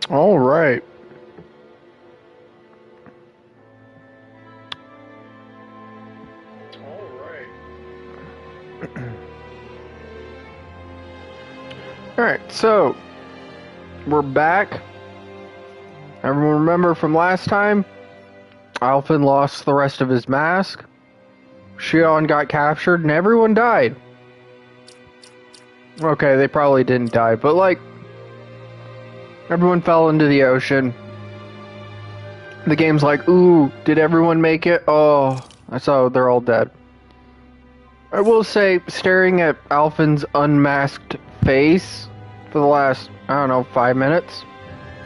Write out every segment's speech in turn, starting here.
All right. All right. So we're back. Everyone remember from last time? Alphen lost the rest of his mask. Shion got captured, and everyone died. Okay, they probably didn't die, but like, everyone fell into the ocean. The game's like, ooh, did everyone make it? Oh, so they're all dead. I will say, staring at Alphen's unmasked face for the last, I don't know, 5 minutes,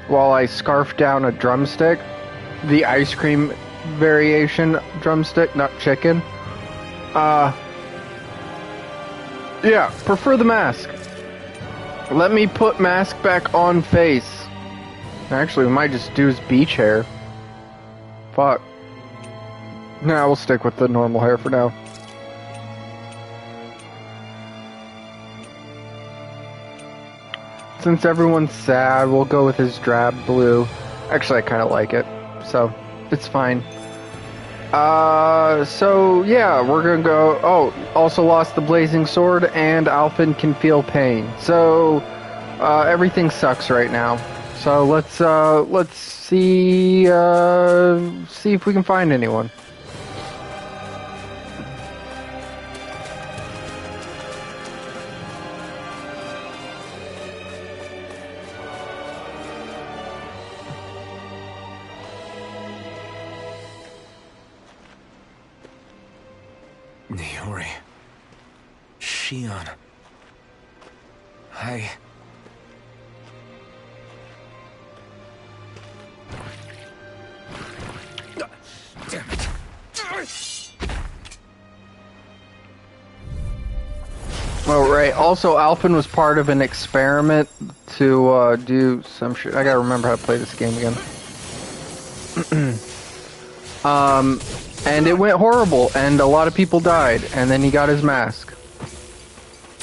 while I scarfed down a drumstick, the ice cream variation drumstick, not chicken. Yeah, prefer the mask. Let me put mask back on face. Actually, we might just do his beach hair. Fuck. Nah, we'll stick with the normal hair for now. Since everyone's sad, we'll go with his drab blue. Actually, I kind of like it, so it's fine. So yeah, we're gonna go. Oh, also lost the blazing sword, and Alphen can feel pain. So everything sucks right now. So let's see if we can find anyone. Niori. Shion. I... Damn it. Oh, right. Also, Alphen was part of an experiment to do some shit. I gotta remember how to play this game again. And it went horrible, and a lot of people died, and then he got his mask.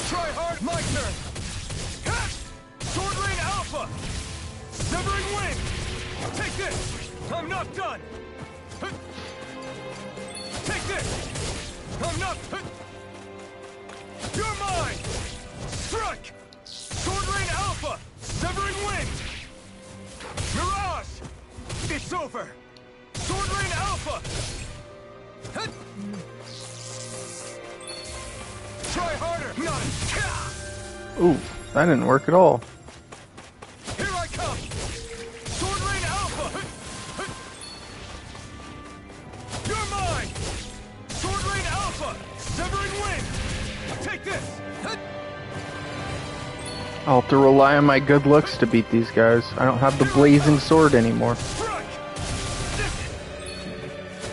Try hard, my turn. Sword Rain Alpha. Severing Wing. Take this. I'm not done. Take this. I'm not. You're mine. Strike. Sword Rain Alpha. Severing Wing. Mirage. It's over. Sword Rain Alpha. Try harder! Not! Ooh, that didn't work at all. Here I come! Sword Rain Alpha! You're mine! Sword Rain Alpha! Severing Wing! Take this! I'll have to rely on my good looks to beat these guys. I don't have the blazing sword anymore. Strike!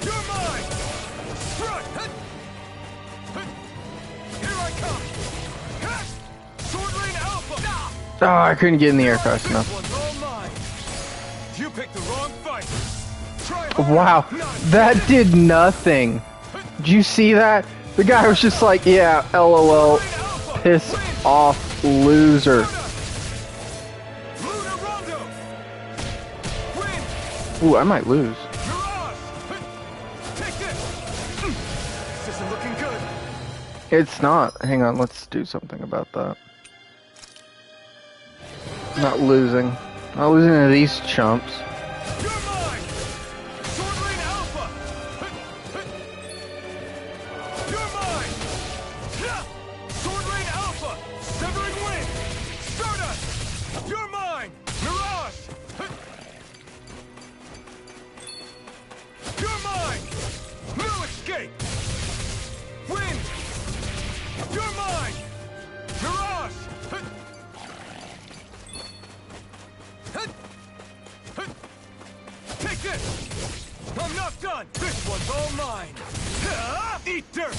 You're mine! Strike! Here I come! Sword Rain Alpha! Oh, I couldn't get in the air fast This enough. one's all mine. You picked the wrong fight. Try harder. Wow, Not that did nothing. Did you see that? The guy was just like, yeah, LOL, piss off, loser. Luna Rondo. Win. Ooh, I might lose. Mirage. Take this. This isn't looking good. It's not. Hang on, let's do something about that. Not losing. Not losing to these chumps. You're mine. Sword Rain Alpha. You're mine. Sword Rain Alpha. Severing Wing. Stardust. You're mine. Mirage. You're mine. No escape. Wind. You're mine. Mirage. Take this! I'm not done! This one's all mine! Eat dirt!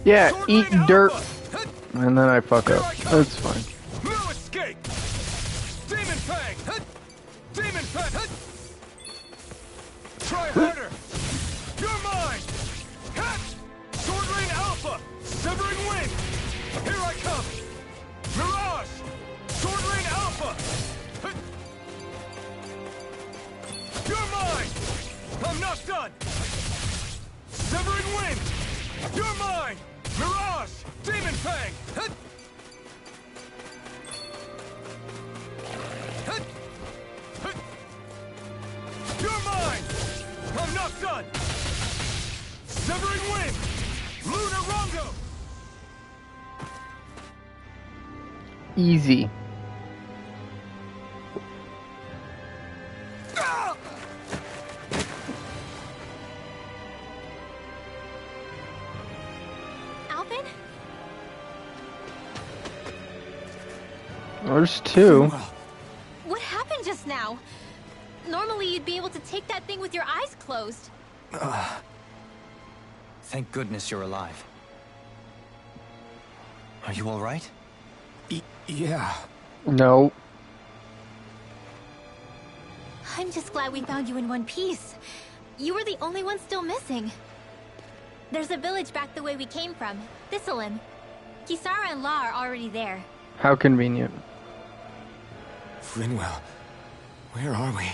Yeah, Sword eat Rain dirt. Alpha. And then I fuck up. That's fine. No escape! Demon Fang! Demon Fang! Try harder! You're mine! Sword Rain Alpha! Severing Wing! Here I come! Mirage! Sword Rain Alpha! wind! You're mine! Mirage! Demon Fang! Hut! Hut! Hut! You're mine! I'm not done! Severing wind! Lunar Rongo! Easy. Ah! Alvin? There's two. What happened just now? Normally you'd be able to take that thing with your eyes closed. Thank goodness you're alive. Are you all right? Yeah. No. I'm just glad we found you in one piece. You were the only one still missing. There's a village back the way we came from, Thistleim. Kisara and La are already there. How convenient. Rinwell, where are we?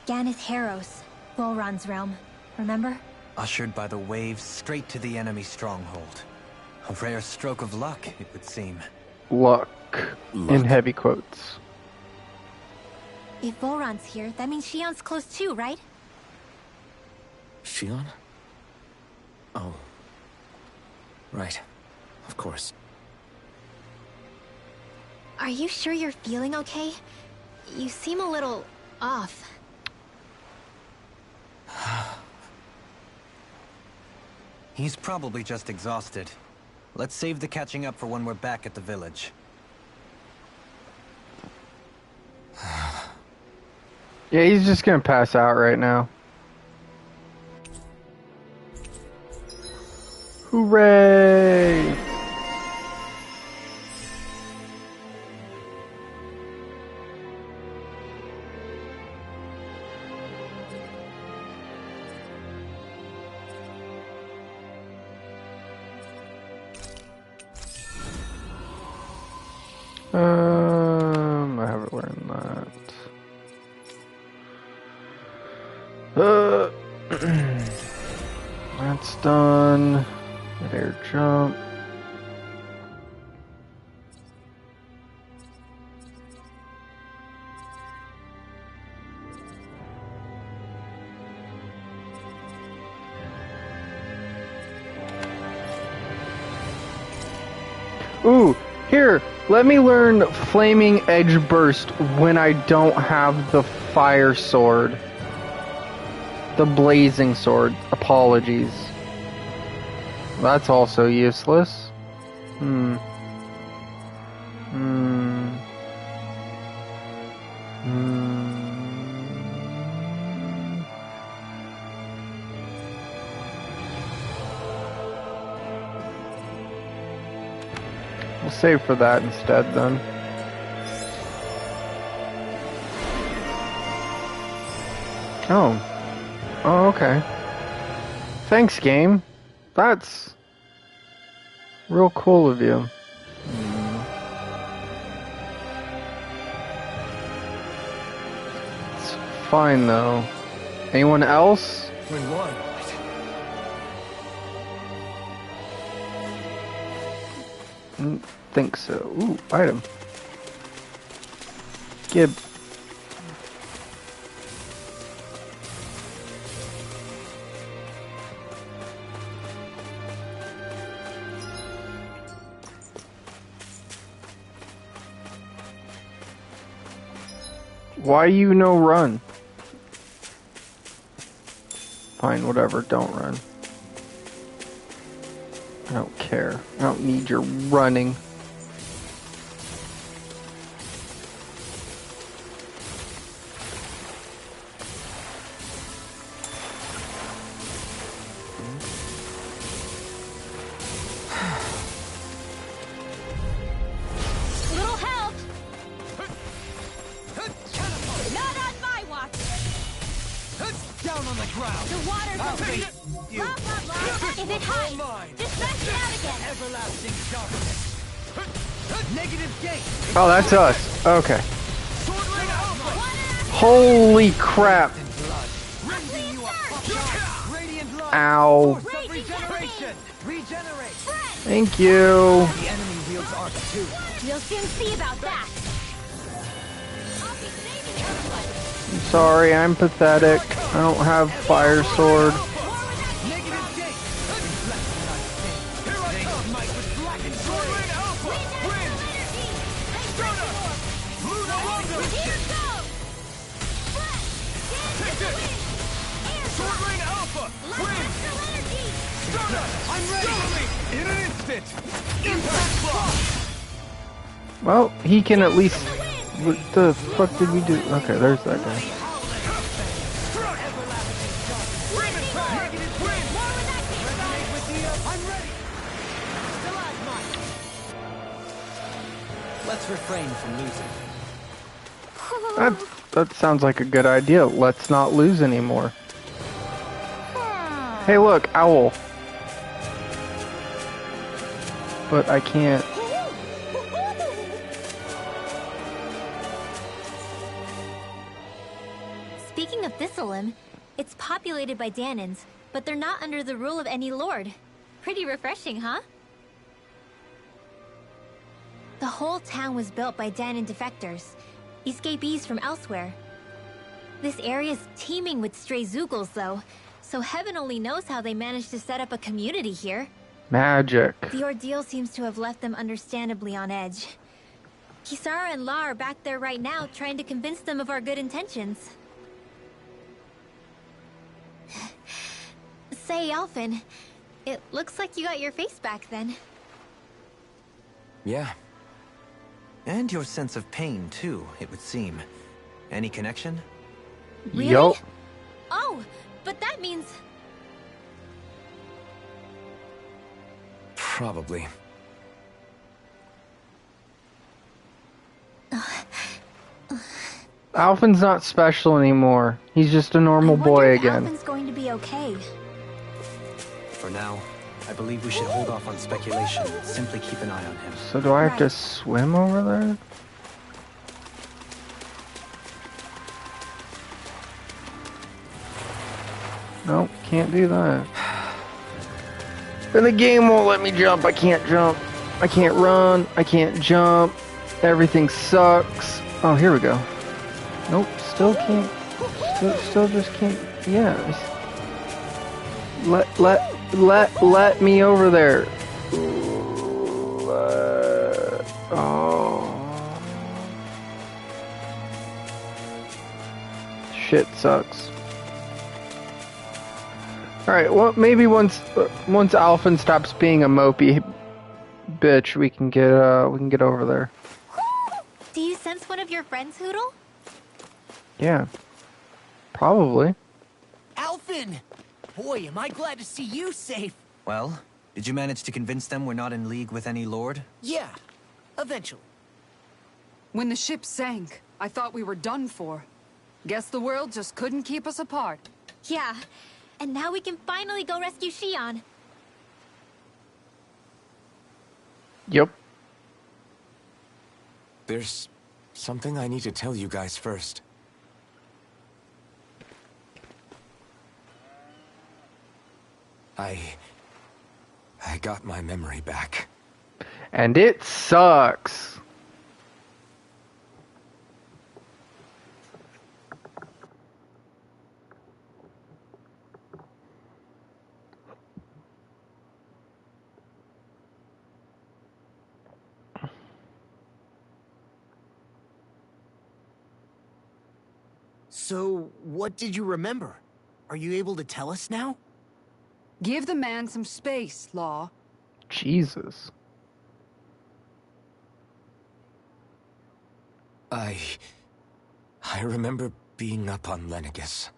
Ganith Heros, Volron's realm. Remember? Ushered by the waves straight to the enemy stronghold. A rare stroke of luck, it would seem. Luck. In heavy quotes. If Volron's here, that means Shion's close too, right? Shion? Oh. Right. Of course. Are you sure you're feeling okay? You seem a little off. He's probably just exhausted. Let's save the catching up for when we're back at the village. Yeah, he's just gonna pass out right now. Hooray! I haven't learned that. That's done. That air jump. Ooh, here, let me learn Flaming Edge Burst when I don't have the Fire Sword. The Blazing Sword. Apologies. That's also useless. We'll save for that instead then. Oh. Oh, okay. Thanks, game. That's real cool of you. It's fine though. Anyone else? When one. Didn't think so. Ooh, item. Gib. Why you no run? Fine, whatever, don't run. I don't care. I don't need your running. Little help! Not on my watch! Down on the ground! The water's over. Take it! Blah, blah, blah. If it hides, Mine. just smash it out again. Everlasting darkness! Negative gate! Oh, that's us. Okay. Sword Ring Alpha! Holy crap. Rending Radiant light. Ow. Force of regeneration. Regenerate. Thank you. The enemy wields Arc too. We'll soon see about that. I'm sorry, I'm pathetic. I don't have fire sword. Negative gate. Reflection not safe. Here I come! With blackened sword rain alpha! Wind! Stardust! Luna Rondo! Take this! Sword rain alpha! Wind! Stardust! I'm ready! In an instant! Impact block! Well, he can at least... What the fuck did we do? Okay, there's that guy. Rim attack! Wind! I'm ready. Let's refrain from losing. That sounds like a good idea. Let's not lose anymore. Hey, look, owl. But I can't. Speaking of Thistleum, it's populated by Danans, but they're not under the rule of any lord. Pretty refreshing, huh? The whole town was built by Danan defectors, escapees from elsewhere. This area's teeming with stray Zeugles, though, so heaven only knows how they managed to set up a community here. Magic. The ordeal seems to have left them understandably on edge. Kisara and La are back there right now, trying to convince them of our good intentions. Say, Alphen, it looks like you got your face back then. Yeah. And your sense of pain, too, it would seem. Any connection? Really? Yup. Oh, but that means... Probably. Alphen's not special anymore. He's just a normal I wonder boy if again. Alphen's going to be okay. For now, I believe we should hold off on speculation. Simply keep an eye on him. So do I have to Right. swim over there? Nope, can't do that. And the game won't let me jump. I can't jump. I can't run. I can't jump. Everything sucks. Oh, here we go. Nope, still can't. Still just can't. Yeah. Let me over there. Oh. Shit sucks. Alright, well, maybe once Alphen stops being a mopey bitch, we can get over there. Do you sense one of your friends, Hootle? Yeah. Probably. Alphen! Boy, am I glad to see you safe. Well, did you manage to convince them we're not in league with any lord? Yeah, eventually. When the ship sank, I thought we were done for. Guess the world just couldn't keep us apart. Yeah. And now we can finally go rescue Shion. Yep. There's something I need to tell you guys first. I got my memory back. And it sucks. So, what did you remember? Are you able to tell us now? Give the man some space, Law. Jesus. I remember being up on Lenegus.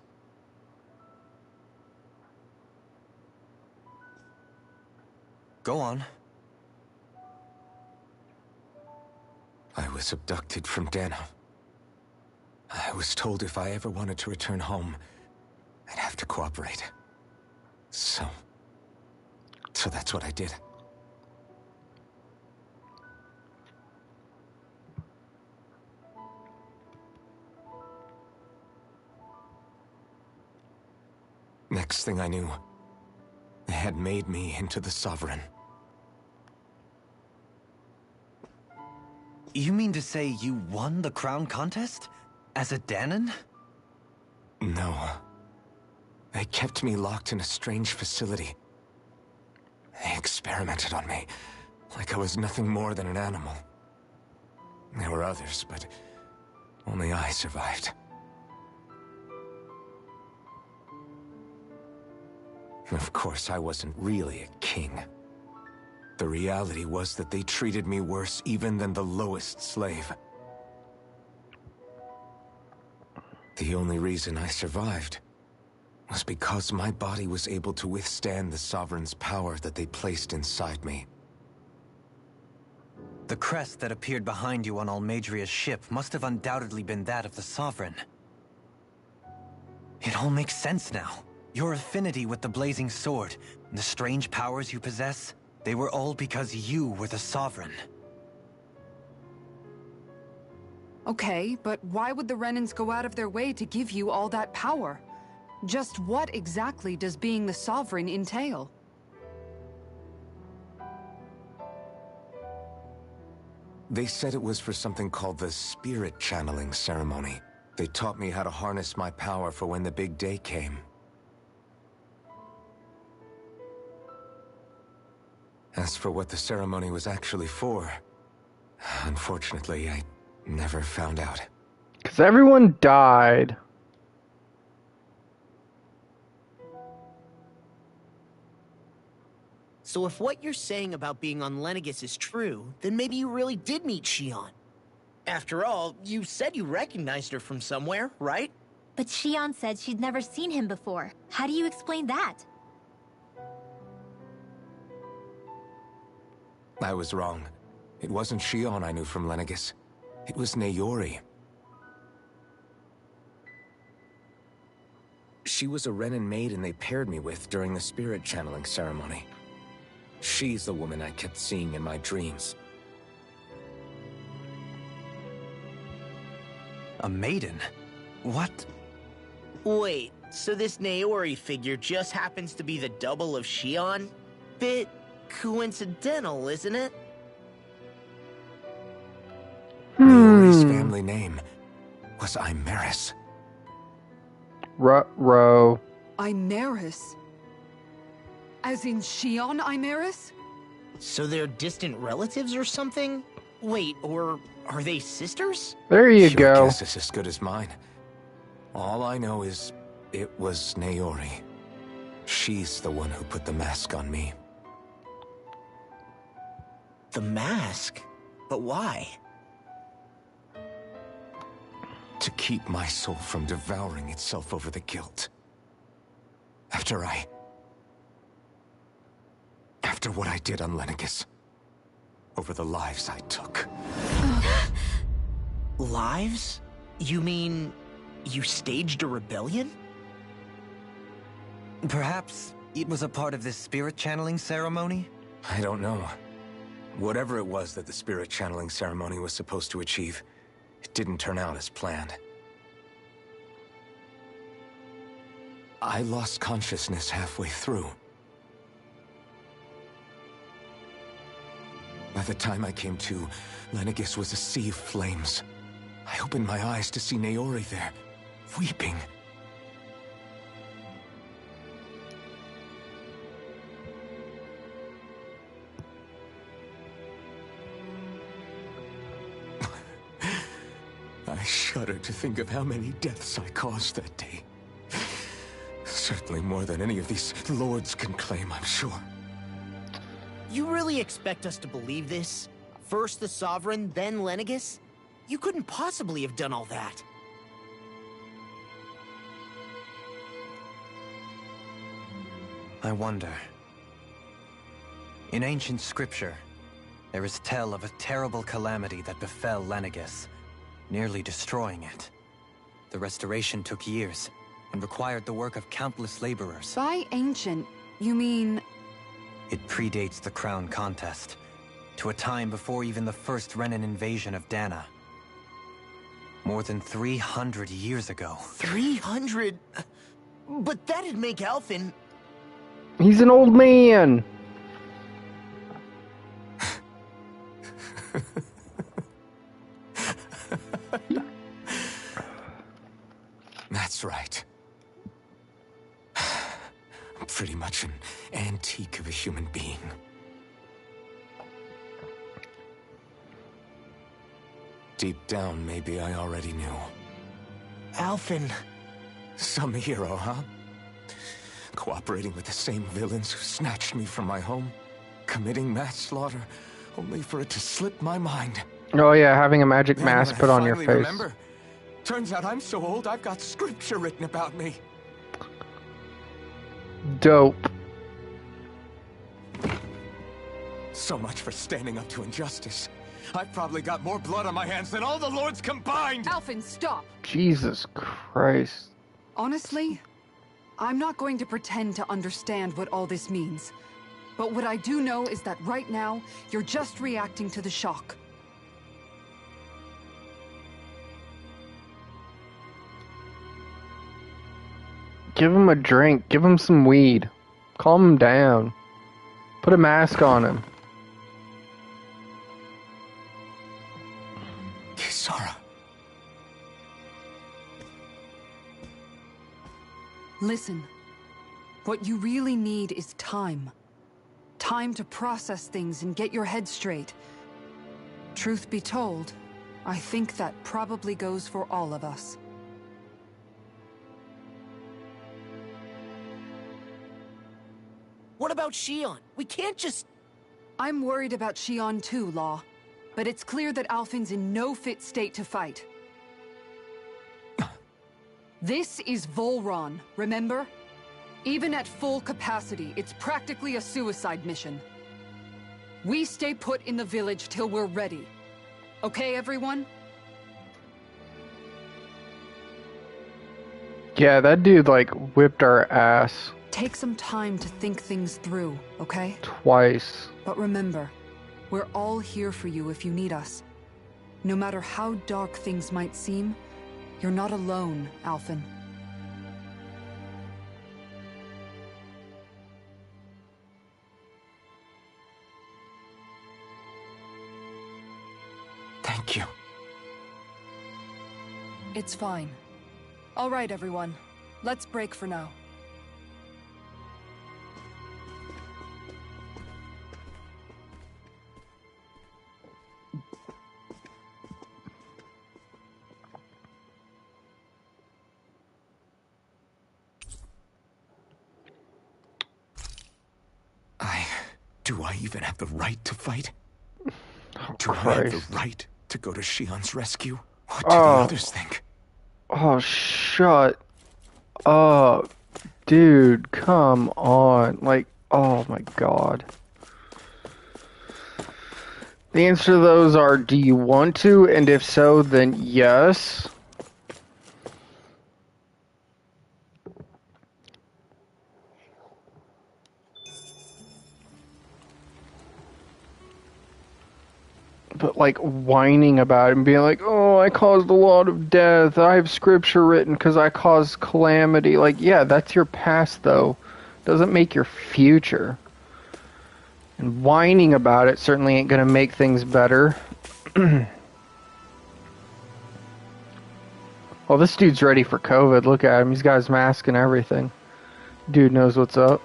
Go on. I was abducted from Dana. I was told if I ever wanted to return home, I'd have to cooperate. So that's what I did. Next thing I knew, they had made me into the Sovereign. You mean to say you won the crown contest? As a Dahnan? No. They kept me locked in a strange facility. They experimented on me, like I was nothing more than an animal. There were others, but only I survived. Of course, I wasn't really a king. The reality was that they treated me worse even than the lowest slave. The only reason I survived was because my body was able to withstand the Sovereign's power that they placed inside me. The crest that appeared behind you on Almeidria's ship must have undoubtedly been that of the Sovereign. It all makes sense now. Your affinity with the Blazing Sword, and the strange powers you possess, they were all because you were the Sovereign. Okay, but why would the Renans go out of their way to give you all that power? Just what exactly does being the Sovereign entail? They said it was for something called the Spirit Channeling Ceremony. They taught me how to harness my power for when the big day came. As for what the ceremony was actually for, unfortunately, I never found out. Because everyone died. So if what you're saying about being on Lenegis is true, then maybe you really did meet Xion. After all, you said you recognized her from somewhere, right? But Xion said she'd never seen him before. How do you explain that? I was wrong. It wasn't Xion I knew from Lenegis. It was Naori. She was a Renan maiden they paired me with during the spirit channeling ceremony. She's the woman I kept seeing in my dreams. A maiden? What? Wait, so this Naori figure just happens to be the double of Xion? Bit coincidental, isn't it? Naori's family name was Imerys. Ruh-roh. Imerys? As in Xion Imerys? So they're distant relatives or something? Wait, or are they sisters? There you Your go. guess is as good as mine. All I know is it was Naori. She's the one who put the mask on me. The mask? But why? To keep my soul from devouring itself over the guilt. After what I did on Lenegis. Over the lives I took. Lives? You mean you staged a rebellion? Perhaps it was a part of this spirit channeling ceremony? I don't know. Whatever it was that the spirit channeling ceremony was supposed to achieve, it didn't turn out as planned. I lost consciousness halfway through. By the time I came to, Lenegis was a sea of flames. I opened my eyes to see Naori there, weeping. I shudder to think of how many deaths I caused that day. Certainly more than any of these lords can claim, I'm sure. You really expect us to believe this? First the Sovereign, then Lenegis? You couldn't possibly have done all that. I wonder. In ancient scripture, there is tell of a terrible calamity that befell Lenegis, nearly destroying it. The restoration took years, and required the work of countless laborers. By ancient, you mean... It predates the crown contest, to a time before even the first Renan invasion of Dahna. More than 300 years ago. 300? But that'd make Alphen... He's an old man. That's right. I'm pretty much an antique of a human being. Deep down, maybe I already knew. Alphen... Some hero, huh? Cooperating with the same villains who snatched me from my home, committing mass slaughter, only for it to slip my mind. Oh yeah, having a magic Then mask when put I on your finally face. remember, turns out I'm so old I've got scripture written about me. Dope. So much for standing up to injustice. I've probably got more blood on my hands than all the lords combined! Alphen, stop! Jesus Christ. Honestly, I'm not going to pretend to understand what all this means. But what I do know is that right now, you're just reacting to the shock. Give him a drink. Give him some weed. Calm him down. Put a mask on him. Kisara. Listen, what you really need is time. Time to process things and get your head straight. Truth be told, I think that probably goes for all of us. What about Shion? We can't just... I'm worried about Shion too, Law. But it's clear that Alphen's in no fit state to fight. This is Volron, remember? Even at full capacity, it's practically a suicide mission. We stay put in the village till we're ready. Okay, everyone? Yeah, that dude, like, whipped our ass Take some time to think things through, okay? twice. But remember, we're all here for you if you need us. No matter how dark things might seem, you're not alone, Alphen. Thank you. It's fine. All right, everyone. Let's break for now. Do I even have the right to fight? Oh, Do I have Christ. the right to go to Shion's rescue? What do the Oh. others think? Oh, shut up. Dude, come on. Like, oh my god. The answer to those are, do you want to? And if so, then yes. But like whining about it and being like, oh, I caused a lot of death. I have scripture written because I caused calamity. Like, yeah, that's your past though. Doesn't make your future. And whining about it certainly ain't gonna make things better. Well, this dude's ready for COVID. Look at him. He's got his mask and everything. Dude knows what's up.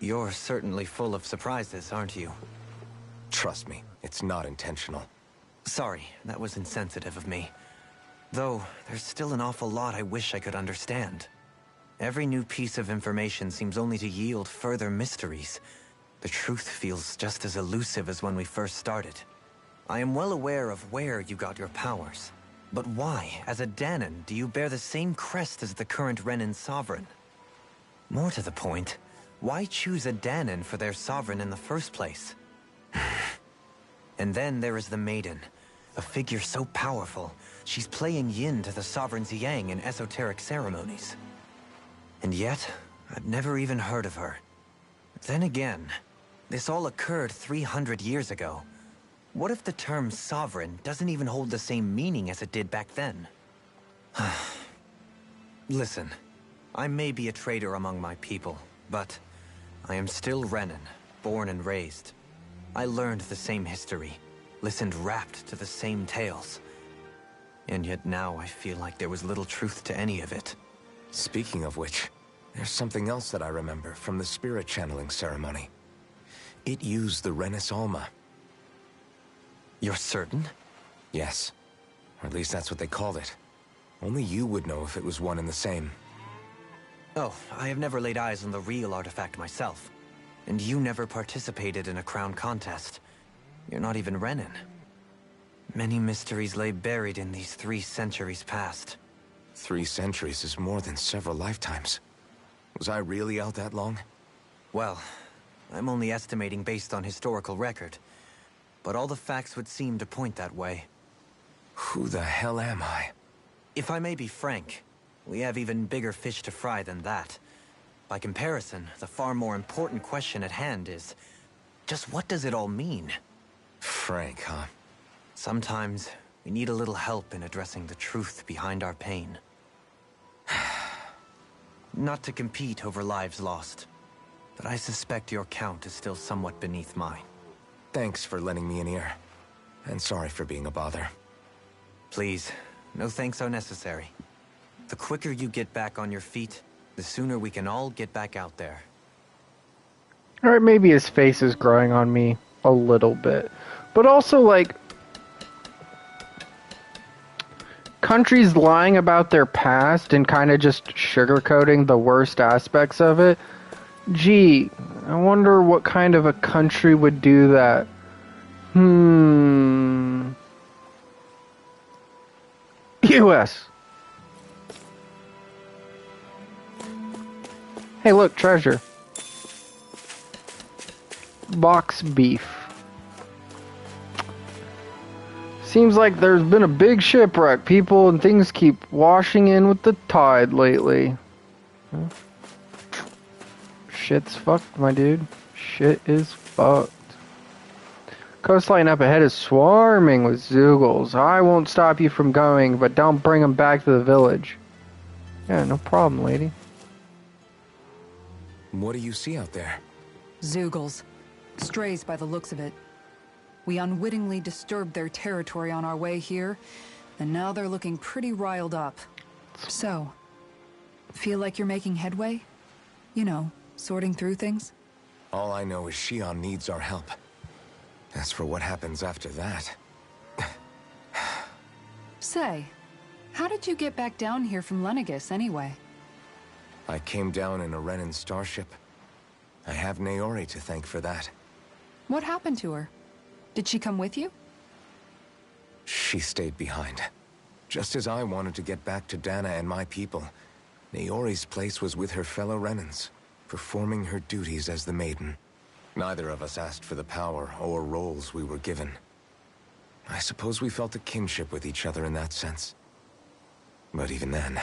You're certainly full of surprises, aren't you? Trust me, it's not intentional. Sorry, that was insensitive of me. Though, there's still an awful lot I wish I could understand. Every new piece of information seems only to yield further mysteries. The truth feels just as elusive as when we first started. I am well aware of where you got your powers. But why, as a Dahnan, do you bear the same crest as the current Renin sovereign? More to the point, why choose a Dahnan for their sovereign in the first place? And then there is the Maiden, a figure so powerful, she's playing yin to the sovereign's yang in esoteric ceremonies. And yet, I've never even heard of her. Then again, this all occurred 300 years ago. What if the term sovereign doesn't even hold the same meaning as it did back then? Listen, I may be a traitor among my people, but I am still Renan, born and raised. I learned the same history, listened rapt to the same tales. And yet now I feel like there was little truth to any of it. Speaking of which, there's something else that I remember from the spirit channeling ceremony. It used the Renis Alma. You're certain? Yes. Or at least that's what they called it. Only you would know if it was one and the same. Oh, I have never laid eyes on the real artifact myself. And you never participated in a crown contest. You're not even Renan. Many mysteries lay buried in these 3 centuries past. 3 centuries is more than several lifetimes. Was I really out that long? Well, I'm only estimating based on historical record. But all the facts would seem to point that way. Who the hell am I? If I may be frank, we have even bigger fish to fry than that. By comparison, the far more important question at hand is, just what does it all mean? Frank, huh? Sometimes, we need a little help in addressing the truth behind our pain. Not to compete over lives lost, but I suspect your count is still somewhat beneath mine. Thanks for lending me an ear. And sorry for being a bother. Please, no thanks are necessary. The quicker you get back on your feet, the sooner we can all get back out there. Alright, maybe his face is growing on me a little bit. But also, like, countries lying about their past and kind of just sugarcoating the worst aspects of it. Gee, I wonder what kind of a country would do that. US. Hey, look, treasure. Box beef. Seems like there's been a big shipwreck. People and things keep washing in with the tide lately. Huh? Shit's fucked, my dude. Shit is fucked. Coastline up ahead is swarming with Zeugles. I won't stop you from going, but don't bring them back to the village. Yeah, no problem, lady. What do you see out there? Zeugles. Strays by the looks of it. We unwittingly disturbed their territory on our way here, and now they're looking pretty riled up. So, feel like you're making headway? You know, sorting through things? All I know is Shion needs our help. As for what happens after that... Say, how did you get back down here from Lenegis, anyway? I came down in a Renan starship. I have Naori to thank for that. What happened to her? Did she come with you? She stayed behind. Just as I wanted to get back to Dana and my people, Naori's place was with her fellow Renans, performing her duties as the Maiden. Neither of us asked for the power or roles we were given. I suppose we felt a kinship with each other in that sense. But even then...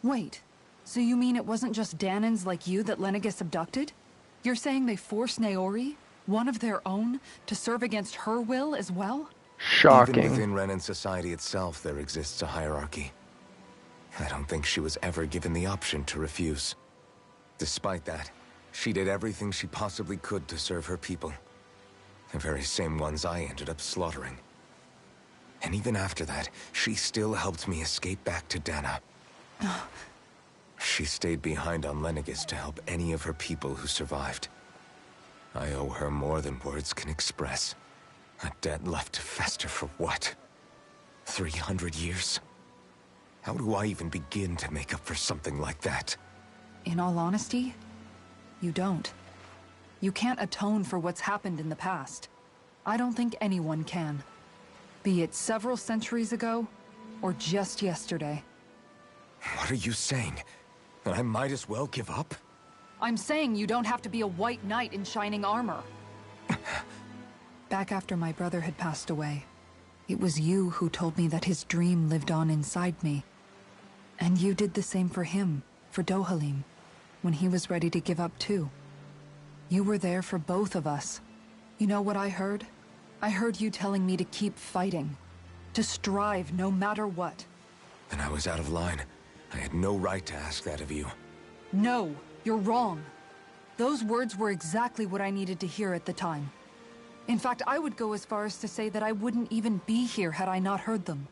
Wait, so you mean it wasn't just Danans like you that Lenegis abducted? You're saying they forced Naori, one of their own, to serve against her will as well? Shocking. Even within Renan society itself, there exists a hierarchy. I don't think she was ever given the option to refuse. Despite that, she did everything she possibly could to serve her people. The very same ones I ended up slaughtering. And even after that, she still helped me escape back to Dana. She stayed behind on Lenegis to help any of her people who survived. I owe her more than words can express. A debt left to fester for what? 300 years? How do I even begin to make up for something like that? In all honesty, you don't. You can't atone for what's happened in the past. I don't think anyone can. Be it several centuries ago, or just yesterday. What are you saying? That I might as well give up? I'm saying you don't have to be a white knight in shining armor. Back after my brother had passed away, it was you who told me that his dream lived on inside me. And you did the same for him, for Dohalim, when he was ready to give up too. You were there for both of us. You know what I heard? I heard you telling me to keep fighting. To strive no matter what. And I was out of line. I had no right to ask that of you. No, you're wrong. Those words were exactly what I needed to hear at the time. In fact, I would go as far as to say that I wouldn't even be here had I not heard them.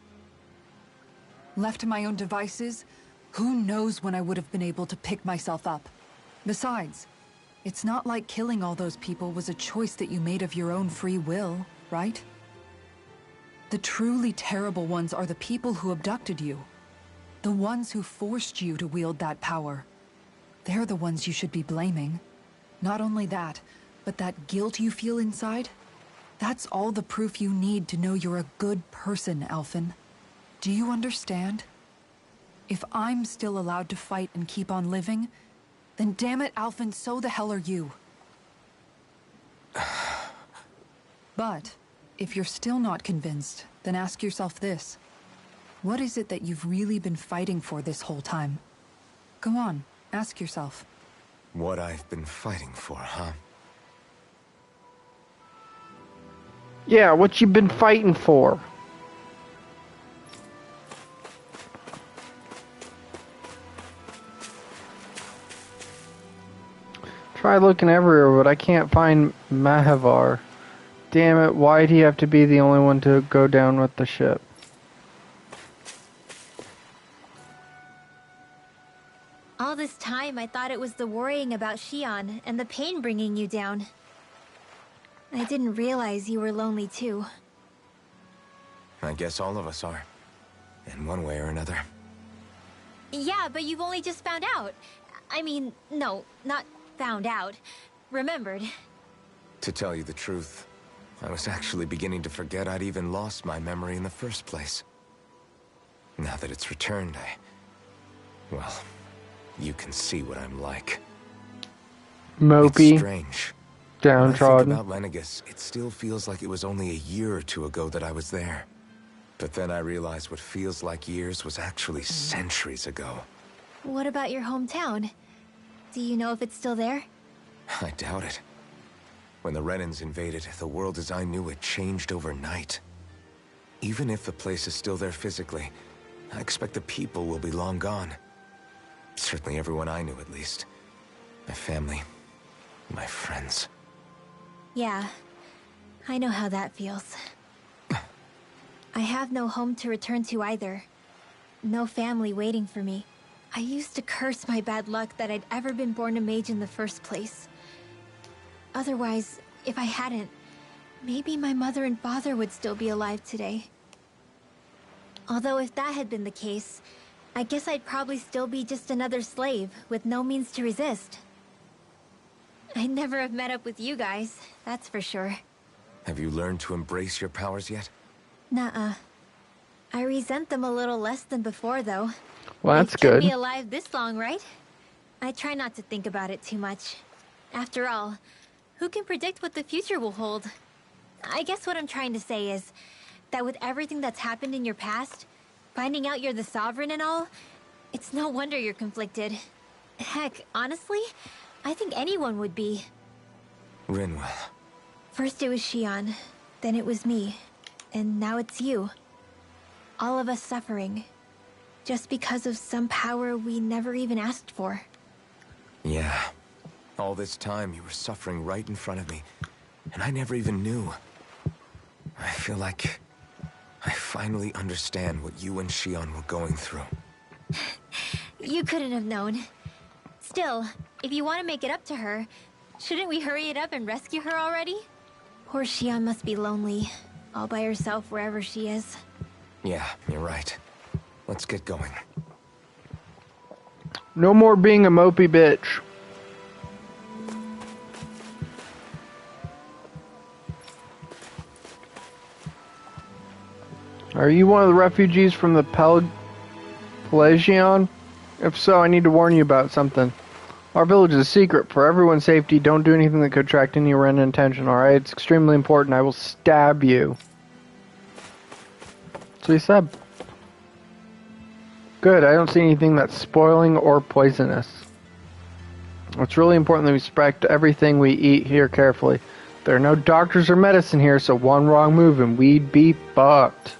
Left to my own devices, who knows when I would have been able to pick myself up. Besides, it's not like killing all those people was a choice that you made of your own free will, right? The truly terrible ones are the people who abducted you. The ones who forced you to wield that power. They're the ones you should be blaming. Not only that, but that guilt you feel inside, that's all the proof you need to know you're a good person, Alphen. Do you understand? If I'm still allowed to fight and keep on living, then damn it, Alphen, so the hell are you. But, if you're still not convinced, then ask yourself this. What is it that you've really been fighting for this whole time? Go on, ask yourself. What I've been fighting for, huh? Yeah, what you been fighting for? Try looking everywhere, but I can't find Mahavar. Damn it, why'd he have to be the only one to go down with the ship? All this time, I thought it was the worrying about Shion and the pain bringing you down. I didn't realize you were lonely too. I guess all of us are. In one way or another. Yeah, but you've only just found out. I mean, no, not found out. Remembered. To tell you the truth, I was actually beginning to forget I'd even lost my memory in the first place. Now that it's returned, well, you can see what I'm like. Mopey. It's strange. Downtrodden. When I think about Lenegis, it still feels like it was only a year or two ago that I was there. But then I realized what feels like years was actually centuries ago. What about your hometown? Do you know if it's still there? I doubt it. When the Renans invaded, the world as I knew it changed overnight. Even if the place is still there physically, I expect the people will be long gone. Certainly everyone I knew, at least. My family, my friends. Yeah, I know how that feels. I have no home to return to either. No family waiting for me. I used to curse my bad luck that I'd ever been born a mage in the first place. Otherwise, if I hadn't, maybe my mother and father would still be alive today. Although if that had been the case, I guess I'd probably still be just another slave with no means to resist. I'd never have met up with you guys, that's for sure. Have you learned to embrace your powers yet? Nuh-uh. I resent them a little less than before, though. Well, that's It's kept good. me alive this long, right? I try not to think about it too much. After all, who can predict what the future will hold? I guess what I'm trying to say is that with everything that's happened in your past, finding out you're the Sovereign and all, it's no wonder you're conflicted. Heck, honestly, I think anyone would be. Rinwell. First it was Shion, then it was me, and now it's you. All of us suffering, just because of some power we never even asked for. Yeah. All this time you were suffering right in front of me, and I never even knew. I feel like I finally understand what you and Shion were going through. You couldn't have known. Still, if you want to make it up to her, shouldn't we hurry it up and rescue her already? Poor Shion must be lonely, all by herself wherever she is. Yeah, you're right. Let's get going. No more being a mopey bitch. Are you one of the refugees from the Pelagion? If so, I need to warn you about something. Our village is a secret. For everyone's safety, don't do anything that could attract any Renan attention, alright? It's extremely important. I will stab you. So he said. Good, I don't see anything that's spoiling or poisonous. It's really important that we respect everything we eat here carefully. There are no doctors or medicine here, so one wrong move and we'd be fucked.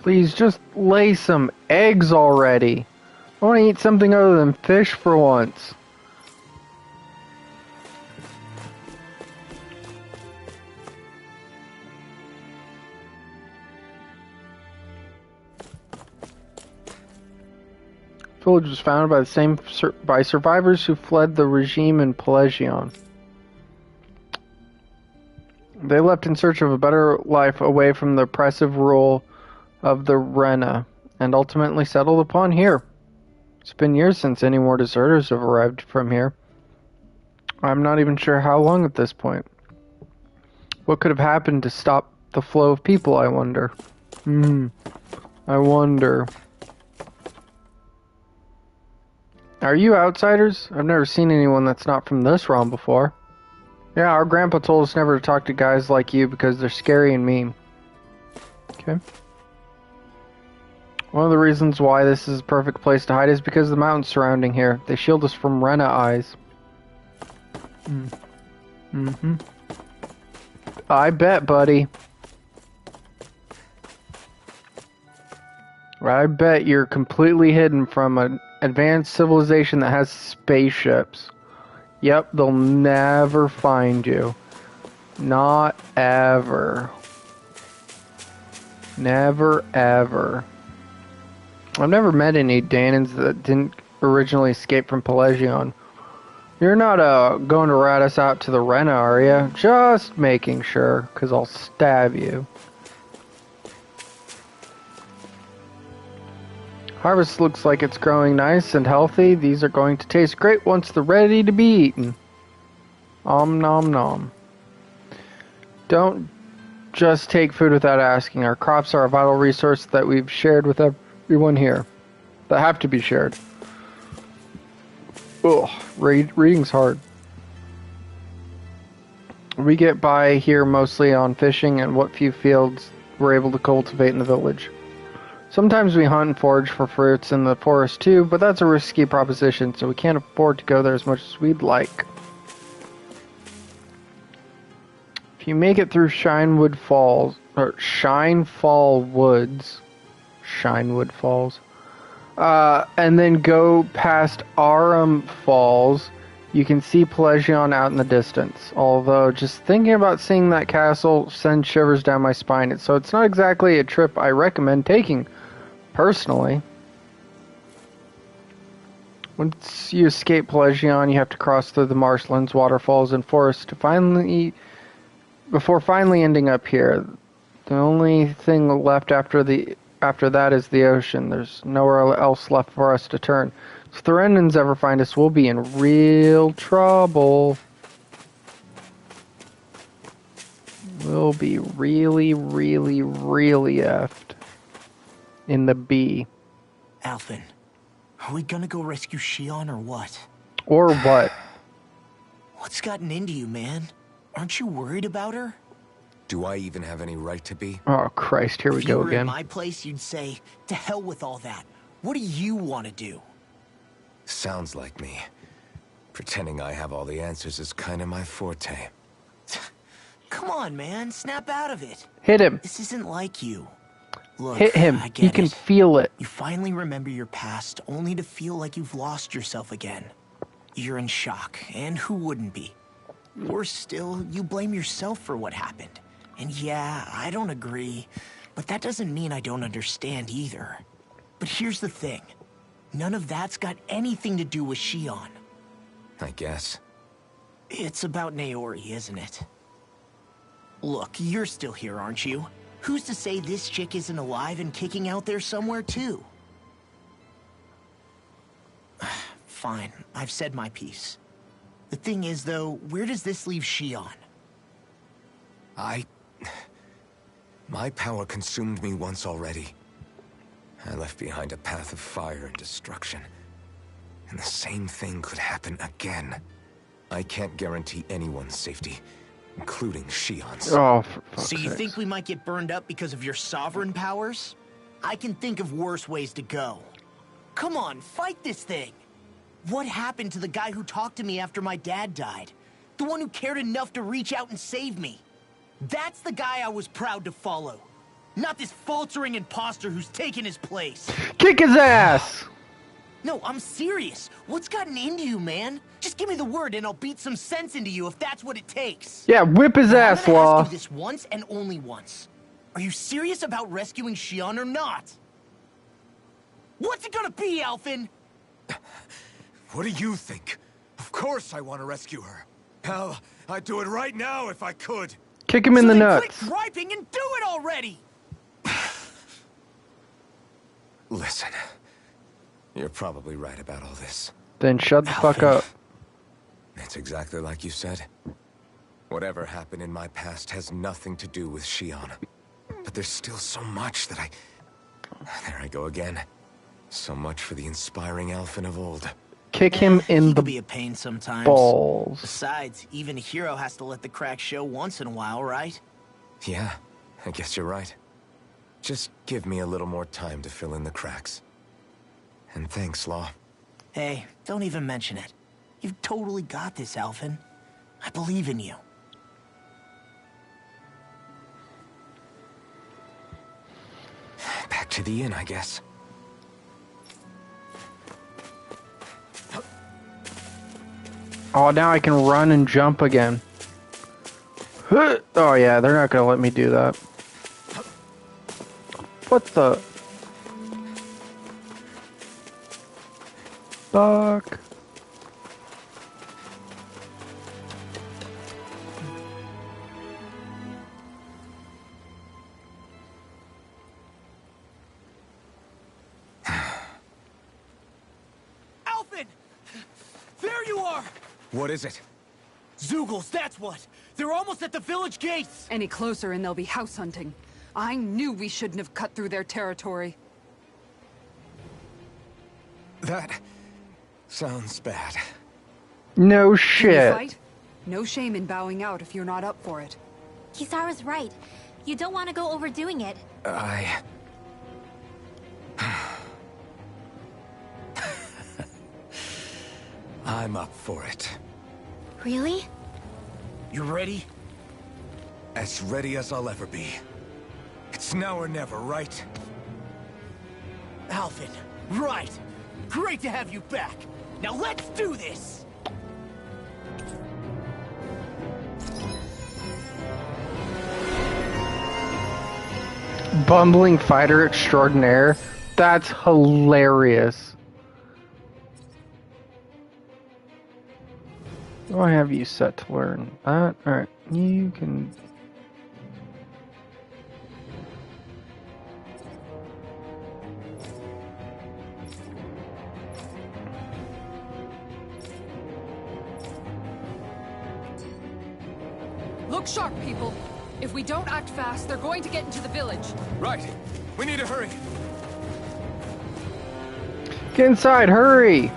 Please just lay some eggs already. I want to eat something other than fish for once. Village was founded by survivors who fled the regime in Pelagion. They left in search of a better life away from the oppressive rule of the Rena, and ultimately settled upon here. It's been years since any more deserters have arrived from here. I'm not even sure how long at this point. What could have happened to stop the flow of people, I wonder? I wonder. Are you outsiders? I've never seen anyone that's not from this realm before. Yeah, our grandpa told us never to talk to guys like you because they're scary and mean. Okay. One of the reasons why this is a perfect place to hide is because of the mountains surrounding here. They shield us from Rena eyes. I bet, buddy. I bet you're completely hidden from an advanced civilization that has spaceships. Yep, they'll never find you. Not ever. Never, ever. I've never met any Dahnans that didn't originally escape from Pelagion. You're not going to rat us out to the Rena, are you? Just making sure, because I'll stab you. Harvest looks like it's growing nice and healthy. These are going to taste great once they're ready to be eaten. Om nom nom. Don't just take food without asking. Our crops are a vital resource that we've shared with everyone here. That have to be shared. Ugh, reading's hard. We get by here mostly on fishing and what few fields we're able to cultivate in the village. Sometimes we hunt and forage for fruits in the forest too, but that's a risky proposition, so we can't afford to go there as much as we'd like. If you make it through Shinewood Falls, or Shinefall Woods, Shinewood Falls, and then go past Arum Falls, you can see Pelagion out in the distance. Although, just thinking about seeing that castle sends shivers down my spine, so it's not exactly a trip I recommend taking. Personally, once you escape Pelagion, you have to cross through the marshlands, waterfalls, and forests before finally ending up here. The only thing left after that is the ocean. There's nowhere else left for us to turn. If the Renans ever find us, we'll be in real trouble. We'll be really, really, really effed. In the B. Alphen, are we gonna go rescue Shion or what? Or what? What's gotten into you, man? Aren't you worried about her? Do I even have any right to be? Oh, Christ, here we go If you were again. in my place, you'd say, to hell with all that. What do you want to do? Sounds like me. Pretending I have all the answers is kind of my forte. Come on, man. Snap out of it. Hit him. This isn't like you. Look, Hit him. I get He can it. feel it. You finally remember your past, only to feel like you've lost yourself again. You're in shock, and who wouldn't be? Worse still, you blame yourself for what happened. And yeah, I don't agree, but that doesn't mean I don't understand either. But here's the thing. None of that's got anything to do with Shion. I guess. It's about Naori, isn't it? Look, you're still here, aren't you? Who's to say this chick isn't alive and kicking out there somewhere, too? Fine, I've said my piece. The thing is, though, where does this leave Shion? My power consumed me once already. I left behind a path of fire and destruction. And the same thing could happen again. I can't guarantee anyone's safety, including Shion's. Oh, for fuck's So you sakes. think we might get burned up because of your sovereign powers? I can think of worse ways to go. Come on, fight this thing. What happened to the guy who talked to me after my dad died? The one who cared enough to reach out and save me. That's the guy I was proud to follow. Not this faltering imposter who's taken his place. Kick his ass! No, I'm serious. What's gotten into you, man? Just give me the word and I'll beat some sense into you if that's what it takes. Yeah, whip his Now, ass, I'm gonna Law. ask you this once and only once. Are you serious about rescuing Xion or not? What's it gonna be, Alphen? What do you think? Of course I want to rescue her. Hell, I'd do it right now if I could. Kick him in the then nuts. quit griping and do it already! Listen, you're probably right about all this. Then shut the fuck up. It's exactly like you said. Whatever happened in my past has nothing to do with Xion. But there's still so much that There I go again. So much for the inspiring Alphen of old. Kick him in He the could be a pain sometimes. balls. Besides, even a hero has to let the cracks show once in a while, right? Yeah, I guess you're right. Just give me a little more time to fill in the cracks. And thanks, Law. Hey, don't even mention it. You've totally got this, Alphen. I believe in you. Back to the inn, I guess. Oh, now I can run and jump again. Oh yeah, they're not gonna let me do that. What the fuck? Alphen! There you are! What is it? Zeugles, that's what! They're almost at the village gates! Any closer and they'll be house hunting. I knew we shouldn't have cut through their territory. That sounds bad. No Can you shit. fight? No shame in bowing out if you're not up for it. Kisara's right. You don't want to go overdoing it. I'm up for it. Really? You ready? As ready as I'll ever be. It's now or never, right? Alphen, right! Great to have you back! Now let's do this! Bumbling fighter extraordinaire. That's hilarious. What do I have you set to learn? That? Alright, you can... Look sharp, people. If we don't act fast, they're going to get into the village. Right. We need to hurry. Get inside, hurry!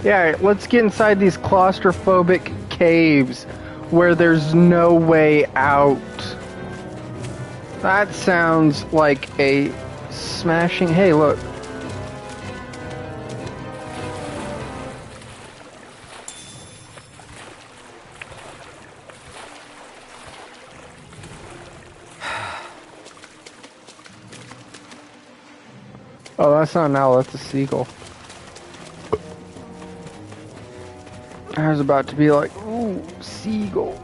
Yeah, let's get inside these claustrophobic caves where there's no way out. That sounds like a smashing... Hey, look. Oh, that's not an owl, that's a seagull. I was about to be like, ooh, seagull.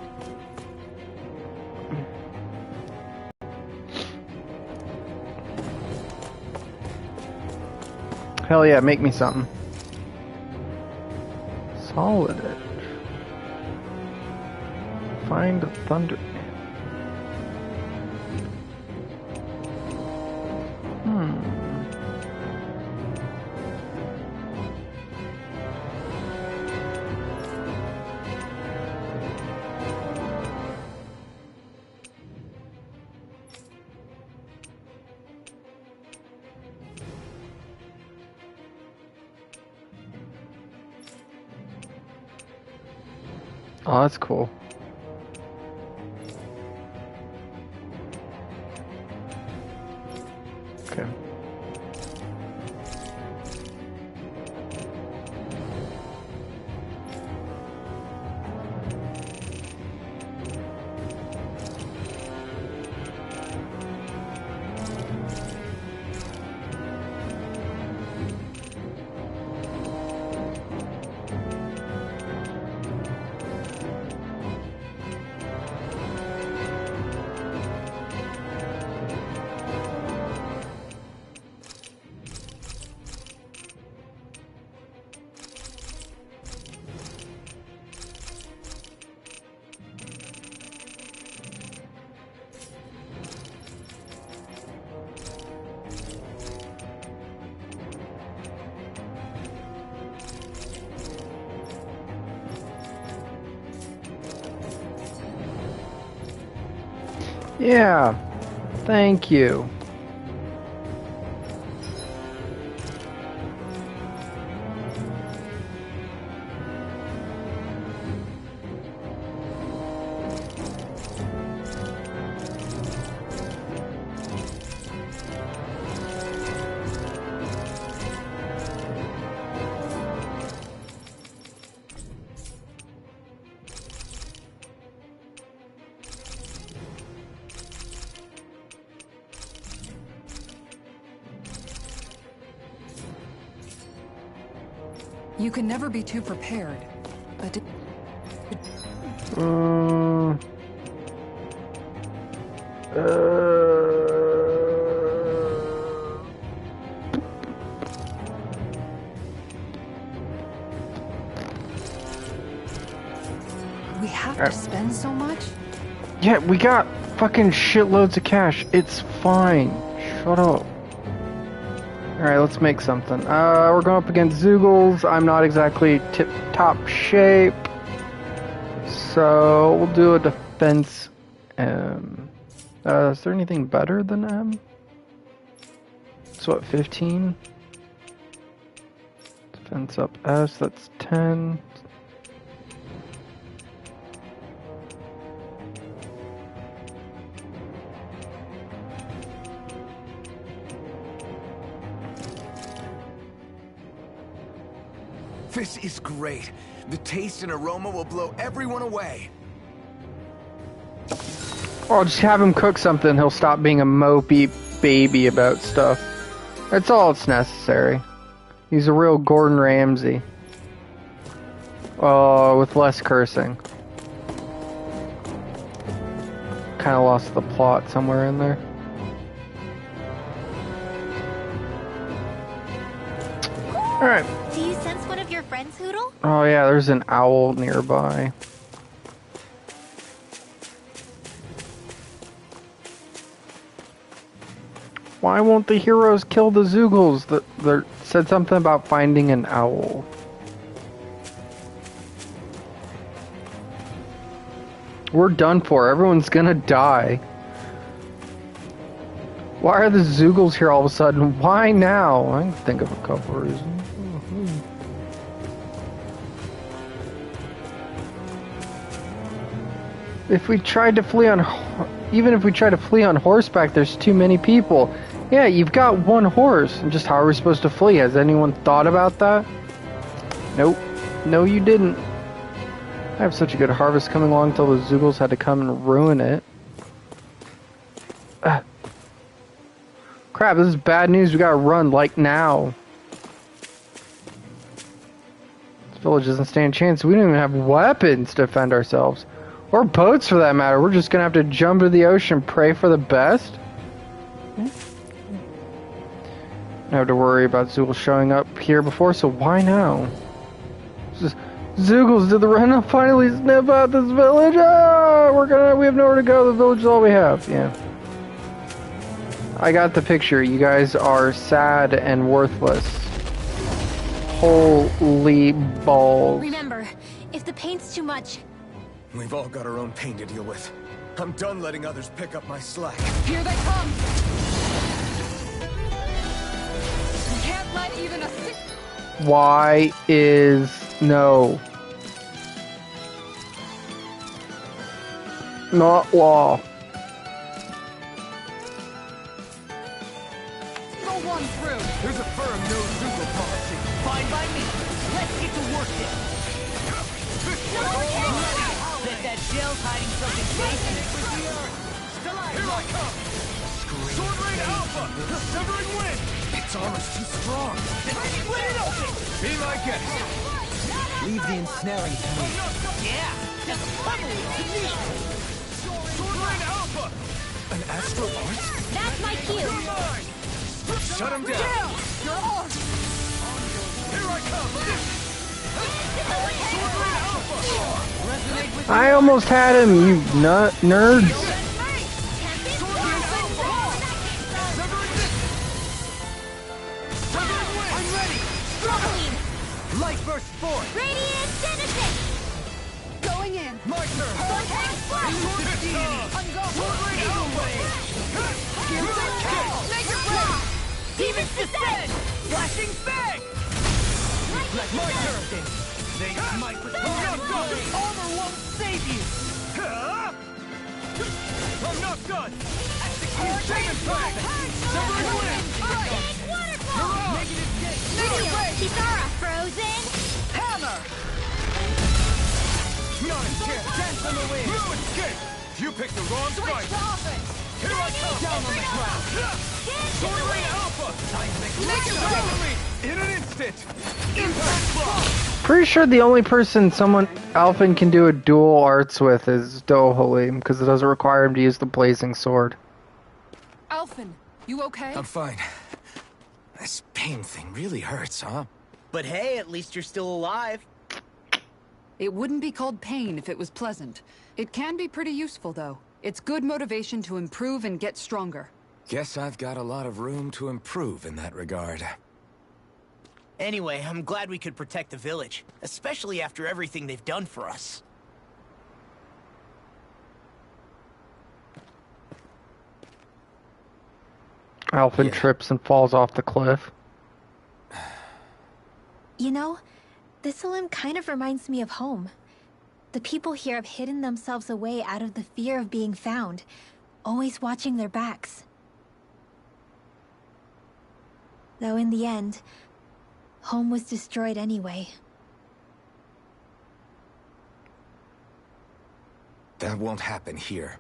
Hell yeah, make me something. Solid edge. Find the thunder. Oh, that's cool. Okay. Yeah, thank you. You can never be too prepared. But we have to spend so much? Yeah, we got fucking shitloads of cash. It's fine. Shut up. Alright, let's make something. We're going up against Zeugles. I'm not exactly tip-top shape. So, we'll do a defense M. Is there anything better than M? So what, 15? Defense up S, that's 10. This is great. The taste and aroma will blow everyone away. Or just have him cook something, he'll stop being a mopey baby about stuff. That's all that's necessary. He's a real Gordon Ramsay. Oh, with less cursing. Kinda lost the plot somewhere in there. Alright. Do you sense one of your friends, Hootle? Oh yeah, there's an owl nearby. Why won't the heroes kill the Zeugles? That said something about finding an owl. We're done for. Everyone's gonna die. Why are the Zeugles here all of a sudden? Why now? I can think of a couple reasons. If we tried to flee on... Even if we try to flee on horseback, there's too many people. Yeah, you've got one horse. And just how are we supposed to flee? Has anyone thought about that? Nope. No, you didn't. I have such a good harvest coming along until the Zeugles had to come and ruin it. Crap, this is bad news. We gotta run, like, now. This village doesn't stand a chance. We don't even have weapons to defend ourselves. Or boats, for that matter. We're just gonna have to jump into the ocean and pray for the best. Don't have to worry about Zeugles showing up here before, so why now? Zeugles, did the Rhino finally sniff out this village? Ah, we have nowhere to go. The village is all we have. Yeah. I got the picture. You guys are sad and worthless. Holy balls. Remember, if the paint's too much... We've all got our own pain to deal with. I'm done letting others pick up my slack. Here they come! We can't let even a... Why is... No. Not law. come through. There's a firm no-Zuko policy. Fine by me. Let's get to work then. Bet that shell's hiding something tasty. Here I come! Sword Rain Alpha! Severing Wind! Its armor's too strong. Split it open! Be my guest! Leave the ensnaring to me. Yeah, just pummel it to me. Sword Rain Alpha! An astral art? That's my cue. You're mine! Shut him down. Here I come! Sword Rain Alpha! I almost had him, you nerds. I'm ready! Light burst forth! Radiant Genesis! Going in. My turn! Vortex Flight! Sword Rain Alpha! Make it rain. Demons descend. Flashing bang. My turn! They might armor won't save you. I'm not done! Demon Fang! Severing Wind! Waterfall! Kisara, frozen! Hammer. Not a chance! Dance on the wind. No escape! You picked the wrong fight! Here I come! Down on the ground. Sword Rain Alpha! In an instant! Impact block! Pretty sure the only person Alphen can do a dual arts with is Dohalim, because it doesn't require him to use the blazing sword. Alphen, you okay? I'm fine. This pain thing really hurts, huh? But hey, at least you're still alive. It wouldn't be called pain if it was pleasant. It can be pretty useful, though. It's good motivation to improve and get stronger. Guess I've got a lot of room to improve in that regard. Anyway, I'm glad we could protect the village, especially after everything they've done for us. Alphen Yeah. trips and falls off the cliff. You know, Thistleum kind of reminds me of home. The people here have hidden themselves away out of the fear of being found, always watching their backs. Though in the end, home was destroyed anyway. That won't happen here.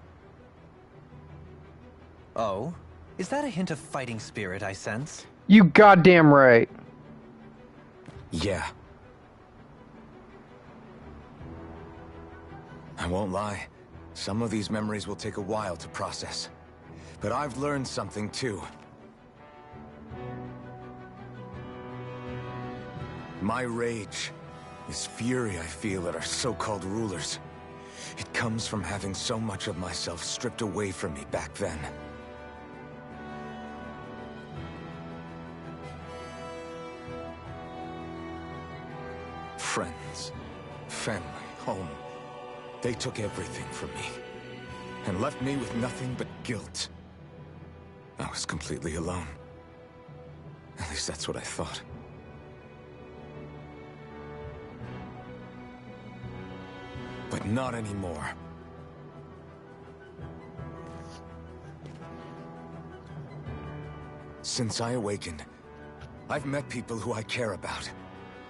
Oh? Is that a hint of fighting spirit I sense? You goddamn right. Yeah. I won't lie. Some of these memories will take a while to process. But I've learned something too. My rage, this fury I feel at our so-called rulers, it comes from having so much of myself stripped away from me back then. Friends, family, home. They took everything from me, and left me with nothing but guilt. I was completely alone. At least that's what I thought. But not anymore. Since I awakened, I've met people who I care about.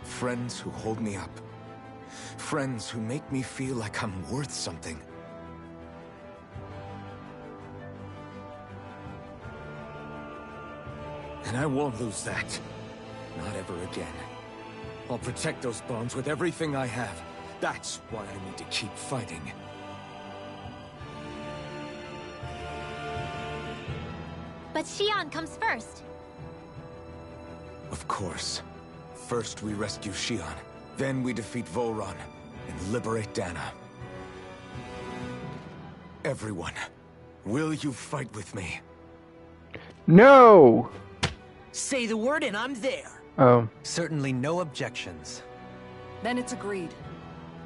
Friends who hold me up. Friends who make me feel like I'm worth something. And I won't lose that. Not ever again. I'll protect those bonds with everything I have. That's why I need to keep fighting. But Xion comes first. Of course. First we rescue Xion, then we defeat Volron, and liberate Dana. Everyone, will you fight with me? No! Say the word and I'm there. Oh. Certainly no objections. Then it's agreed.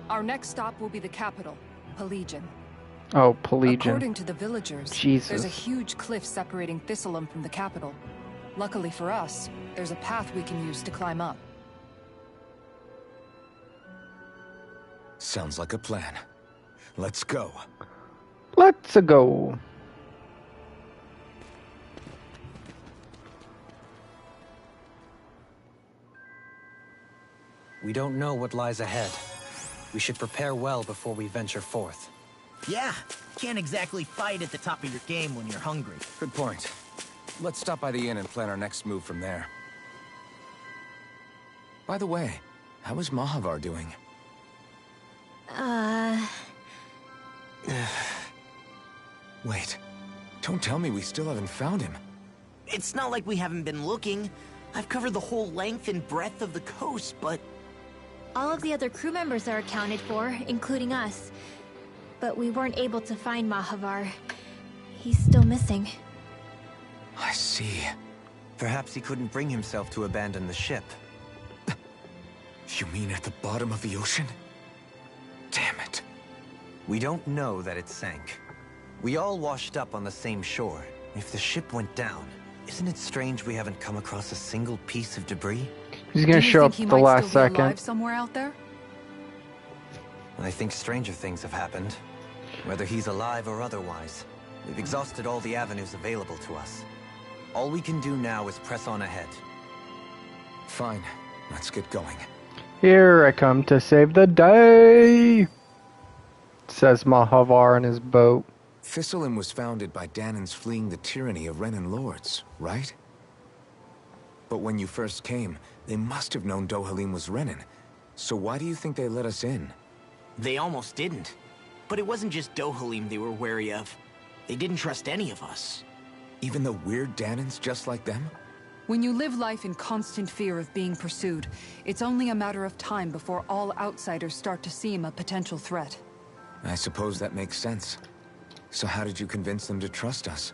Our next stop will be the capital, Pelegion. Oh, Pelegion. According to the villagers, Jesus. there's a huge cliff separating Thistleum from the capital. Luckily for us, there's a path we can use to climb up. Sounds like a plan. Let's go. Let's go. We don't know what lies ahead. We should prepare well before we venture forth. Yeah, can't exactly fight at the top of your game when you're hungry. Good point. Let's stop by the inn and plan our next move from there. By the way, how is Mahavar doing? Wait, don't tell me we still haven't found him. It's not like we haven't been looking. I've covered the whole length and breadth of the coast, but... All of the other crew members are accounted for, including us. But we weren't able to find Mahavar. He's still missing. I see. Perhaps he couldn't bring himself to abandon the ship. You mean at the bottom of the ocean? Damn it. We don't know that it sank. We all washed up on the same shore. If the ship went down, isn't it strange we haven't come across a single piece of debris? He's gonna show up at the last second. Somewhere out there? I think stranger things have happened. Whether he's alive or otherwise, we've exhausted all the avenues available to us. All we can do now is press on ahead. Fine, let's get going. Here I come to save the day, says Mahavar in his boat. Thistlein was founded by Danans fleeing the tyranny of Renan lords, right? But when you first came, they must have known Dohalim was Renan. So why do you think they let us in? They almost didn't. But it wasn't just Dohalim they were wary of. They didn't trust any of us. Even the weird Danans just like them? When you live life in constant fear of being pursued, it's only a matter of time before all outsiders start to seem a potential threat. I suppose that makes sense. So how did you convince them to trust us?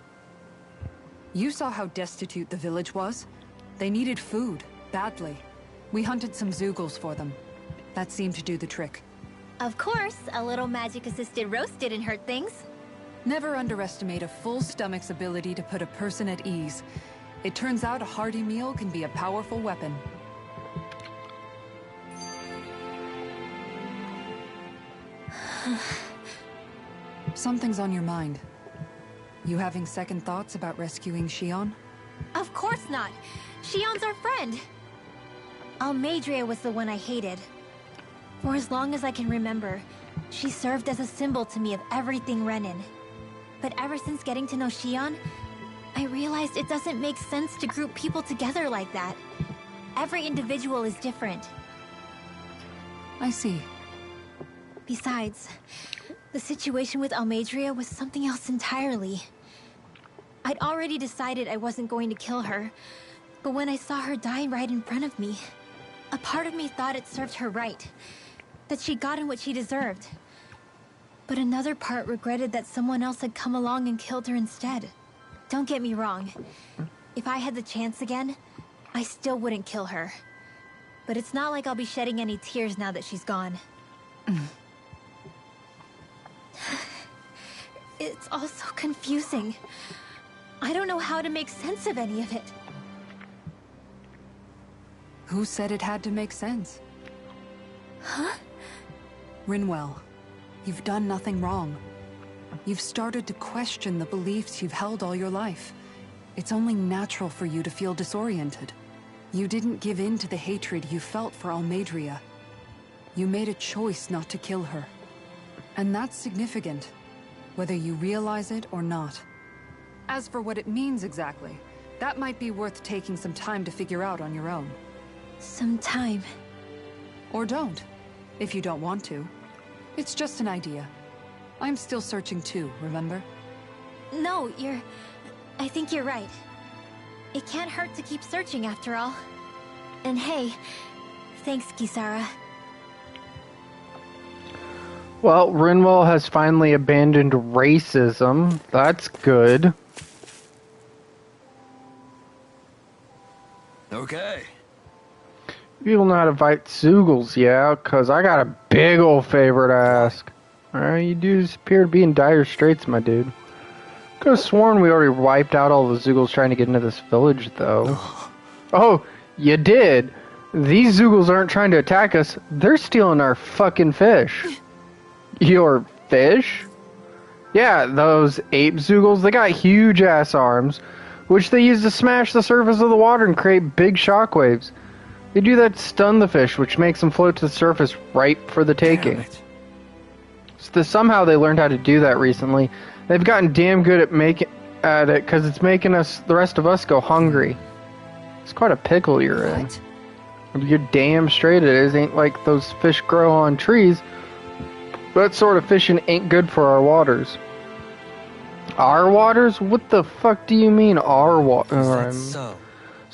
You saw how destitute the village was. They needed food, badly. We hunted some Zeugles for them. That seemed to do the trick. Of course, a little magic-assisted roast didn't hurt things. Never underestimate a full stomach's ability to put a person at ease. It turns out a hearty meal can be a powerful weapon. Something's on your mind. You having second thoughts about rescuing Shion? Of course not. Shion's our friend. Almeidrea was the one I hated. For as long as I can remember, she served as a symbol to me of everything Renan. But ever since getting to know Shion, I realized it doesn't make sense to group people together like that. Every individual is different. I see. Besides, the situation with Almeidrea was something else entirely. I'd already decided I wasn't going to kill her, but when I saw her die right in front of me, a part of me thought it served her right, that she'd gotten what she deserved. But another part regretted that someone else had come along and killed her instead. Don't get me wrong. If I had the chance again, I still wouldn't kill her. But it's not like I'll be shedding any tears now that she's gone. It's all so confusing. I don't know how to make sense of any of it. Who said it had to make sense? Huh? Rinwell, you've done nothing wrong. You've started to question the beliefs you've held all your life. It's only natural for you to feel disoriented. You didn't give in to the hatred you felt for Almeidrea. You made a choice not to kill her. And that's significant, whether you realize it or not. As for what it means exactly, that might be worth taking some time to figure out on your own. Some time. Or don't, if you don't want to. It's just an idea. I'm still searching too, remember? No, I think you're right. It can't hurt to keep searching after all. And hey, thanks, Kisara. Well, Rinwell has finally abandoned racism. That's good. Okay. You don't know how to fight Zeugles, yeah? Because I got a big old favor to ask. Alright, you dudes appear to be in dire straits, my dude. Could have sworn we already wiped out all the Zeugles trying to get into this village, though. Oh, you did? These Zeugles aren't trying to attack us. They're stealing our fucking fish. Your fish? Yeah, those ape Zeugles, they got huge-ass arms, which they use to smash the surface of the water and create big shockwaves. They do that to stun the fish, which makes them float to the surface ripe for the taking. Somehow they learned how to do that recently. They've gotten damn good at it because it's making the rest of us go hungry. It's quite a pickle you're in. You're damn straight it is. Ain't like those fish grow on trees. That sort of fishing ain't good for our waters. Our waters? What the fuck do you mean our waters? So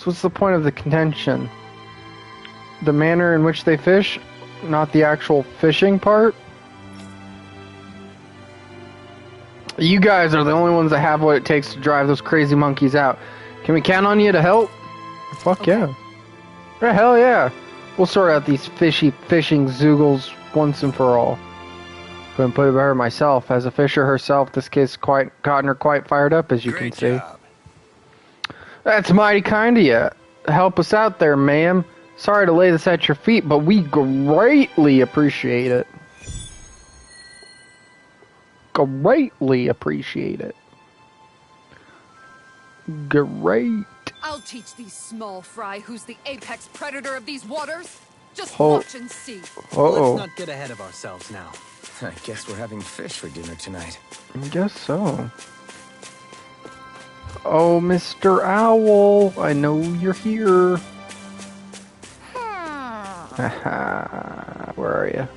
What's the point of the contention? The manner in which they fish, not the actual fishing part? You guys are the only ones that have what it takes to drive those crazy monkeys out. Can we count on you to help? Fuck yeah. Yeah, hell yeah. We'll sort out these fishing zoogles once and for all. Couldn't put it better myself. As a fisher herself, this kid's gotten her quite fired up, as you can see. Job. That's mighty kind of you. Help us out there, ma'am. Sorry to lay this at your feet, but we greatly appreciate it. Greatly appreciate it. Great. I'll teach these small fry who's the apex predator of these waters. Just Oh. watch and see. Uh-oh. let's not get ahead of ourselves now. I guess we're having fish for dinner tonight. I guess so. Oh, Mr. Owl, I know you're here. Haha, where are you?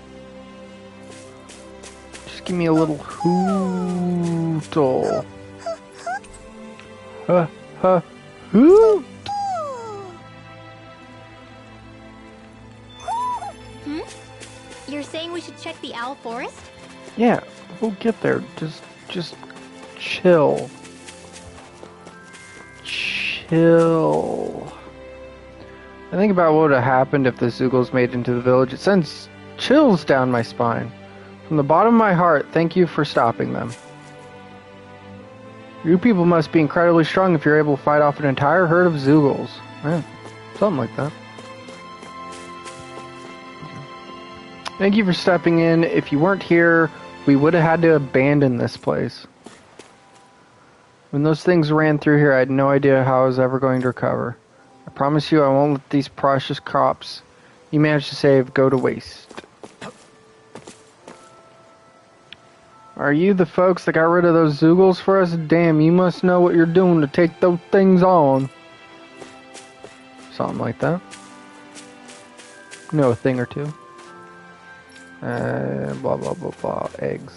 Just give me a little hootle. Hoot. You're saying we should check the owl forest? Yeah, we'll get there. Just chill. Chill. I think about what would have happened if the Zoogles made it into the village. It sends chills down my spine. From the bottom of my heart, thank you for stopping them. You people must be incredibly strong if you're able to fight off an entire herd of Zoogles. Yeah, something like that. Thank you for stepping in. If you weren't here, we would have had to abandon this place. When those things ran through here, I had no idea how I was ever going to recover. I promise you I won't let these precious crops you managed to save go to waste. Are you the folks that got rid of those Zoogles for us? Damn, you must know what you're doing to take those things on. Something like that. Know a thing or two. Blah blah blah blah. Eggs.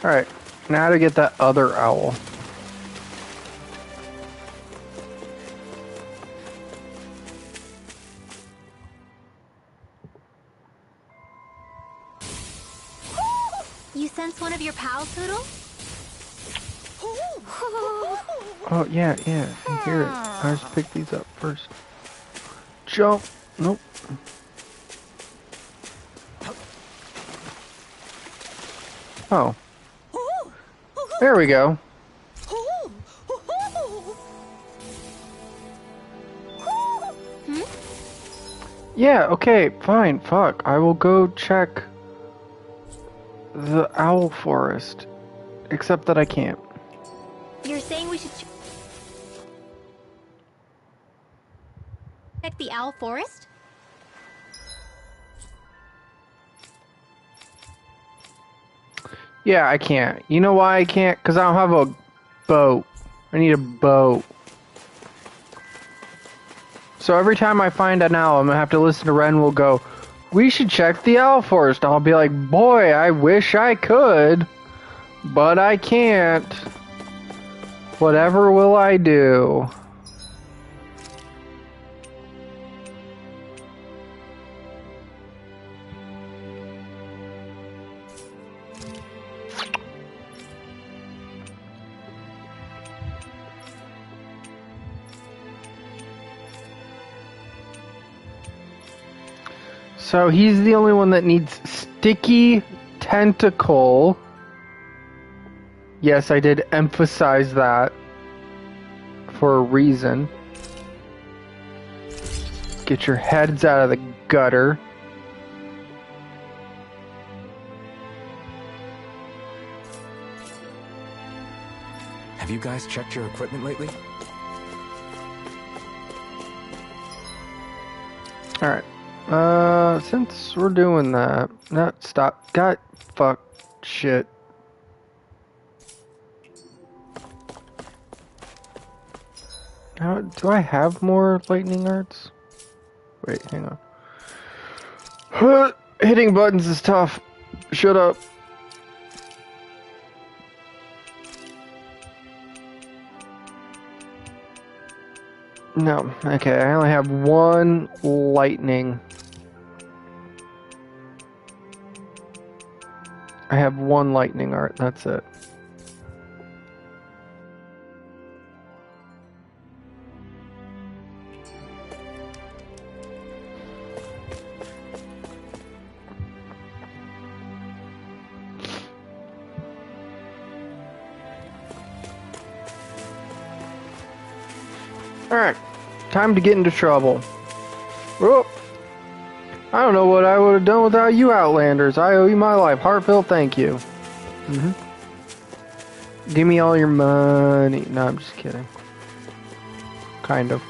Alright, now to get that other owl. You sense one of your pals, Poodle? Oh, yeah, I hear it. I just pick these up first. Jump. Nope. Oh. There we go. Yeah, okay, fine, fuck. I will go check the owl forest. Except that I can't. You're saying we should check the owl forest? Yeah, I can't. You know why I can't? Because I don't have a boat. I need a boat. So every time I find an owl, I'm going to have to listen to Ren will go, we should check the owl forest. I'll be like, boy, I wish I could, but I can't. Whatever will I do? So he's the only one that needs sticky tentacle. Yes, I did emphasize that for a reason. Get your heads out of the gutter. Have you guys checked your equipment lately? Alright. Since we're doing that... No, stop. God, fuck, shit. Do I have more lightning arts? Wait, hang on. Hitting buttons is tough. Shut up. No, okay, I only have one lightning. I have one lightning art, that's it. Alright, time to get into trouble. Whoop. I don't know what I would have done without you Outlanders. I owe you my life. Heartfelt thank you. Give me all your money. No, I'm just kidding. Kind of.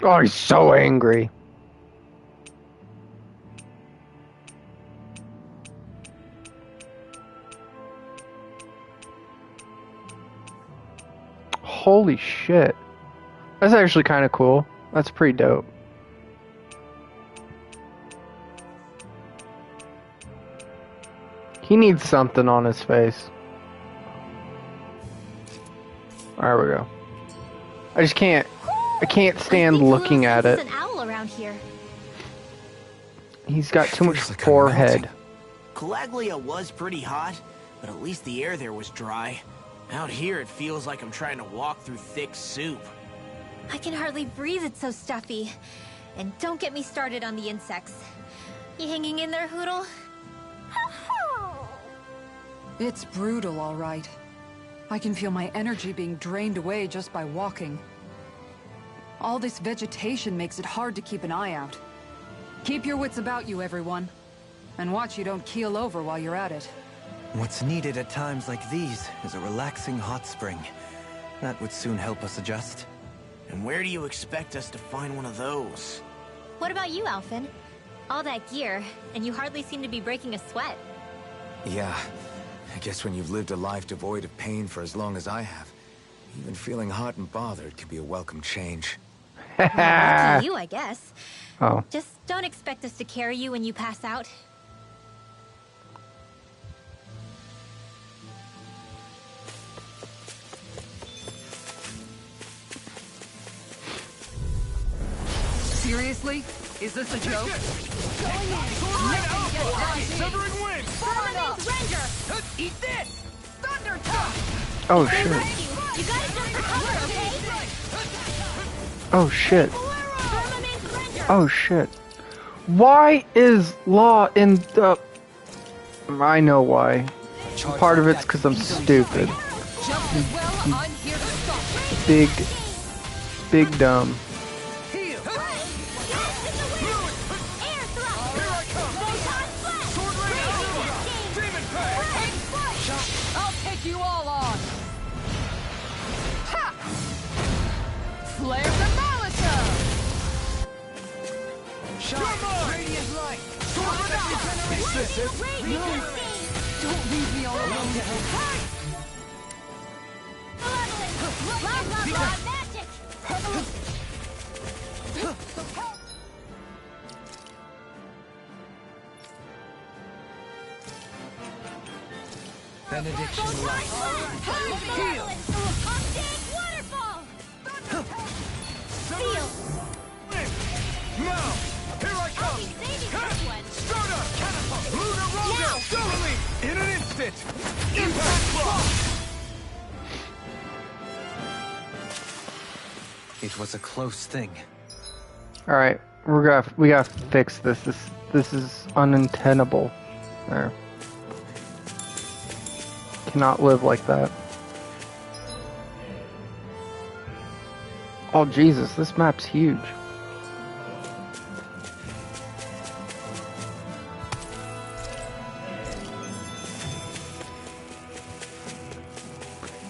Oh, he's so angry. Holy shit. That's actually kind of cool. That's pretty dope. He needs something on his face. There we go. I just can't. I can't stand looking at it. An owl around here. He's got too much forehead. Calaglia was pretty hot, but at least the air there was dry. Out here, it feels like I'm trying to walk through thick soup. I can hardly breathe, it's so stuffy. And don't get me started on the insects. You hanging in there, Hootle? It's brutal, all right. I can feel my energy being drained away just by walking. All this vegetation makes it hard to keep an eye out. Keep your wits about you, everyone. And watch you don't keel over while you're at it. What's needed at times like these is a relaxing hot spring. That would soon help us adjust. And where do you expect us to find one of those? What about you, Alphen? All that gear, and you hardly seem to be breaking a sweat. Yeah. I guess when you've lived a life devoid of pain for as long as I have, even feeling hot and bothered can be a welcome change. Lucky you, I guess. Oh. Just don't expect us to carry you when you pass out. Seriously? Is this a joke? Severing wind! Firmamen's Ranger! Eat this! Thunder Touch! Oh shit. You gotta jump for cover, okay? Oh shit. Firmamen's Ranger! Oh shit. Why is Law in the... I know why. Part of it's because I'm stupid. Just as well, I'm here to stop. Big dumb. Heal! Air thrust! Here I come! Photon flash! Sword Rain Alpha! Demon Pack! I'll take you all on! Ha! Flares of Malachor! Come on! Radiant light! Sword Rain No! Don't leave me all alone. Magic! Benediction light. Waterfall! Seal! Now! Here I come! Stardust! Catapult! Lunar Roller! Solar in an instant! Impact Block! It was a close thing. Alright, we gotta fix this. This is untenable. There. Cannot live like that. Oh Jesus, this map's huge.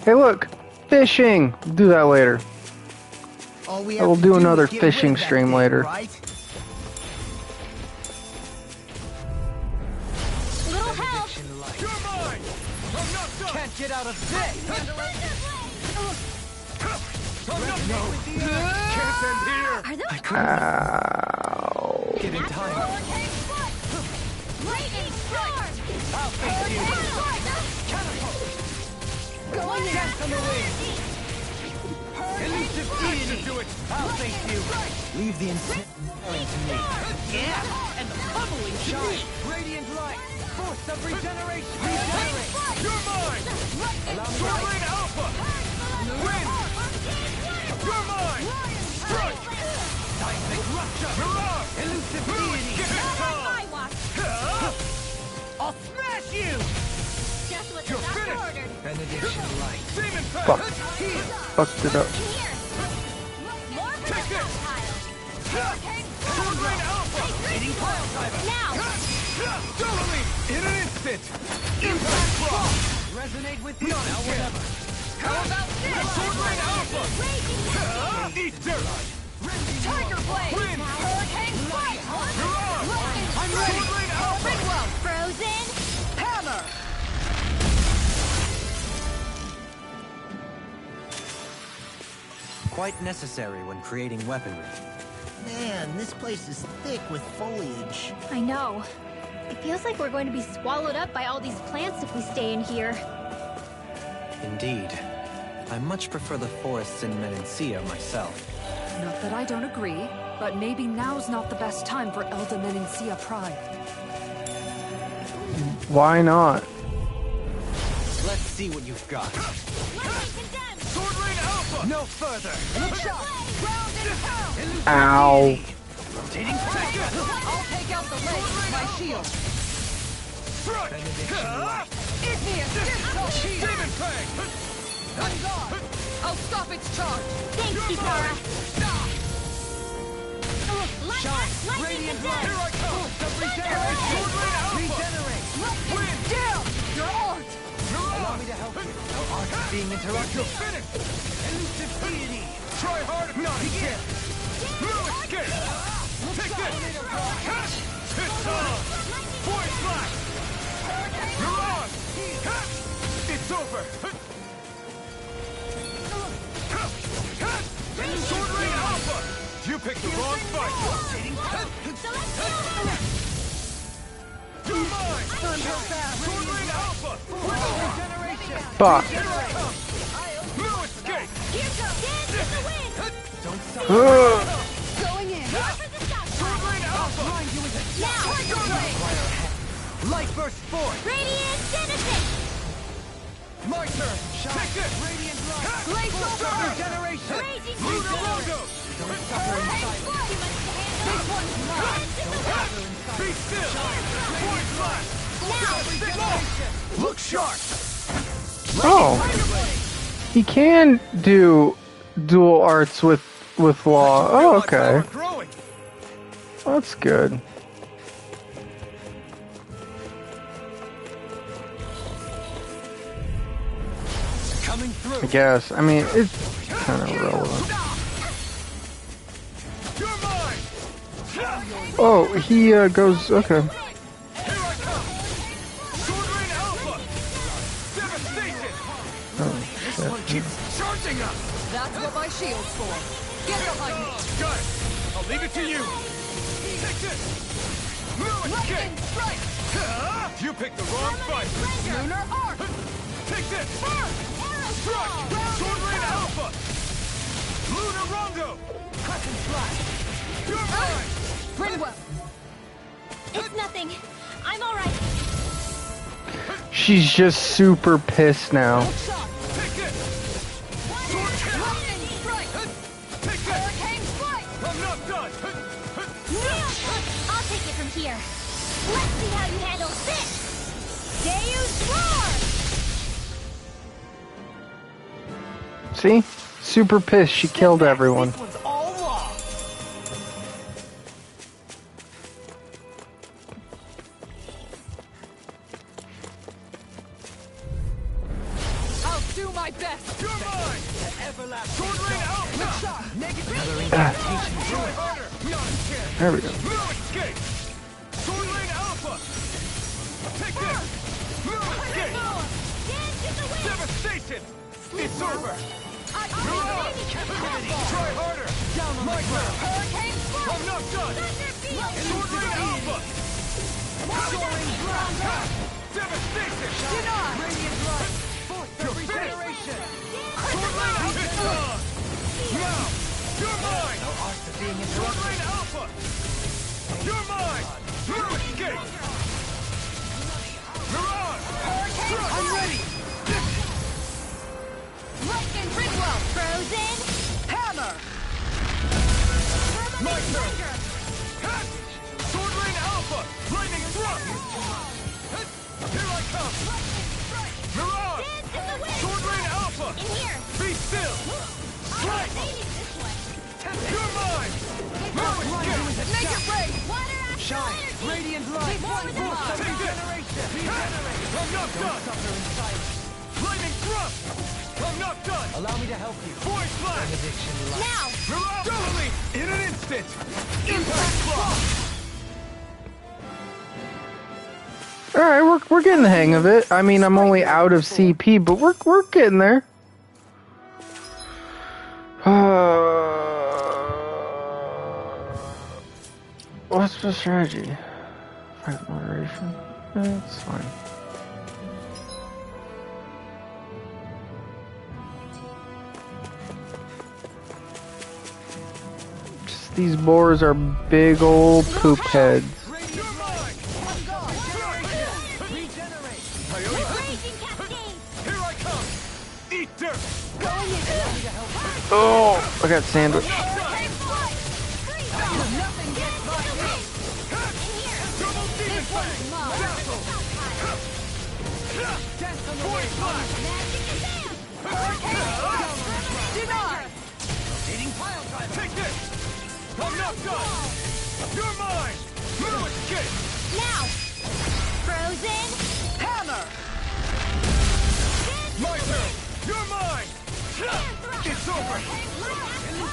Hey look! Fishing! We'll do that later. All we I will have to do is another get rid of fishing that stream thing, later. right? Little help! You're mine! I'm not done! Can't get out of this! I'm not done! Can't end here! Are those Ow. Get in time. Hurricane Foot? Lightning Storm! I'll face you! Going in! Dance on the wing! Elusive deity! Do it! I'll face you! Leave the insane to me. Yeah! And the bubbling shine! Radiant light! Force of regeneration! Regenerate! You're mine! Sword Rain Alpha! Win! You're mine! Strike! Seismic rupture! Mirage! Elusive deity! Give it time! I'll smash you! Just what You're the doctor finished. ordered. Benediction light! Demon Fuck. Pact! Fucked it up. Here! More for Take the this. pile! Hurricane Sword Rain Alpha! Hitting pile driver! Now! Doubling! In an instant! Impact Cross! Resonate with you now whatever! How about this? Sword Rain Alpha! Eat dirt! Tiger Blade! Win! Hurricane Fight! I'm ready! Sword Rain Alpha! Frozen! Hammer! Quite necessary when creating weaponry. Man, this place is thick with foliage. I know. It feels like we're going to be swallowed up by all these plants if we stay in here. Indeed. I much prefer the forests in Menencia myself. Not that I don't agree, but maybe now's not the best time for Elda Menencia Pride. Why not? Let's see what you've got. Sword Rain Alpha! No further! Look out! Ow. Rotating fire! I'll take out the leg with my shield! Strike! Igneous Disco! Demon Fang! On guard! I'll stop its charge! Thanks, Kitara. Shine! Radiant light! Here I come! Force of regeneration! Sword Rain Alpha! Regenerate! Win! Down! Your art! Allow me to help you. Our art is being interrupted. You're finished! Elusive deity! Try hard, not again! No escape! Take this! It's on! Void Blast! You're on! It's over! Sword Rain Alpha! You picked the wrong fight! You're mine! Sword Rain Alpha! Regeneration! Fuck. Here I come! No escape! Ugh. Going in! Sword Rain Alpha! Light burst forth! Radiant Citizen! My turn! Take this! Radiant light! Blaze over! Regeneration! Raging Lunar Storm! Rondo! This one's mine! Be still! Void Blast! Look sharp! Oh. He can do dual arts with Law. Oh, okay. Growing. That's good. Coming through. I guess. I mean, it's kind of irrelevant. You're mine! Oh, he goes. Okay. Here I come! Sword Rain Alpha! Devastation! Oh, This one keeps charging us! That's what my shield's for. Get behind me! Got it! I'll leave it to you! Take this! No escape! You picked the wrong fight! Lunar arc! Take this! Strike! Sword Rain Alpha! Lunar Rondo! Crescent flash! You're mine! Brinwell! It's nothing. I'm alright. she's just super pissed now. Shot! Take this! Sword Lightning strike! Take this! Hurricane flight! I'm not done! I'll take it from here. Let's see how you handle this! Deus Roar! See? Super pissed she killed everyone. This one's all wrong. I'll do my best. You're mine! Everlasting Sword Rain Alpha! shot. Negative. Try harder! Not scared! There we go. No escape! Sword Rain Alpha! Take this! No escape! Devastation! It's over! Mirage! Try harder! Down on My the ground. turn! I'm not done! Sword Rain Alpha! Soaring ground. Devastation! Radiant light. Fourth of You're finished. regeneration. Sword Rain Alpha! It's on! Now! You're mine! No arts of being Sword interrupted. Rain Alpha! You're mine! No escape! Mirage! I'm ready. Lightning Ringwell! Frozen! Hammer. My turn! Hit! Sword Rain Alpha! Lightning Thrust! Hit! Here I come! Mirage! Sword Rain Alpha! In here! Be still! Strike! You're mine! No escape! Make it rain. Water action Shine. energy! Radiant light. More with the Force of mob. Take this! regeneration. Hit! I'm not done! Suffer in silence. Lightning Thrust! I'm not done! Allow me to help you. Voice Blast! Benediction light. Now! Mirage! Totally! In an instant! Impact Block! Alright, we're getting the hang of it. I mean, I'm only out of CP, but we're getting there. What's the strategy? Fight moderation? It's fine. Just these boars are big old poop heads. You're mine! Regenerate. Raging Cascade! Here I come! Eat dirt! Oh, I got sandwich. Hurricane Flood! Freeze! Nothing gets by me. Double Demon Fang! Dazzle! Dance on the Voice wing. Blast! Denied. Rotating pile driver. Take this! I'm not done! You're mine! No escape! Now! Frozen! Hammer. My turn! You're mine! It's over!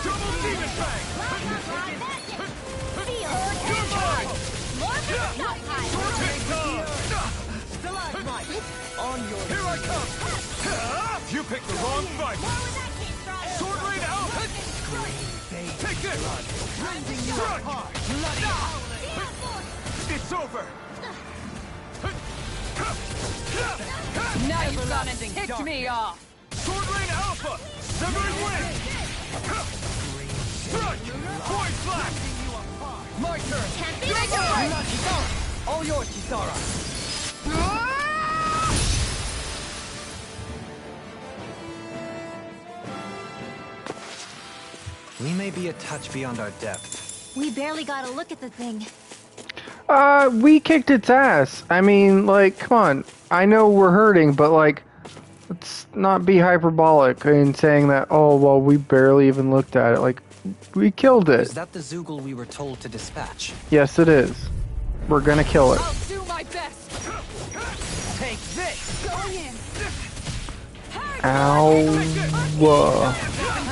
Double Demon Fang! You're mine! Take time! Stalagmite. On your Here I come! You picked the wrong fight! Sword Rain Alpha! Take this! rending you Strike! apart. Bloody It's over! Now you've gone and ticked me off. Sword Rain Alpha! Severing Wind! Strike! Void Blast! My turn! Make it rain. All yours, Kisara. We may be a touch beyond our depth. We barely got a look at the thing. We kicked its ass. I mean, like, come on. I know we're hurting, but like, let's not be hyperbolic in saying that, oh, well, we barely even looked at it. Like, we killed Is it. that the Zoogle we were told to dispatch? Yes, it is. We're gonna kill it. I'll do my best. Take this. Going in. Ow. I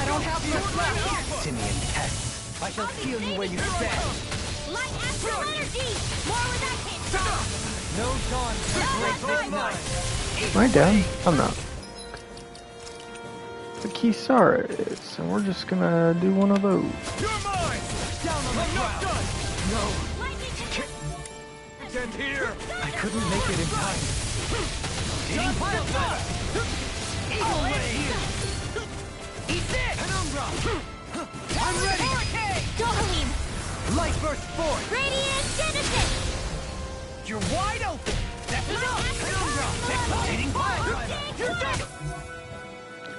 don't have much left. Simian test. I shall feel you where you stand. Light astral energy! More with that hit! No dawn can break this night. Am I down? I'm not. The Kisara is, and we're just gonna do one of those. You're mine! Down on the I'm not ground. done! Lightning attack! Stand here! I couldn't make it in time. Rotating pile driver. Eagle ray. Eat this. Penumbra. I'm ready. Dohalim! Light burst forth. Radiant Genesis! You're wide open. That's enough. Penumbra. Rotating pile driver.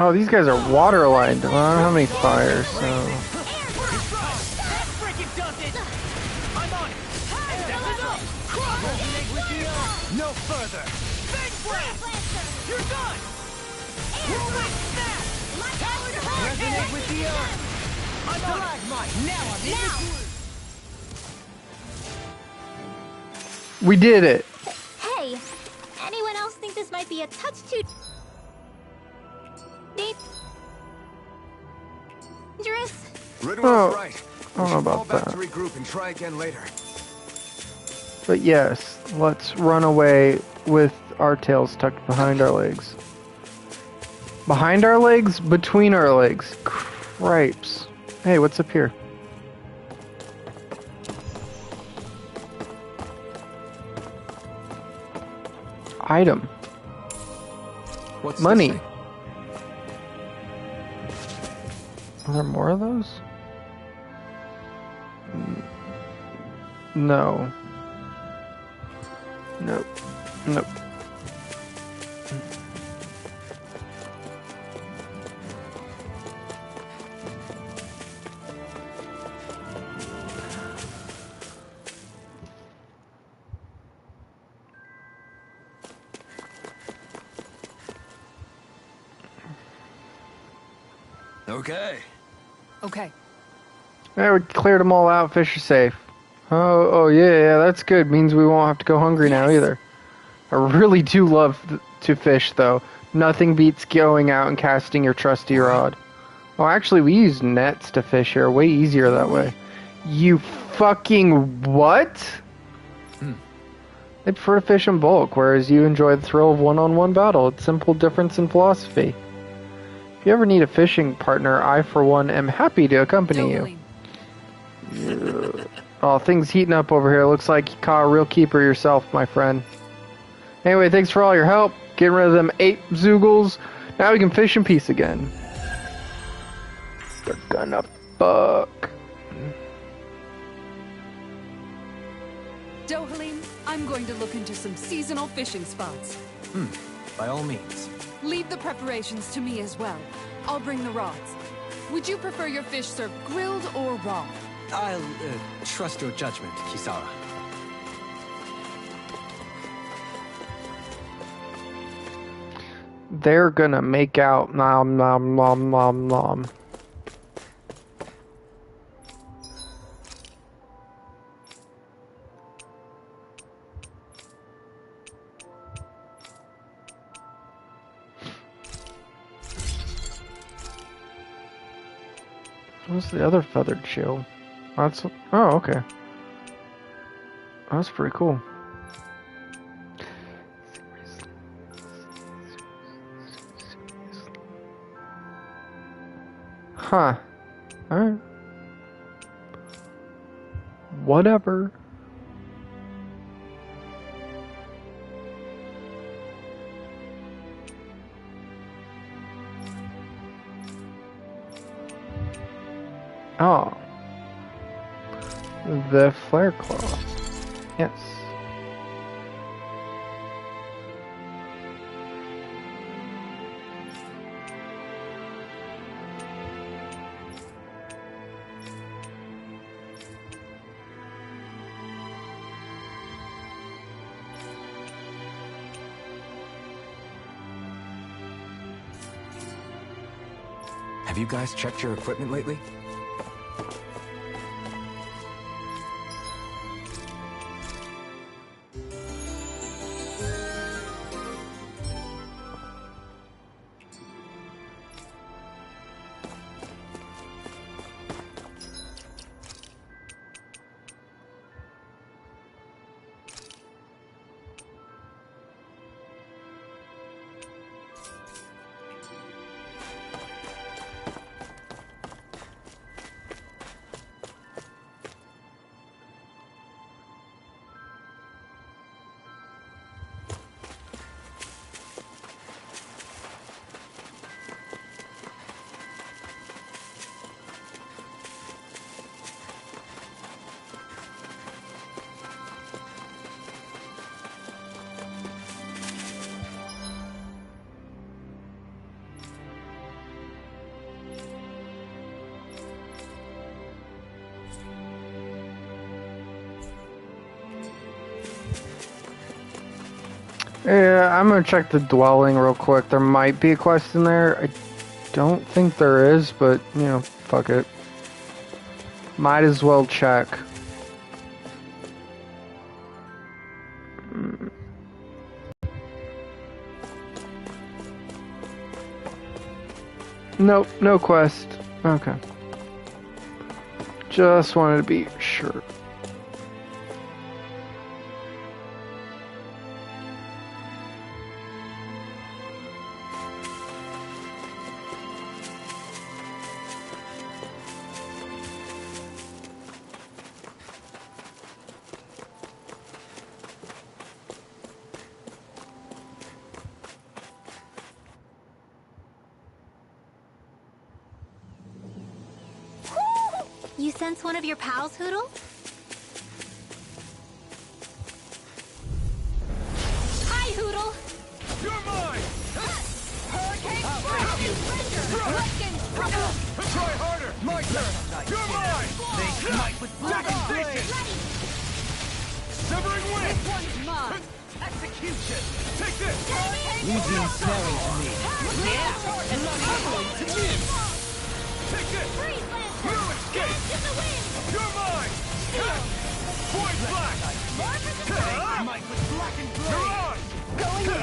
Oh, these guys are water lined. Well, I don't have any fire, so. That freaking does it. I'm on it. That's enough. Resonate with the earth. No further! Big blast! You're done! Rolling snap! Resonate with the earth. Stalagmite. Now I'm in the groove. We did it. Hey, anyone else think this might be a touch too dangerous? Ridwell's right. I don't know about Fall back that. to regroup and try again later. But yes, let's run away with our tails tucked behind our legs. Behind our legs? Between our legs. Cripes. Hey, what's up here? Item. What's Money. this thing? Are there more of those? No. Nope. Nope. Okay. Okay. Yeah, we cleared them all out. Fish are safe. Oh yeah, that's good. Means we won't have to go hungry now either. I really do love to fish, though. Nothing beats going out and casting your trusty rod. Well, actually, we use nets to fish here. Way easier that way. You fucking what? They prefer to fish in bulk, whereas you enjoy the thrill of one-on-one battle. It's simple difference in philosophy. If you ever need a fishing partner, I, for one, am happy to accompany you. Dovaline. Oh, things heating up over here. Looks like you caught a real keeper yourself, my friend. Anyway, thanks for all your help. Getting rid of them 8 Zoogles. Now we can fish in peace again. They're gonna fuck. Dohalim, I'm going to look into some seasonal fishing spots. By all means. Leave the preparations to me as well. I'll bring the rods. Would you prefer your fish served grilled or raw? I'll trust your judgment, Kisara. They're gonna make out. Nom nom nom nom nom. What's the other feathered shield? That's oh okay. That's pretty cool. Huh. Alright. Whatever. Oh. The flare claw. Yes. Have you guys checked your equipment lately? Yeah, I'm gonna check the dwelling real quick. There might be a quest in there. I don't think there is, but, you know, fuck it. Might as well check. Nope, no quest. Okay. Just wanted to be sure. You sense one of your pals, Hootle? Hi, Hootle! You're mine! Hurricane Try harder! My turn! You're mine! They smite with black and blade! Severing wind! This one's mine! Execution! Take this! Easy and snaring to me. Yeah! And not equally to me! Take this! Freeze, Lancer! No escape! Dance in the wind! You're mine! Point black! They smite with black and You're blade! on! Going in!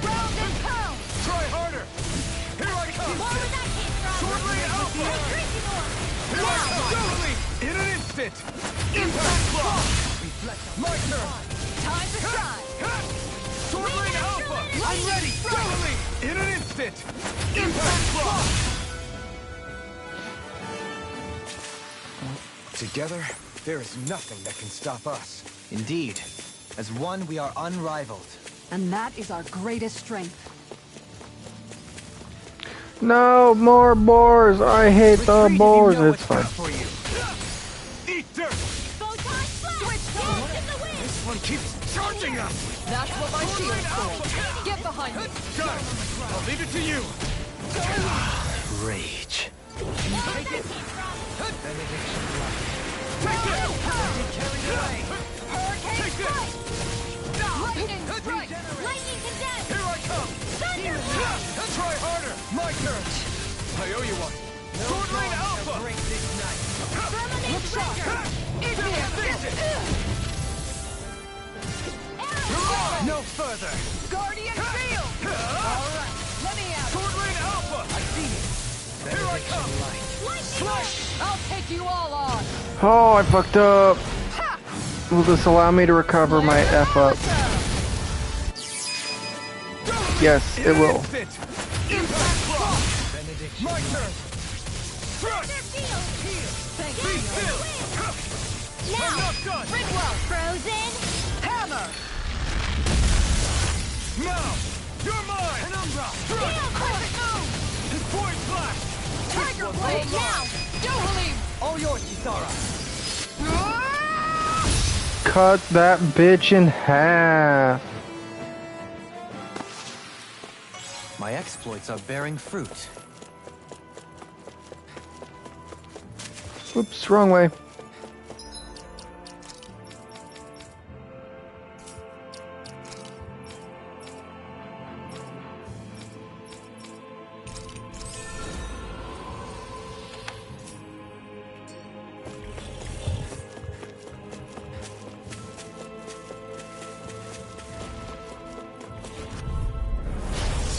Round and pound! Try harder! Here I come! More where that came from! Sword Lane Alpha! Hey, Crazy Lord! Here I come! Totally! In an instant! Impact block! My turn! Time to shine! Sword Lane Alpha! I'm ready! Totally! In an instant! Impact block! Together, there is nothing that can stop us. Indeed. As one, we are unrivaled. And that is our greatest strength. No more boars. I hate the boars. It's fine. For you. Eat dirt! Photon Flash! Dance in the wind! This one keeps charging us! That's what my shield's for! Get behind me! Got it! I'll leave it to you! Rage. More where that came from! Take it! Hurricane strike! Lightning strike! Lightning condensed! Here I come! Thunder blast! Try harder! My turn! I owe you one! Sword Lane Alpha! Firmament Render! Face it! Arrow! No further! Guardian shield! Alright, let me out! Sword Lane Alpha! I see it! Here I come! Lightning! I'll take you all on! Oh, I fucked up. Will this allow me to recover my F up? Yes, it will. Instant! Impact block! My turn! Thrust! Thunder Field! Thank Be you! still! I'm Now! not done! Ridwell! Frozen! Hammer! Now! You're mine! Penumbra! Thrust! Perfect move! Point black! Tiger blade! Now! Dohalim! All yours, Kisara. Cut that bitch in half. My exploits are bearing fruit. Oops, wrong way.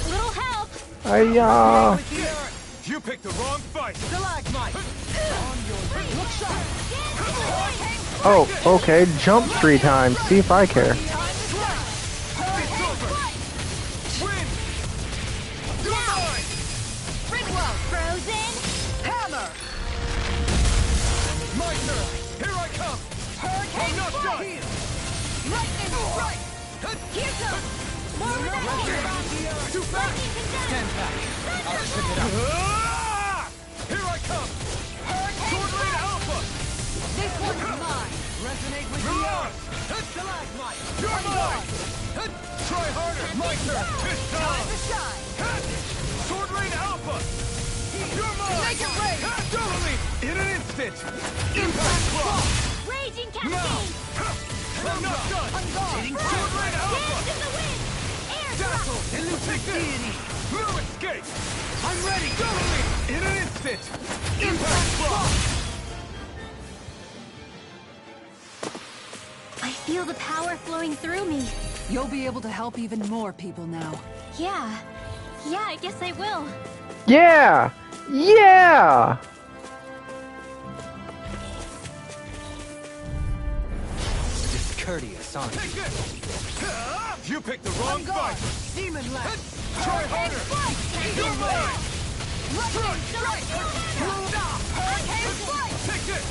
Little help! Hiya! You picked the wrong fight! Stalagmite! Look sharp! Oh, okay. Jump 3 times. See if I care. Time to strike! It's over! Win! You're mine! Ridwell! Frozen! Hammer! My turn! Here I come! Hurricane I'm not done! strike! Lightning strike! Here goes! More where that came from! Too fast! Stand back. I'll ship it up. Ah! Here I come! Hurricane Sword Lane strike! Alpha! This one's mine! Resonate with the You're earth. on! Stalagmite. You're mine! Try harder! My turn! This Time time! to shine! Sword Lane Alpha! You're mine! Make it rain! Totally! In an instant! Impact block! Raging Now! Cascade! I'm not done! On guard! Sword Lane Alpha! Dance in the wind! Take this! No escape! I'm ready! Go! In an instant! Impact block! I feel the power flowing through me. You'll be able to help even more people now. Yeah. Yeah, I guess I will. Yeah! Yeah! Discourteous, aren't you? Take this! You picked the wrong fight! Demon Lad! Try harder! You're mine! Strike! Take this!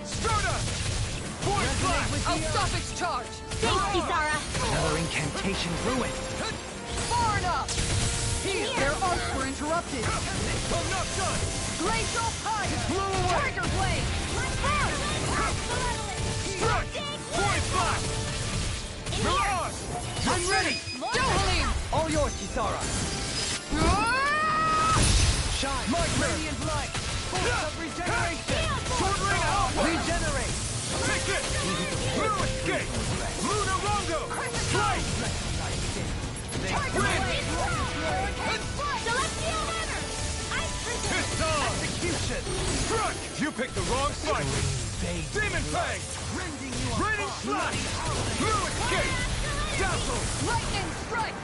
Sturda! Void blast! I'll stop its charge! Thanks, Kisara. Another incantation ruined. Far enough! Here, their arcs were interrupted. I'm not done! Glacial Fire! Tiger Blade! Strike! Void blast! Mirage! I'm ready! Dohalim! All yours, Kisara. Shine! My turn! Radiant light! Force of regeneration! Sword Ring Alpha! Regenerate! Take this! No escape! Lunarongo! Slice! Win! It's on! Execution! Struck! You picked the wrong fight! Demon Fang! Raining Slash! No escape! Dazzle! Lightning Strike!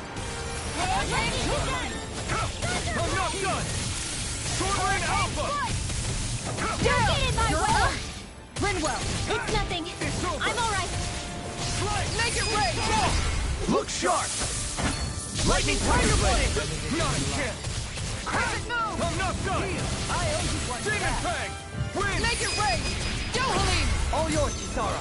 I'm not done! Sword Ring Alpha! Don't get in my way! Rinwell! It's nothing. I'm alright. Make it rain! Look sharp! Lightning Tiger Blade! Not a chance! Crescent Moon! I'm not done! I owe you one Demon back. Fang! Win! Make it rain! Dohalim! All yours, Kisara.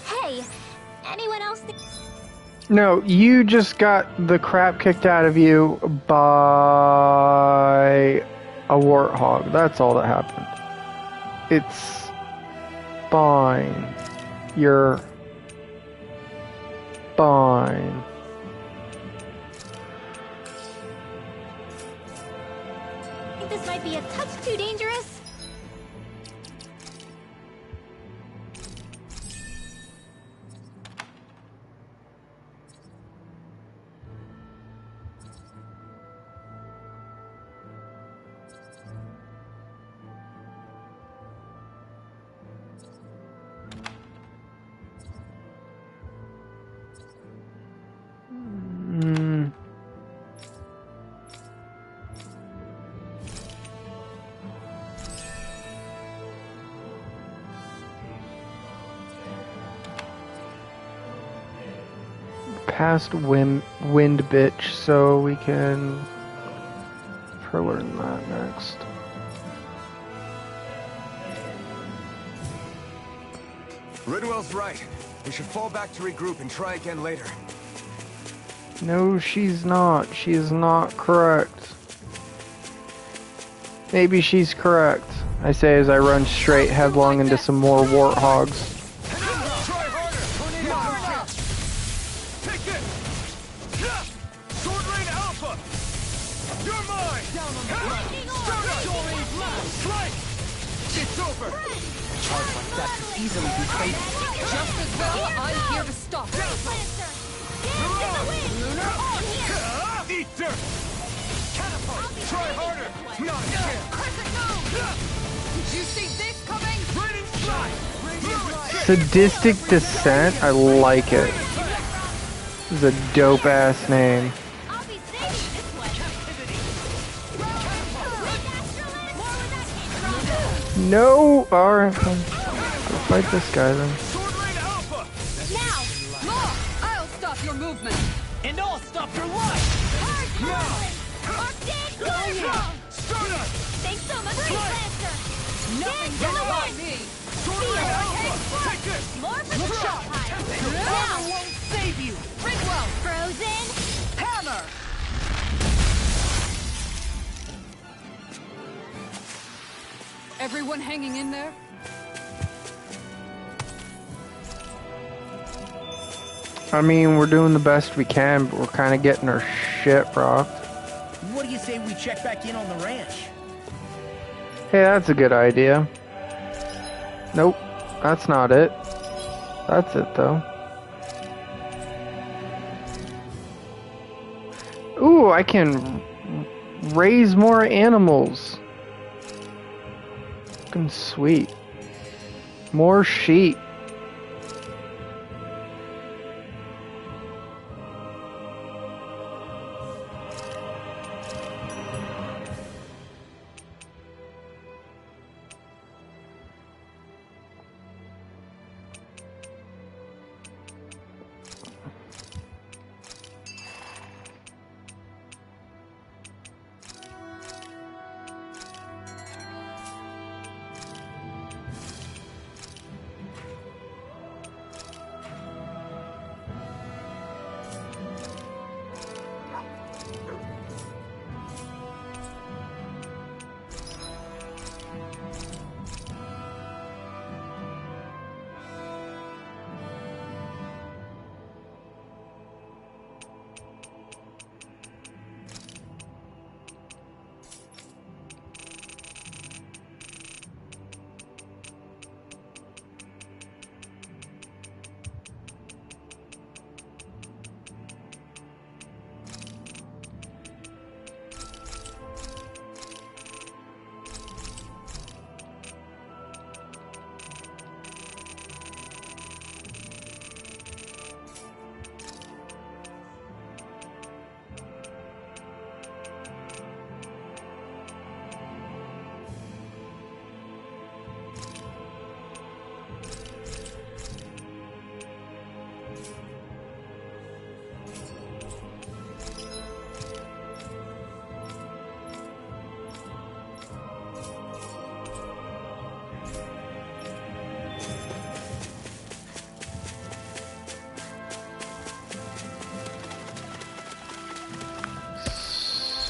Hey, anyone else think... No, you just got the crap kicked out of you by a warthog. That's all that happened. It's fine. You're fine. think this might be a touch too dangerous? Past wind bitch, so we can learn that next. Ridwell's right. We should fall back to regroup and try again later. No, she's not. She is not correct. Maybe she's correct. I say as I run straight headlong into some more warthogs. Try harder! Take this! Sword Rain Alpha! You're mine! Slice! It's over! Charge like that could easily be fatal. Just as well, I'm here to stop it. Eat dirt! Catapult! Try harder! Not a chance! Crescent Moon! Did you see this coming? Raining Slide! Sadistic Descent? I like it. This is a dope ass name. I'll be saving this one. No! Alright, fine. Go fight this guy then. Sword Rain Alpha! Now! Law, I'll stop your movement. And I'll stop your life! Stardust! Thanks so much, Freeze Lancer! Nothing Get gonna to the stop wind! me. Sword Rain Alpha! Take this! More patrol time! Power won't save you! Ridwell, Frozen! hammer. Everyone hanging in there? I mean, we're doing the best we can, but we're kind of getting our shit rocked. What do you say we check back in on the ranch? Hey, that's a good idea. Nope, that's not it. That's it, though. Ooh, I can raise more animals. Fucking sweet. More sheep.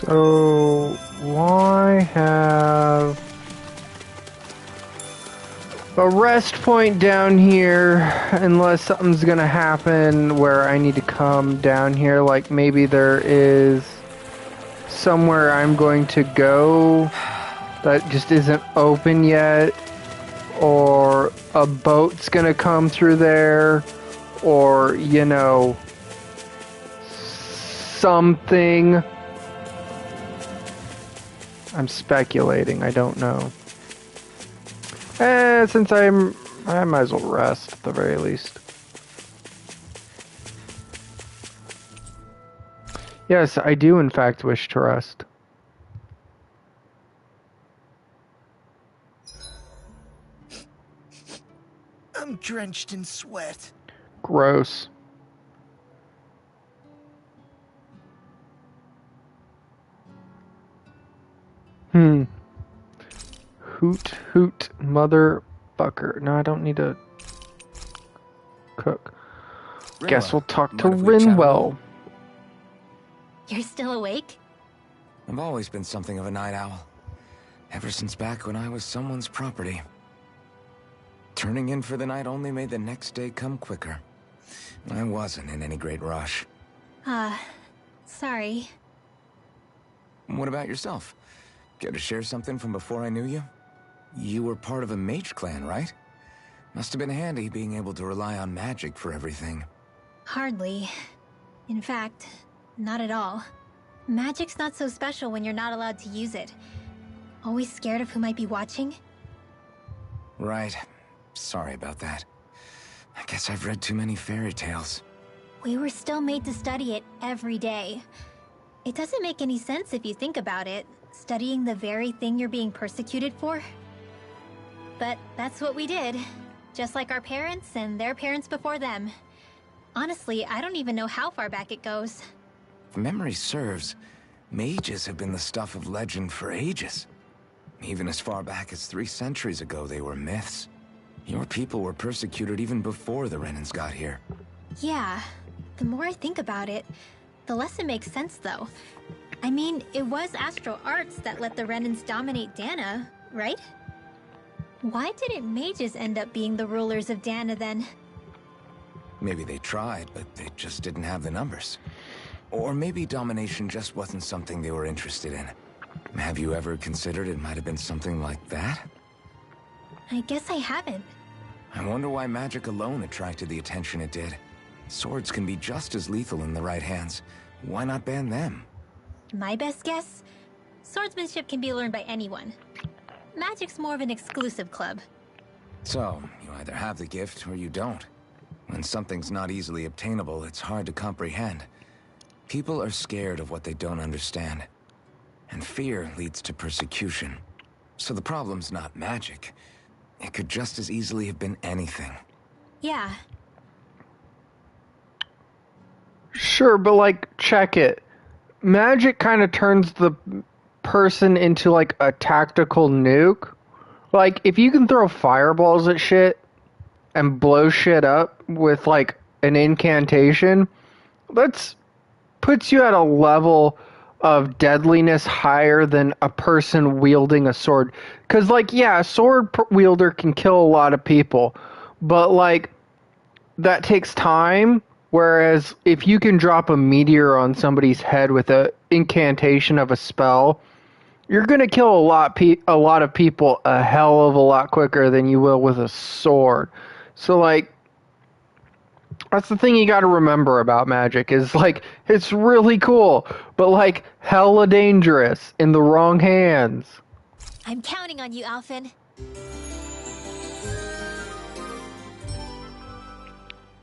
So, why have a rest point down here unless something's gonna happen where I need to come down here? Like maybe there is somewhere I'm going to go that just isn't open yet, or a boat's gonna come through there, or, you know, something. I'm speculating, I don't know. Since I might as well rest at the very least. Yes, I do in fact wish to rest. I'm drenched in sweat. Gross. Hoot, hoot, motherfucker. No, I don't need to cook. Guess we'll talk to Mind if we chat a Rinwell. little? You're still awake? I've always been something of a night owl. Ever since back when I was someone's property. Turning in for the night only made the next day come quicker. I wasn't in any great rush. Sorry. What about yourself? Care to share something from before I knew you? You were part of a mage clan, right? Must have been handy being able to rely on magic for everything. Hardly. In fact, not at all. Magic's not so special when you're not allowed to use it. Always scared of who might be watching? Right. Sorry about that. I guess I've read too many fairy tales. We were still made to study it every day. It doesn't make any sense if you think about it, studying the very thing you're being persecuted for. But that's what we did, just like our parents and their parents before them. Honestly, I don't even know how far back it goes. If memory serves, mages have been the stuff of legend for ages. Even as far back as 3 centuries ago, they were myths. Your people were persecuted even before the Renans got here. Yeah, the more I think about it, the less it makes sense though. I mean, it was Astral Arts that let the Renans dominate Dana, right? Why didn't mages end up being the rulers of Dana then? Maybe they tried, but they just didn't have the numbers. Or maybe domination just wasn't something they were interested in. Have you ever considered it might have been something like that? I guess I haven't. I wonder why magic alone attracted the attention it did. Swords can be just as lethal in the right hands. Why not ban them? My best guess? Swordsmanship can be learned by anyone. Magic's more of an exclusive club. So, you either have the gift or you don't. When something's not easily obtainable, it's hard to comprehend. People are scared of what they don't understand. And fear leads to persecution. So the problem's not magic. It could just as easily have been anything. Yeah. Sure, but like, check it. Magic kind of turns the person into like a tactical nuke. Like, if you can throw fireballs at shit and blow shit up with like an incantation, that's puts you at a level of deadliness higher than a person wielding a sword. Because, like, yeah, a sword wielder can kill a lot of people, but, like, that takes time. Whereas if you can drop a meteor on somebody's head with an incantation of a spell, you're going to kill a lot of people a hell of a lot quicker than you will with a sword. So, like, that's the thing you got to remember about magic is, like, it's really cool, but, like, hella dangerous in the wrong hands. I'm counting on you, Alphen.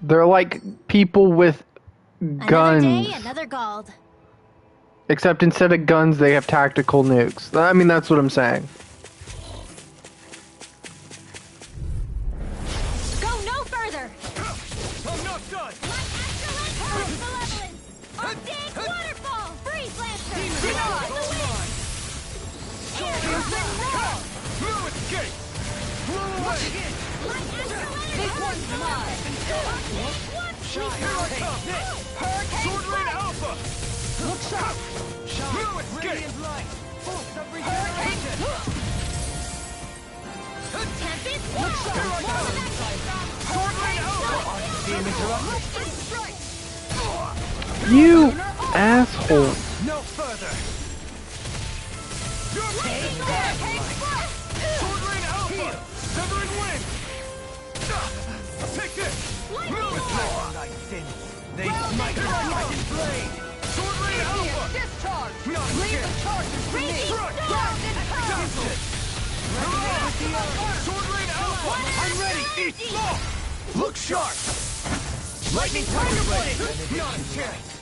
They're like people with guns. Another day, another Gald. Except instead of guns, they have tactical nukes. I mean, that's what I'm saying. Go no further! I'm not done! My excellent hurl malevolence! A big waterfall! Freeze Lancer! Deny the wind! No escape! Blow away! My excellent This one's mine! Here I come! Sword Rain Alpha! Look sharp! No escape! Radiant light! Pulse of regeneration! Tempest! Look sharp! Here I come! Sword Rain Alpha! Beam interrupted! You asshole. No further! Sword Rain Alpha! Severing Wind! Take this! They smite the Dragon Blade! Sword Rain Alpha! Discharge! Not Leave again! the charges to me! Ground and pound! Sword Rain Alpha! I'm ready! Eat slow! Look sharp! Lightning Tiger Blade! Not a chance!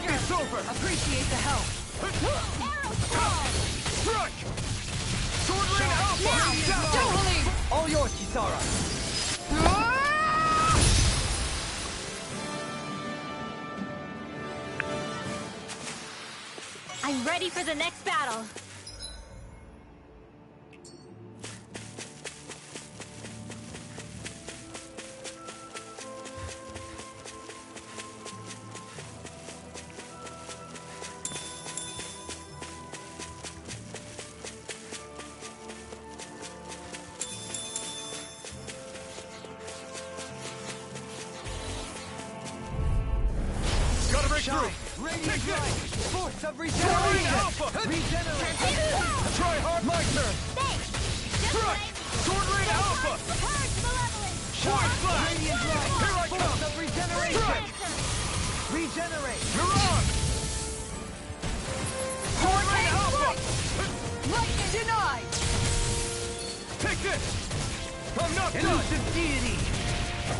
It's over! Appreciate the help! Strike! Sword Rain Alpha! Jubilee! All yours, Kisara! I'm ready for the next battle. Gotta break through! Radiant Take light! this! Force of Sword Rain regeneration! Alpha! Regenerate! Try hard! My turn! Strike! Sword Rain Alpha! Sword Flash! Radiant light! Here I Force come! of regeneration! Strike! Regenerate! You're on! Sword Rain Alpha! Lightning denied! Take this! I'm not done! Elusive deity!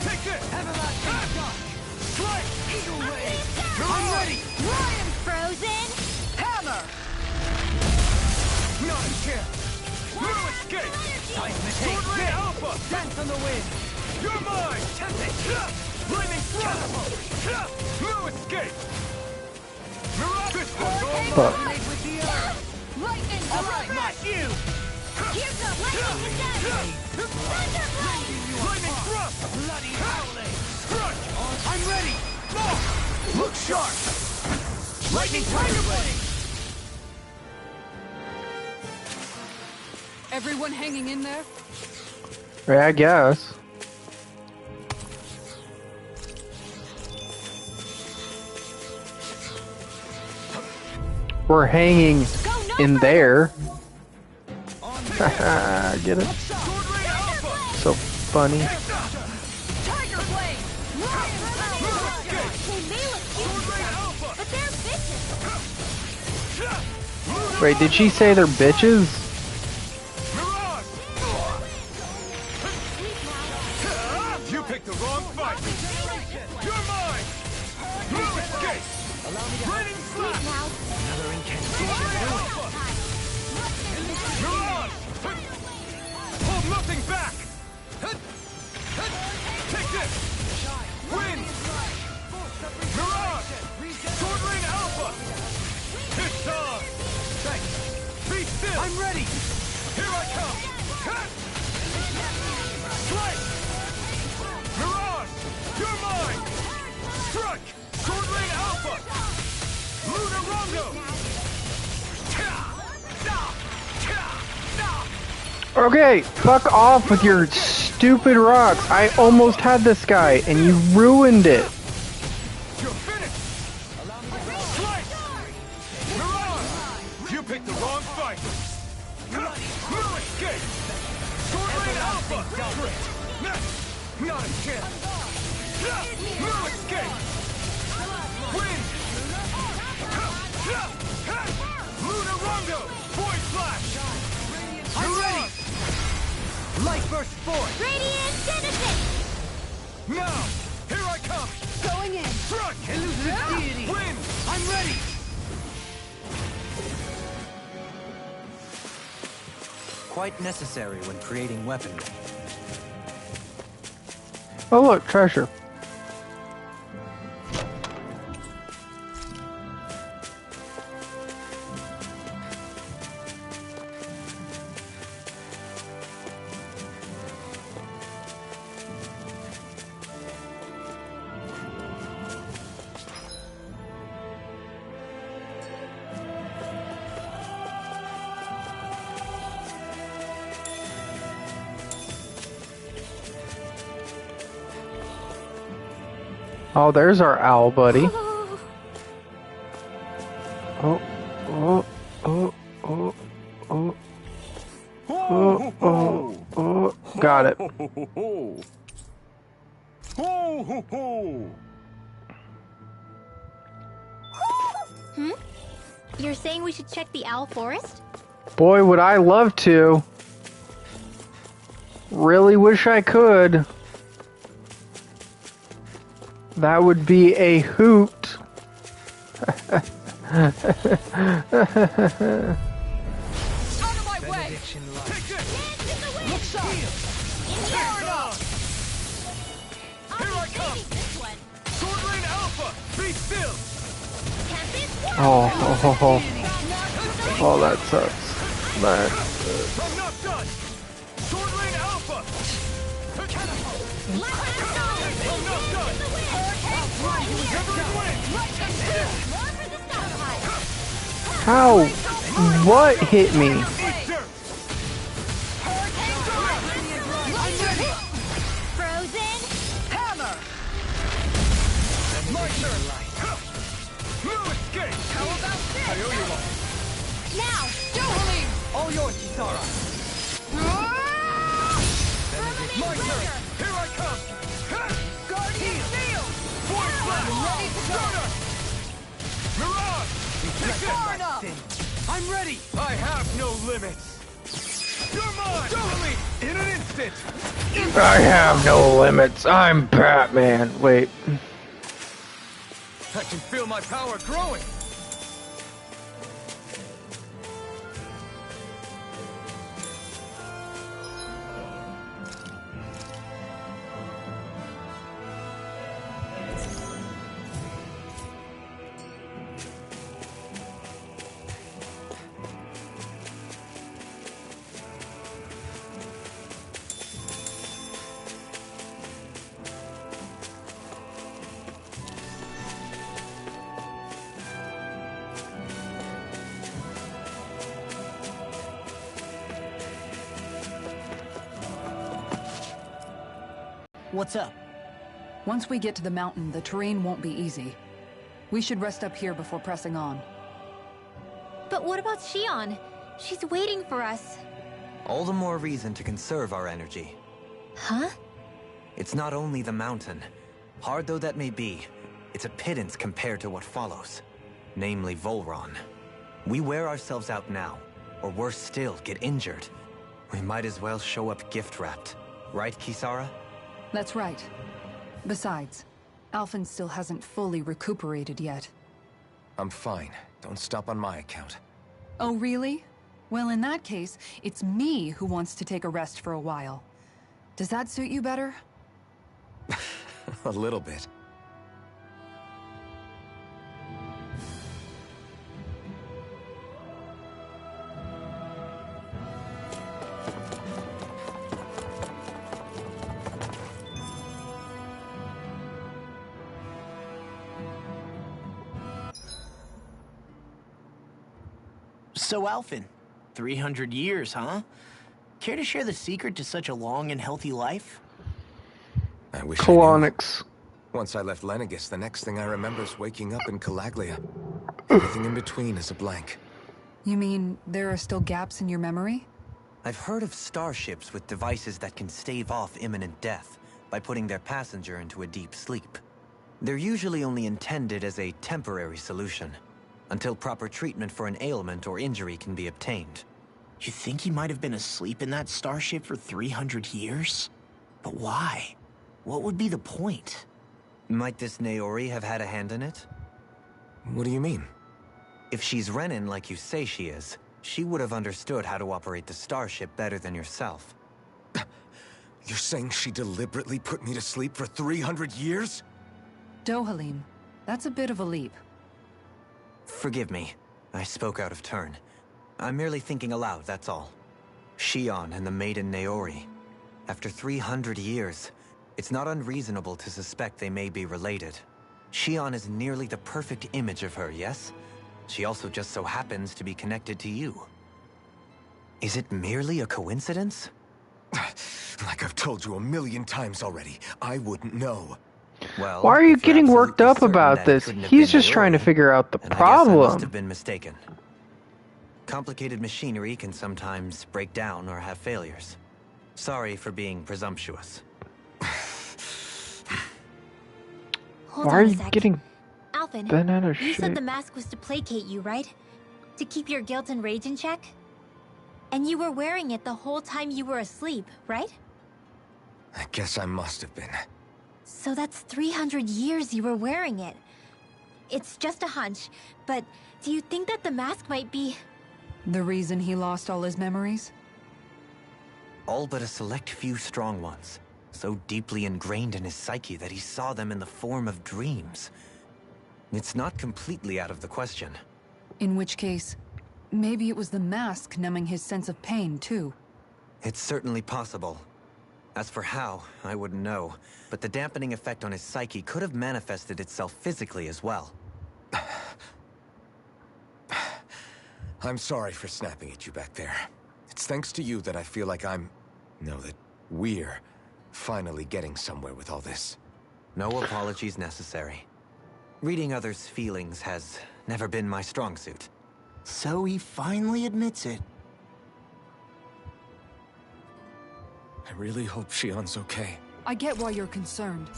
Take this! Everlasting shock! Strike! Eagle ray! You're I'm on! ready! Ryan Frozen! Hammer! Not a chance! No escape! Sword Rain Alpha! Dance on the wind! You're mine! Tempest! Lightning Thrust! No escape! This one's all Fuck. mine! Resonate with the earth! Lightning Alright, strike! not you! Here's the lightning descent! Thunderblade! Lightning Thrust! Bloody howling! Strike! I'm ready! Look sharp! Lightning Tiger Blade! Everyone hanging in there? Yeah, I guess. We're hanging in there. Take Get it? Sword Rain Alpha! So funny. Tiger Blade! They may look Sword Rain cute, Alpha! but they're bitches. Wait, did she say they're bitches? Mirage! You picked the wrong fight! You're mine! No escape! Raining Slash! Sword Rain Alpha! Mirage! Hold nothing back! Take this! Win! Mirage! Sword Rain Alpha! It's on! Thanks! Be still! I'm ready! Here I come! Strike! Mirage! You're mine! Strike! Sword Rain Alpha! Luna Rondo! Okay, fuck off with your stupid rocks. I almost had this guy, and you ruined it. You're finished! Strike! Mirage! You picked the wrong fight! No escape! Sword Rain Alpha! Not a chance! No escape! Win! Luna Rondo! Void Flash! I'm ready! Light Burst forth! Radiant Citizen! Now! Here I come! Going in! Strike! Elusive deity! Win! I'm ready! Quite necessary when creating weaponry. Oh look, treasure. Oh, there's our owl buddy. Oh, oh, oh, oh, oh, oh, oh, oh. Got it. You're saying we should check the Owl Forest? Boy, would I love to. Really wish I could. That would be a hoot. Out of my way! Take this! Look sharp! It's on! Here I come! Sword Rain Alpha! Be still! Oh, oh, oh, oh. Oh, that sucks. That. I'm not done! Sword Rain Alpha! I'm not done! Severing Wind! How? What hit me? Eat dirt! Frozen! Hammer! My turn! No escape! How about I this? owe you one! Now! Jubilee! All yours, Kisara! My turn! Here I come! Guardian Field! Void Flash! Ready to go! Mirage! Far enough! I'm ready! I have no limits! You're mine! Totally! In an instant! I have no limits. I'm Batman. Wait. I can feel my power growing! What's up? Once we get to the mountain, the terrain won't be easy. We should rest up here before pressing on. But what about Shion? She's waiting for us. All the more reason to conserve our energy. Huh? It's not only the mountain. Hard though that may be, it's a pittance compared to what follows. Namely Volron. We wear ourselves out now, or worse still, get injured. We might as well show up gift-wrapped. Right, Kisara? That's right. Besides, Alphen still hasn't fully recuperated yet. I'm fine. Don't stop on my account. Oh, really? Well, in that case, it's me who wants to take a rest for a while. Does that suit you better? A little bit. So, Alphen, 300 years, huh? Care to share the secret to such a long and healthy life? I wish I knew. Colonics. Once I left Lenegis, the next thing I remember is waking up in Calaglia. Everything in between is a blank. You mean there are still gaps in your memory? I've heard of starships with devices that can stave off imminent death by putting their passenger into a deep sleep. They're usually only intended as a temporary solution, until proper treatment for an ailment or injury can be obtained. You think he might have been asleep in that starship for 300 years? But why? What would be the point? Might this Naori have had a hand in it? What do you mean? If she's Renin like you say she is, she would have understood how to operate the starship better than yourself. You're saying she deliberately put me to sleep for 300 years? Dohalim, that's a bit of a leap. Forgive me. I spoke out of turn. I'm merely thinking aloud, that's all. Shion and the maiden Naori. After 300 years, it's not unreasonable to suspect they may be related. Shion is nearly the perfect image of her, yes? She also just so happens to be connected to you. Is it merely a coincidence? Like I've told you a million times already, I wouldn't know. Well, Why are you if you're getting worked absolutely up certain about that it this? couldn't have He's been just trying to Naori, figure out the then I guess I must problem. have been mistaken. Complicated machinery can sometimes break down or have failures. Sorry for being presumptuous. Hold Why on are a you sec. getting Alphen, bent out of you said shape? the mask was to placate you, right? To keep your guilt and rage in check? And you were wearing it the whole time you were asleep, right? I guess I must have been. So that's 300 years you were wearing it. It's just a hunch, but do you think that the mask might be... The reason he lost all his memories? All but a select few strong ones, so deeply ingrained in his psyche that he saw them in the form of dreams. It's not completely out of the question. In which case, maybe it was the mask numbing his sense of pain, too. It's certainly possible. As for how, I wouldn't know, but the dampening effect on his psyche could have manifested itself physically as well. I'm sorry for snapping at you back there. It's thanks to you that I feel like that we're finally getting somewhere with all this. No apologies necessary. Reading others' feelings has never been my strong suit. So he finally admits it. I really hope Shion's okay. I get why you're concerned.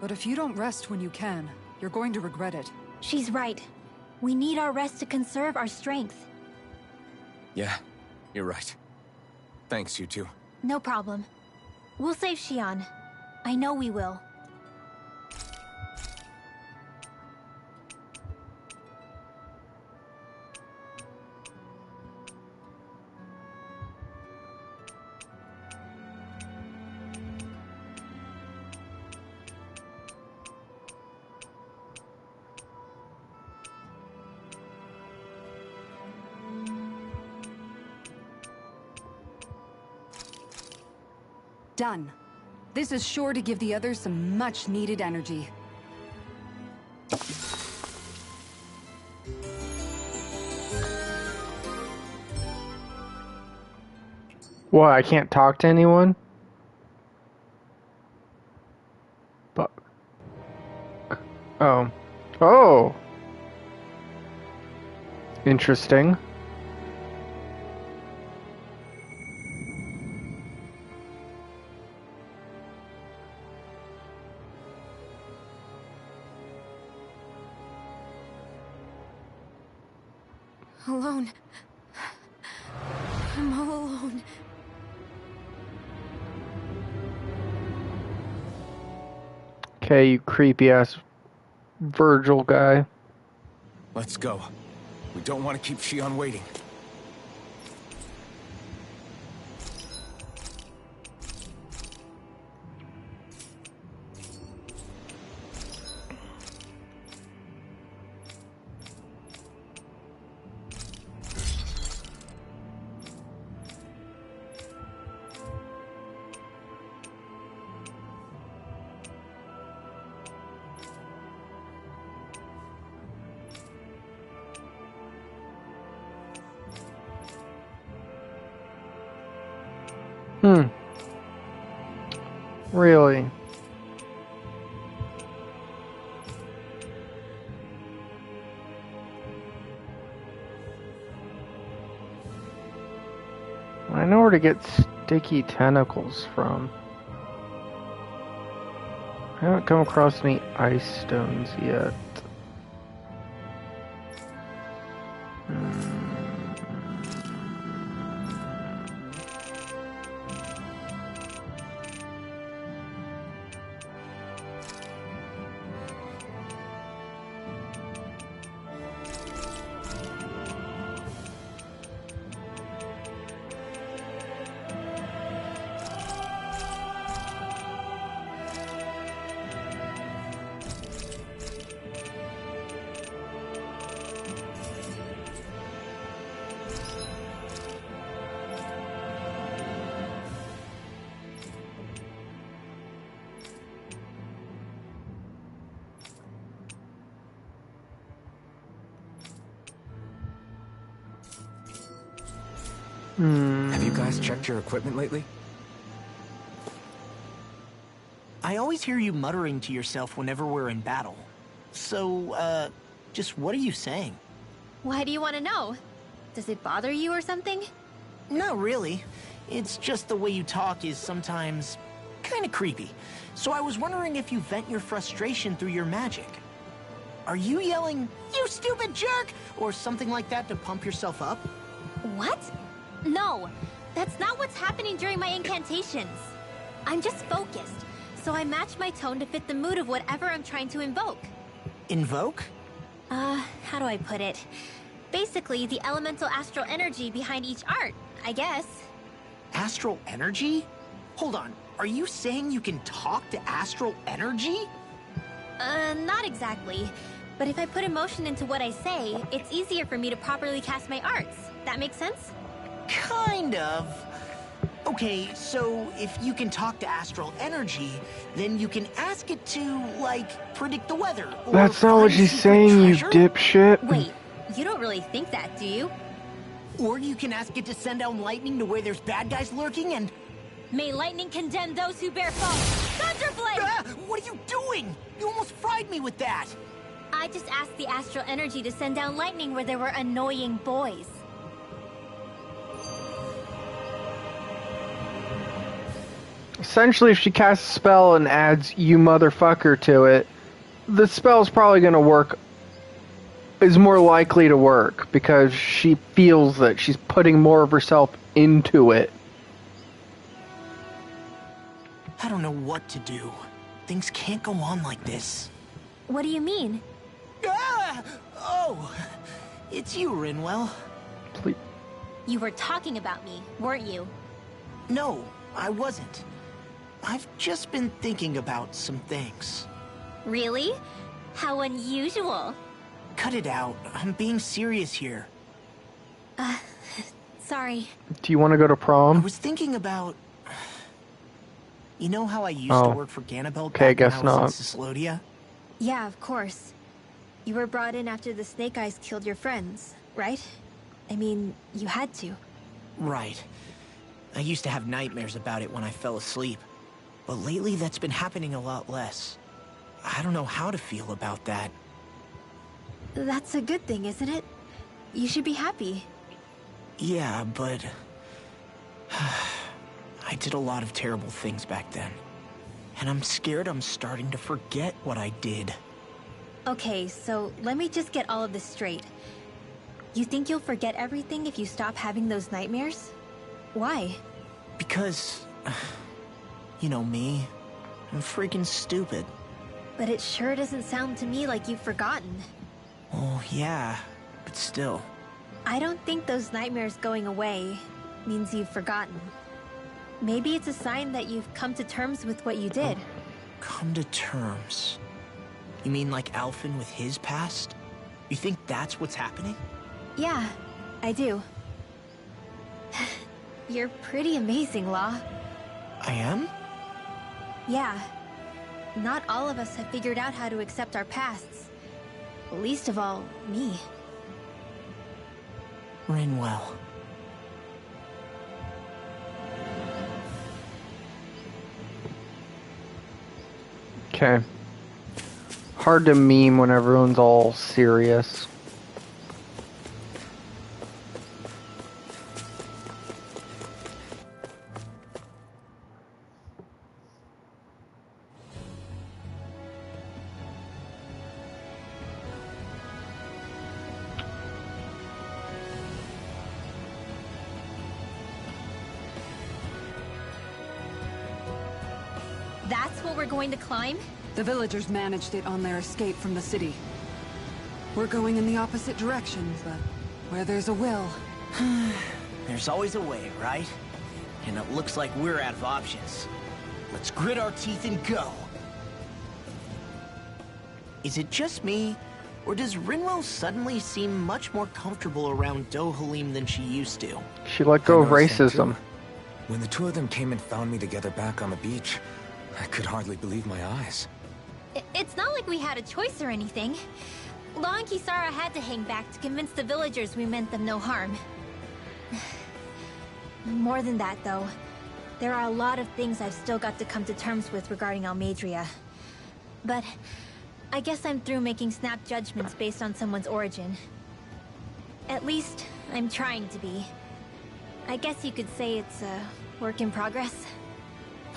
But if you don't rest when you can, you're going to regret it. She's right. We need our rest to conserve our strength. Yeah, you're right. Thanks, you two. No problem. We'll save Shion. I know we will. Done. This is sure to give the others some much-needed energy. What, I can't talk to anyone? But... Oh. Oh! Interesting. Alone. I'm all alone. Okay, you creepy ass Virgil guy. Let's go. We don't want to keep Shion waiting. Really? I know where to get sticky tentacles from. I haven't come across any ice stones yet. Have you guys checked your equipment lately? I always hear you muttering to yourself whenever we're in battle. So, just what are you saying? Why do you want to know? Does it bother you or something? Not really. It's just the way you talk is sometimes kind of creepy. So I was wondering if you vent your frustration through your magic. Are you yelling, "You stupid jerk," or something like that to pump yourself up? What? No, that's not what's happening during my incantations. I'm just focused, so I match my tone to fit the mood of whatever I'm trying to invoke. Invoke? How do I put it? Basically, the elemental astral energy behind each art, I guess. Astral energy? Hold on, are you saying you can talk to astral energy? Not exactly. But if I put emotion into what I say, it's easier for me to properly cast my arts. That makes sense? Kind of. Okay, so if you can talk to astral energy, then you can ask it to, like, predict the weather. Or That's not what find she's secret saying, you treasure. dipshit. Wait, you don't really think that, do you? Or you can ask it to send down lightning to where there's bad guys lurking and... May lightning condemn those who bear false. Thunderblade! Ah, what are you doing? You almost fried me with that. I just asked the astral energy to send down lightning where there were annoying boys. Essentially, if she casts a spell and adds "you motherfucker" to it, the spell's probably going to work, is more likely to work, because she feels that she's putting more of herself into it. I don't know what to do. Things can't go on like this. What do you mean? Ah! Oh, it's you, Rinwell. Please. You were talking about me, weren't you? No, I wasn't. I've just been thinking about some things. Really? How unusual. Cut it out. I'm being serious here. Sorry. Do you want to go to I prom? was thinking about... You know how I used Oh. to work for Ganabel Okay, back guess when I was not. in Cyslodia? Yeah, of course. You were brought in after the Snake Eyes killed your friends, right? I mean, you had to. Right. I used to have nightmares about it when I fell asleep. But lately that's been happening a lot less. I don't know how to feel about that. That's a good thing, isn't it? You should be happy. Yeah, but... I did a lot of terrible things back then. And I'm scared I'm starting to forget what I did. Okay, so let me just get all of this straight. You think you'll forget everything if you stop having those nightmares? Why? Because, you know me, I'm freaking stupid. But it sure doesn't sound to me like you've forgotten. Oh, yeah, but still. I don't think those nightmares going away means you've forgotten. Maybe it's a sign that you've come to terms with what you did. Come to terms? You mean like Alphen with his past? You think that's what's happening? Yeah, I do. You're pretty amazing, Law. I am? Yeah. Not all of us have figured out how to accept our pasts. Least of all, me. Rinwell. Okay. Hard to meme when everyone's all serious. That's what we're going to climb? The villagers managed it on their escape from the city. We're going in the opposite direction, but where there's a will... There's always a way, right? And it looks like we're out of options. Let's grit our teeth and go. Is it just me, or does Rinwell suddenly seem much more comfortable around Dohalim than she used to? She let go of I noticed that racism. too. When the two of them came and found me together back on the beach, I could hardly believe my eyes. It's not like we had a choice or anything. Law and Kisara had to hang back to convince the villagers we meant them no harm. More than that, though. There are a lot of things I've still got to come to terms with regarding Almeidrea. But I guess I'm through making snap judgments based on someone's origin. At least, I'm trying to be. I guess you could say it's a work in progress.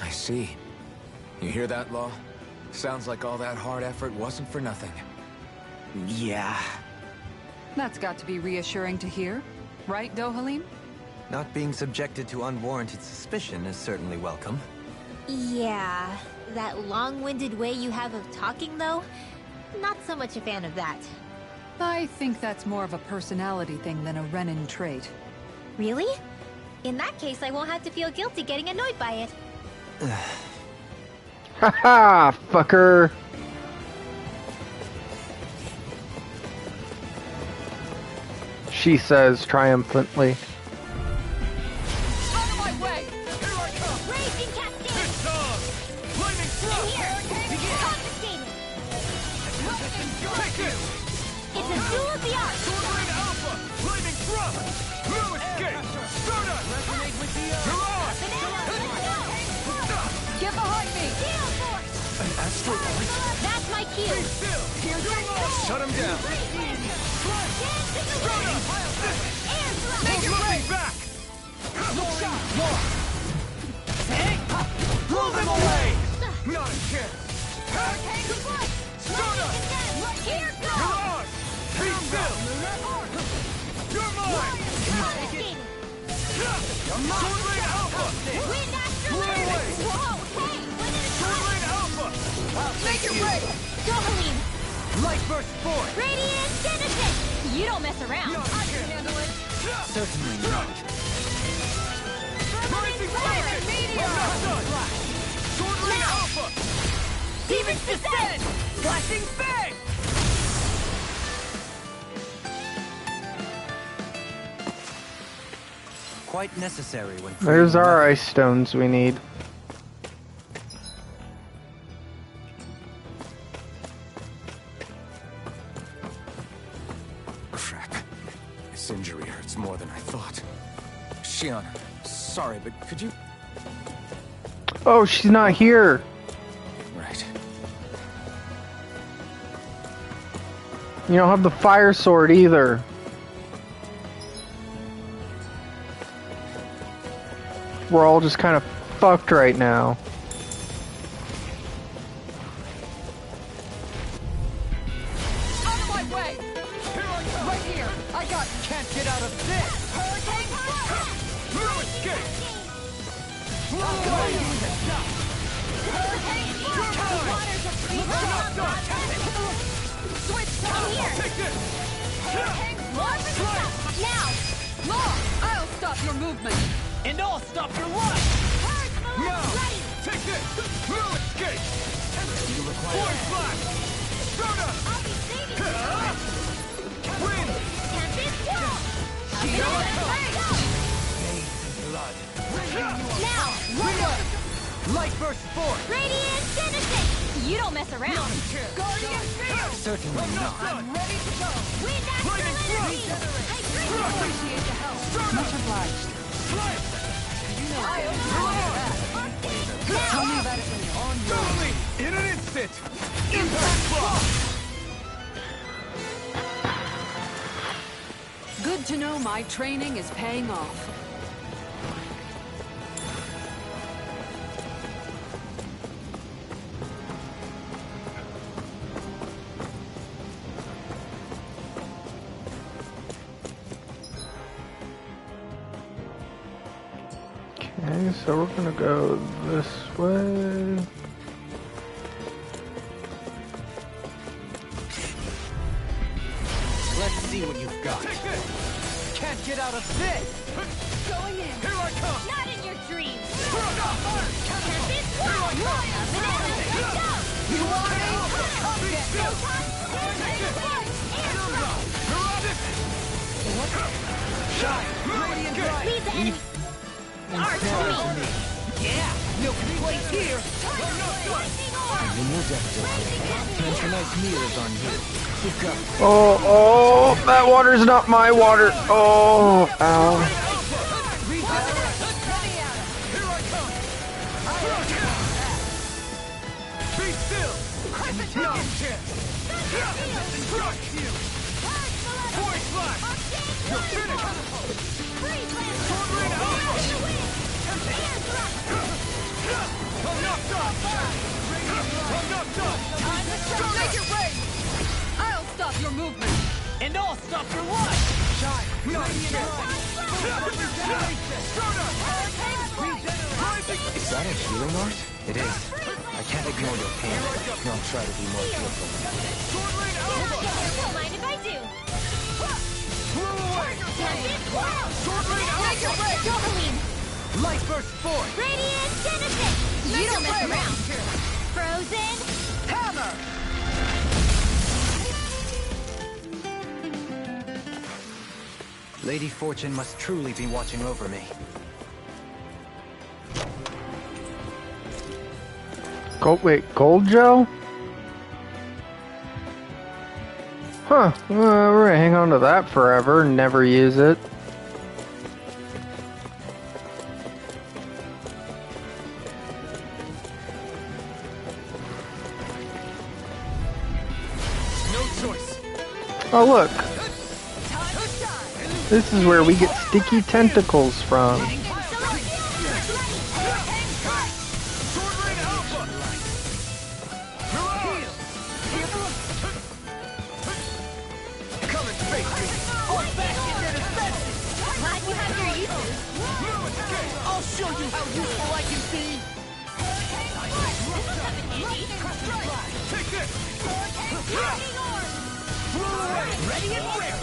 I see. You hear that, Law? Sounds like all that hard effort wasn't for nothing. Yeah. That's got to be reassuring to hear. Right, Dohalim? Not being subjected to unwarranted suspicion is certainly welcome. Yeah, that long-winded way you have of talking, though? Not so much a fan of that. I think that's more of a personality thing than a Renin trait. Really? In that case, I won't have to feel guilty getting annoyed by it. Haha, fucker. She says triumphantly. Out of my way! Here I come! Raging Cascade! This time! Flaming thrust! Here! Confiscated! Take this! It's a duel of the arts! Sword Rain Alpha! Flaming thrust! No escape! Stardust! Resonate with the You're on! Get behind me! Gale Force! An astral light? That's my Be cue! still! Shut him down! Make it Looking rain! back! Blow them away! Not a chance! Here You're goes! on! Be still! You're mine! Confiscated! Sword Rain Alpha! Wind Astral Throw away! Whoa, hey! Sword Rain Alpha! Make it rain! Dohalim! Light Burst Force! Radiant Genesis! You don't mess around! Not a chance! Certainly not. Rising Flash! Not done! Sword Rain Alpha! Demon's Descent! Flashing Fang! Quite necessary when... There's creating our weapons. ice stones we need. Crap. This injury hurts more than I thought. Shion, sorry, but could you... Oh, she's not here. Right. You don't have the fire sword either. We're all just kind of fucked right now. Out of my way! Right here! Can't get out of this! No escape! Switch here! Take this! Now! Law! I'll stop your movement! And I'll stop your life! Now! Take this! No escape! Void flash! Soda! I'll be saving you! Wind! Tempest wall! Blood! Now! Look! Light burst forth! Radiant Genesis! You don't mess around! Guardian Field! Certainly not. done! Wind Astral Energy! Appreciate the help. Much obliged. Tell me about it when you're on your Totally! In an instant! Impact block! Good to know my training is paying off. Okay, so we're gonna go this way. Let's see what you've got. Take this! Can't get out of this! Going in! Here I come! Not in your dreams! Tempest Wall! Banana, let's go! You want me? Photon, Radiant light! leave the enemy! Arch to me! Yeah! Milk place here! Lightning orb! In your death, Tantronize mirrors on you. You've got Oh, that water's not my water. Oh, ow. Be still! No chance! Crush you! Void flash! You're finished! Sword rain alpha! I'm not done! I'm not done! Make it rain! I'll stop your movement! And I'll stop your life! No chance! Soda! Is that a healing art? It is. I can't ignore your pain. I'll try to be more careful. Sword rain alpha! Don't mind if I do! Blow away! Tempest wall! Sword rain alpha! Dopaline! Light burst forth! Radiant Genesis! You don't mess around! Frozen! Hammer! Lady Fortune must truly be watching over me. Gold gel? Huh, well, we're gonna hang on to that forever and never use it. No choice! Oh look, this is where we get sticky tentacles from. Sword rain alpha! Mirage! Come and face me! Glad you have your uses! No escape! I'll show you how useful I can be! Take this! Blow away! Ready and quick!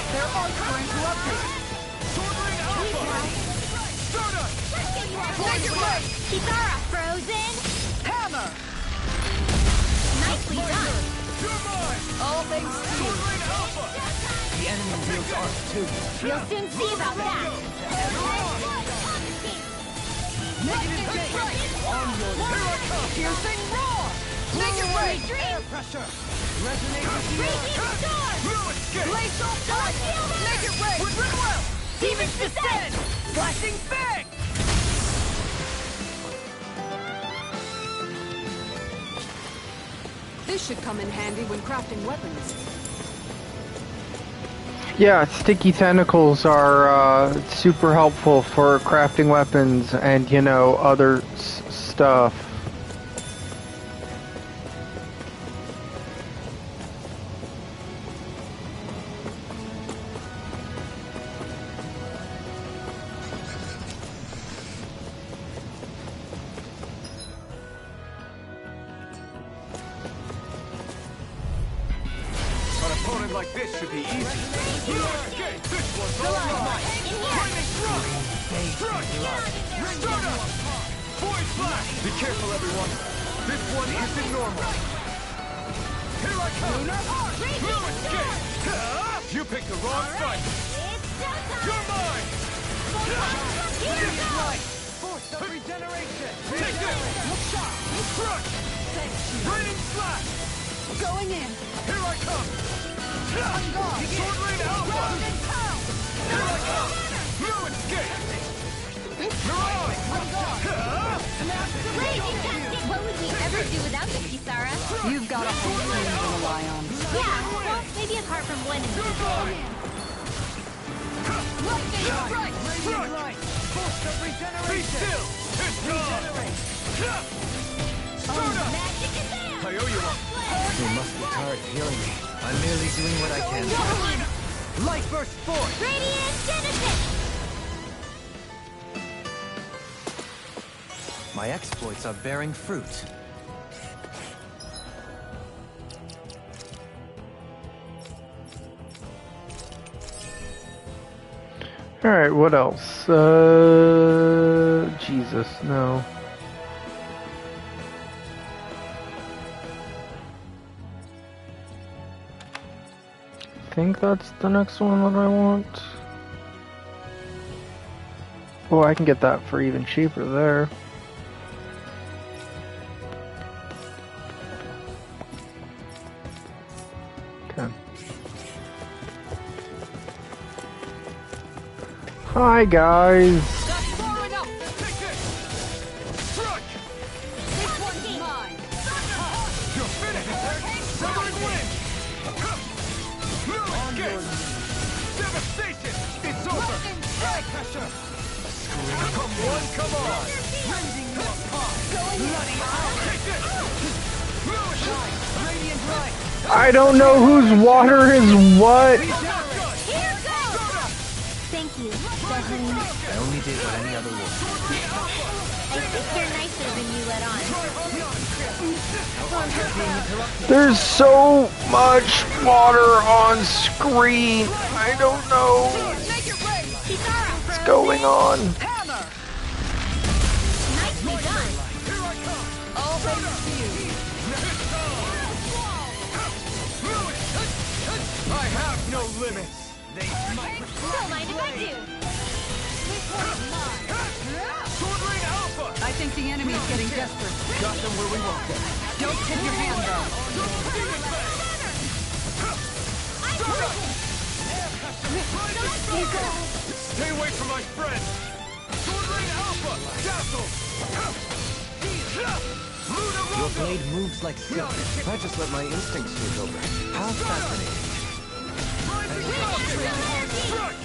Their arts are interrupted! Sword rain alpha! Stardust! Make it rain! Kisara! Frozen! Hammer! Nicely done! You're mine! All things to you! Sword rain alpha! The enemy wields art too. We'll soon see about that! Negative gate! On your Piercing roar! Make it rain! air pressure! Resonate with the earth! Raging storm! No escape! Glacial flood! Make it rain! With Ridwell! Demon's descent! Flashing bang! This should come in handy when crafting weapons. Yeah, sticky tentacles are super helpful for crafting weapons and, you know, other stuff. opponent like this should be easy. Okay, this one's all mine. Lightning strike! Strike! Start up! Void flash! Be careful, everyone. This one isn't normal. Here I come! No escape! You picked the wrong fight! You're mine! Force of regeneration! Take this! Crush! Raining flash! Going in. Here I come! I'm gone. Sword Rain Alpha! Here I come! No escape! Mirage! Wait, what would we ever do without you, Kisara? You've got a whole team to rely on. Yeah, well, maybe apart from one and Lightning strike! Radiant light! Force of Be regeneration! still! It's gone! Start up! I owe you one. You must be tired of healing me. I'm merely doing what I can. Light burst forth! Radiant Genesis! My exploits are bearing fruit. Alright, what else? Jesus, no. I think that's the next one that I want. Oh, I can get that for even cheaper there. Okay. Hi guys. That's far enough! Take this! Strike! This one's mine! You're finished! Severing wind! No escape! Devastation! It's over! Lightning strike! Pressure! Come on, come on! Rending you apart! Bloody Take this! No escape! Radiant light! I don't know whose water is what. Here goes! Thank you, Gohan. I only did what any other would. I think you're nicer than you let on. There's so much water on screen. I don't know Make it rain! what's going on. Hammer! Nicely done. All ready for you! I have no limits! Don't mind if I do. Sword Rain Alpha! I think the enemy's getting desperate. Got them where we want them. Don't tip your hand though. Stay away from my friend! Sword Rain Alpha! Dazzle! Your blade moves like silk. I just let my instincts take over. How fascinating. Strike!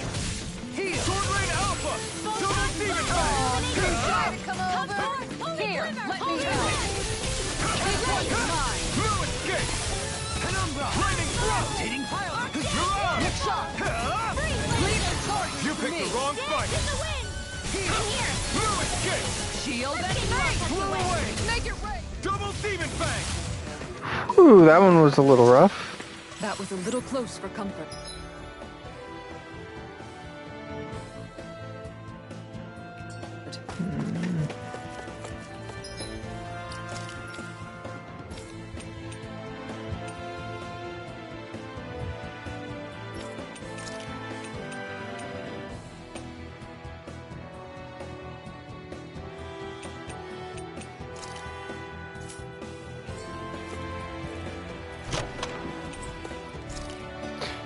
Sword Rain Alpha! Double Demon Fang! Come over! Here, let me help! This one's mine! No escape! Penumbra! Lightning Thrust! Hitting pile! Mirage! Next shot! Lead the torch You for picked me! the wrong fight! No escape! Shield and Blew away! make it rain! Double Demon Fang! Ooh, that one was a little rough. That was a little close for comfort.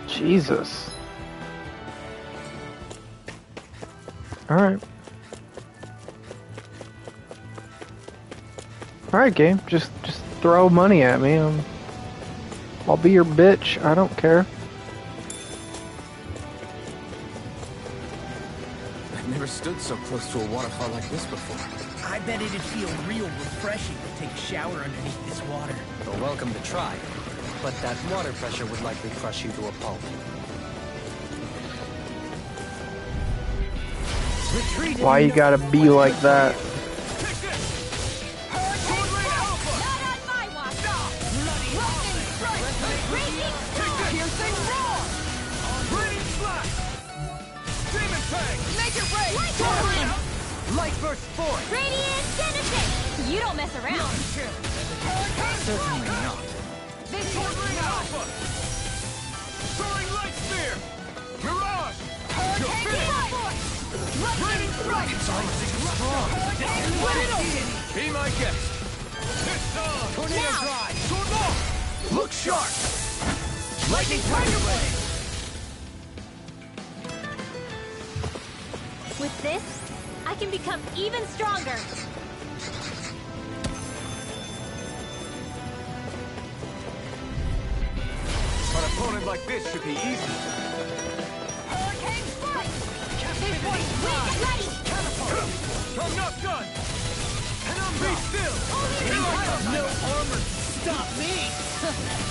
Jesus. Alright. Alright, game. Just throw money at me. I'll be your bitch. I don't care. I've never stood so close to a waterfall like this before. I bet it'd feel real refreshing to take a shower underneath this water. You're welcome to try. But that water pressure would likely crush you to a pulp. Why you gotta be like that? Piercing! Fang! Make it rain! Light burst forth! Radiant Genesis! You don't mess around. Certainly not. Sword Ring Alpha! Soaring Light Spear! Mirage! You're finished! Raining Strike! Be my guest! It's on! Tornado Now. drive! Sword Law! Look sharp! Lightning Tiger Blade! With this, I can become even stronger. An opponent like this should be easy. Hurricane Strike! This one's Get ready! I'm not done! Be still! Here I come! no armor! Stop me!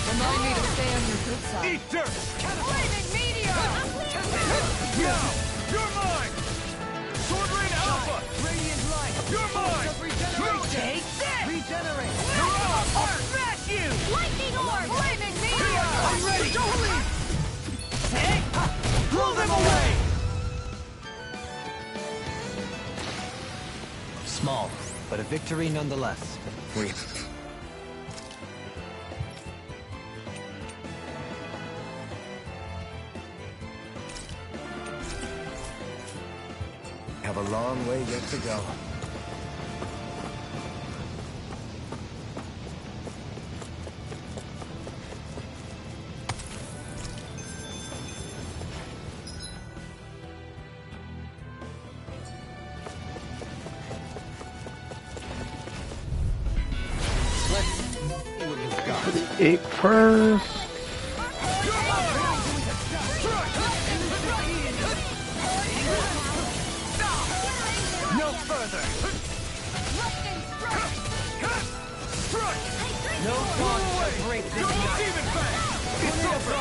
Remind me to stay on your good side. Eat dirt! Flaming Meteor! Now! You're mine! Sword Rain Alpha! Radiant Light! You're mine! Take this! Regenerate! Mirage! I'll smash you! Lightning Orb! Flaming Meteor! I'm ready! Don't leave! Blow them away! Small, but a victory nonetheless. We Have a long way yet to go. Eight first. No further! No dawn shall break this night. Demon Fang! It's over!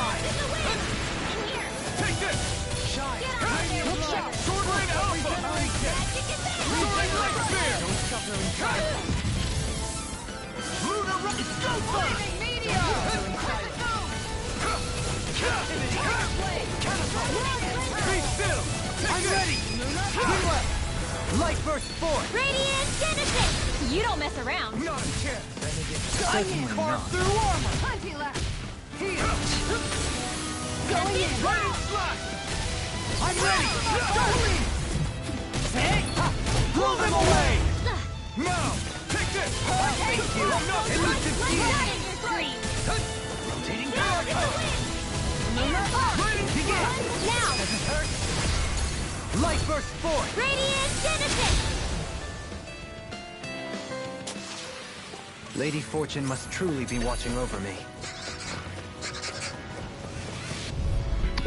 Take this! Shine! Sword Rain Alpha! Soaring Light Spear! Lunar Rock! Go Flaming Meteor! Be still! I'm ready! Light burst forth! Radiant Genesis! You don't mess around. Not a chance! Certainly not. Through armor! Hunty left! Heal! Going in! Rain Slash! I'm ready! Don't leave! Blow them away! Now! Take this! Thank you! I'm not Elusive Rotating scream! Rotating Now power get the cut! win! Begin! Now! Light burst forth! Radiant Genesis! Lady Fortune must truly be watching over me.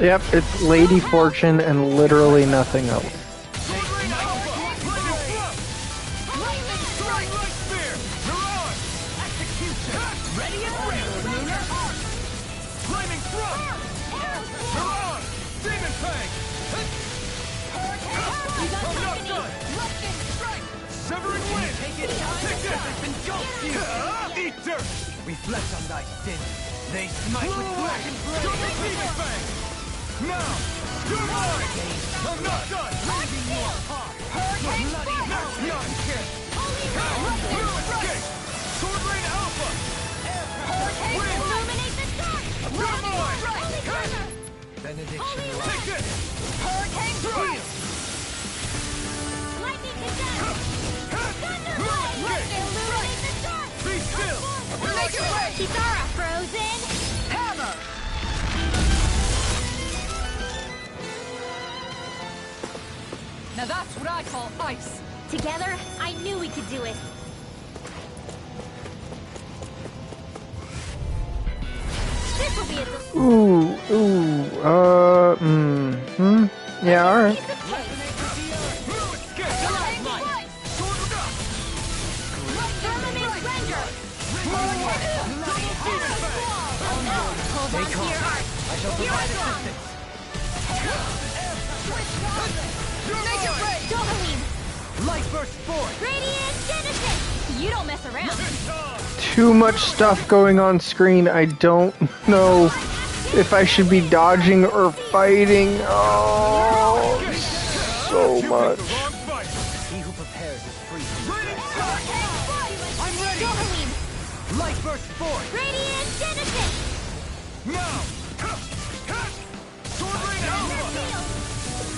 Yep, it's Lady Fortune and literally nothing else. Sword Rain Alpha! Lightning Thrust! Soaring Light Spear! Mirage! Execution! Ready and ready! Flaming Thrust! Mirage! Demon Fang! I'm not done! Lightning strike! Severing Wind! Take it time Take this! engulfed you! Eat dirt! Reflect on thy sin. They smite Blow with away! black and blade. Demon Fang! Now! You're mine! I'm not done! Leaving you apart. Hurricane bloody Not a chance! You escape! Sword Rain Alpha! Hurricane Illuminate the dark! You're mine! Holy Corner! Benediction Take this! Hurricane strike! Lightning Cadet! Thunder No Ray! escape! Illuminate the dark! Be still! Make it rain! Kitara frozen! Hammer! Now that's what I call ice. Together, I knew we could do it. This will be a Yeah, alright. piece of cake. No escape! Firmament render! Hold on to your heart. Here I come. Make it rain! Dopamine! Light burst forth! Radiant Genesis! You don't mess around. Too much stuff going on screen. I don't know if I should be dodging or fighting. Oh, so You picked much. the wrong fight. He who prepares is free. I'm ready! Light burst forth! Radiant Genesis! Now! Sword Rain Alpha!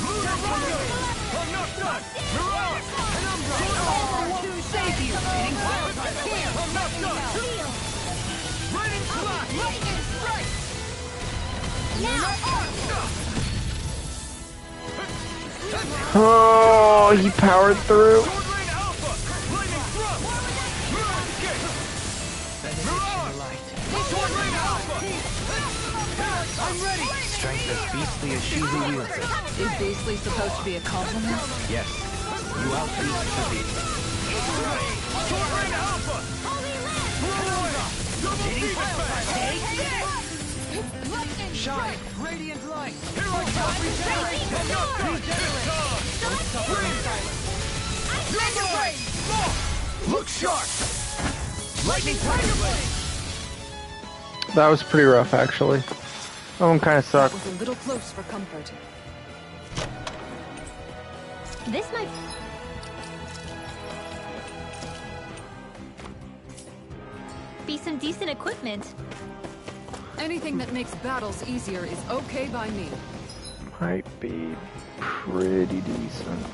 Lunar Rondo! I'm not done! Mirage! Penumbra! To save you! Hitting fire type here! I'm not done! Raining Flash! Lightning Strike! Oh, he powered through. Sword Rain Alpha! Lightning Thrust! Mirage Escape! Mirage! Sword Rain Alpha! I'm ready! Strength as beastly as she who wields it. Is beastly supposed to be a compliment? Yes. You outbeast the beast. Sword Rain Alpha! Blow away! Double Deep Effect! Shine! Radiant light! Here I come! Regenerate! I'm not done! This time! Look sharp! Lightning Tiger Blade! That was pretty rough, actually. That one kind of sucked. Was a little close for comfort. This might... be some decent equipment. Anything that makes battles easier is okay by me. Might be pretty decent.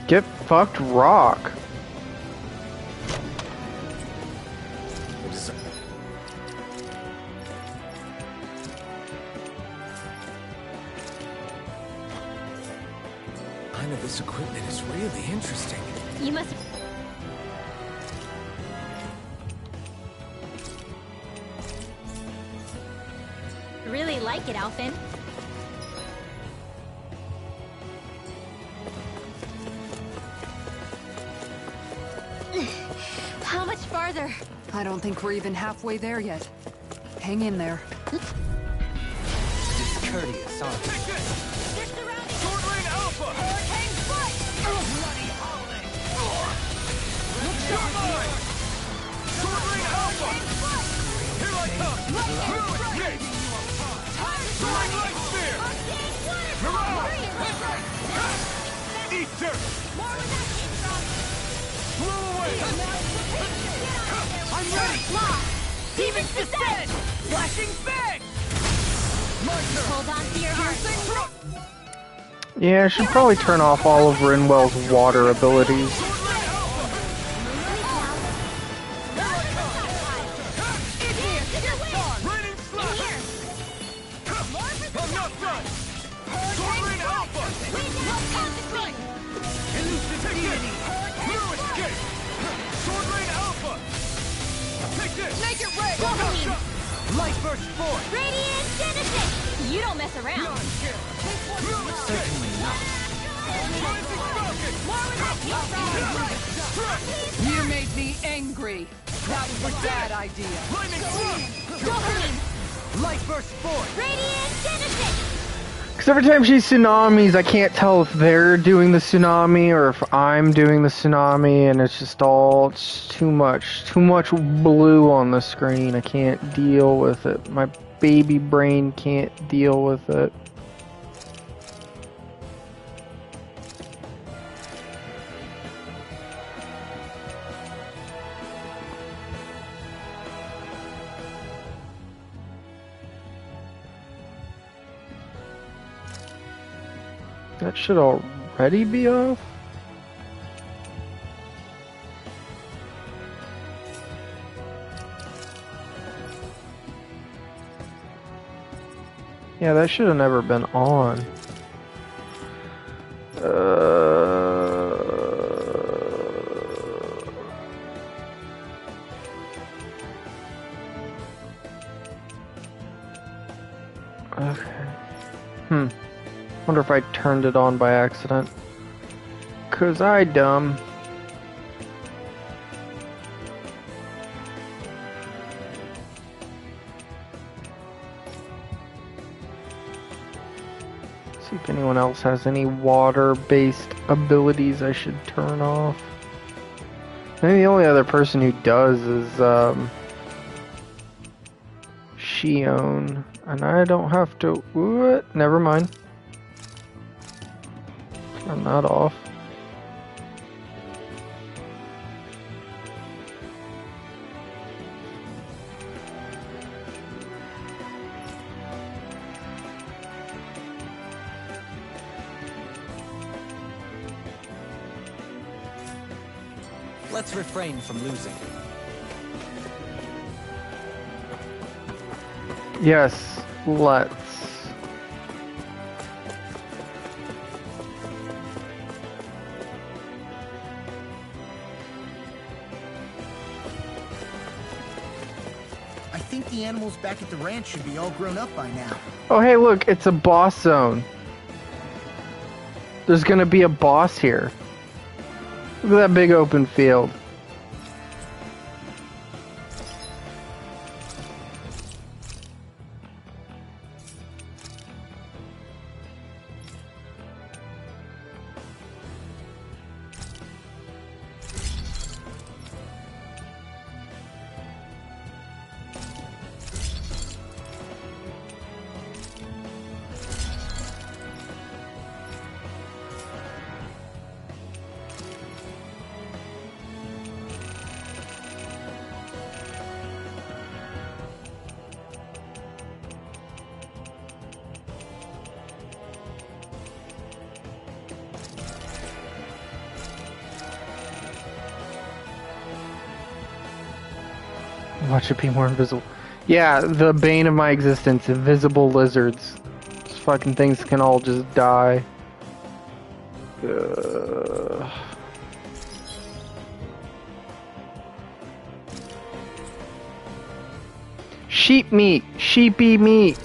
Get fucked, rock. Kind of this equipment is really interesting. You must... really like it, Alphen. How much farther? I don't think we're even halfway there yet. Hang in there. Discourteous, aren't you? Take this! Sword Rain Alpha! Hurricane Strike! You're mine! Sword Rain Alpha! Here I come! Mirror Escape! Soaring Light Spear! Mirage! Eat dirt! Blow away! I'm ready! Demon's Descent! Flashing Fang! Hold on to your heart. Yeah, I should probably turn off all of Rinwell's water abilities. Raining Slash! I'm not done! Sword Rain Alpha! Take this! Mirror Escape! Sword Rain Alpha! Take this! Make it rain! Wolverine! Light burst forth! Radiant Genesis! You don't mess around. Mirror Escape! Rising Falcon! You made me angry. That was a bad idea. Lightning Thrust! Wolverine! Light burst forth! Radiant Genesis! Because every time she tsunamis, I can't tell if they're doing the tsunami or if I'm doing the tsunami, and it's just all, it's too much blue on the screen. I can't deal with it. My baby brain can't deal with it. That should already be off. Yeah, that should have never been on. Okay. Wonder if I turned it on by accident. 'Cause I dumb. See if anyone else has any water-based abilities I should turn off. Maybe the only other person who does is Shion, and I don't have to. What? Never mind. Turn that off. Let's refrain from losing. Yes, let's. I think the animals back at the ranch should be all grown up by now. Oh, hey, look, it's a boss zone. There's gonna be a boss here. Look at that big open field. Watch it be more invisible. Yeah, the bane of my existence, invisible lizards. These fucking things can all just die. Sheep meat! Sheepy meat!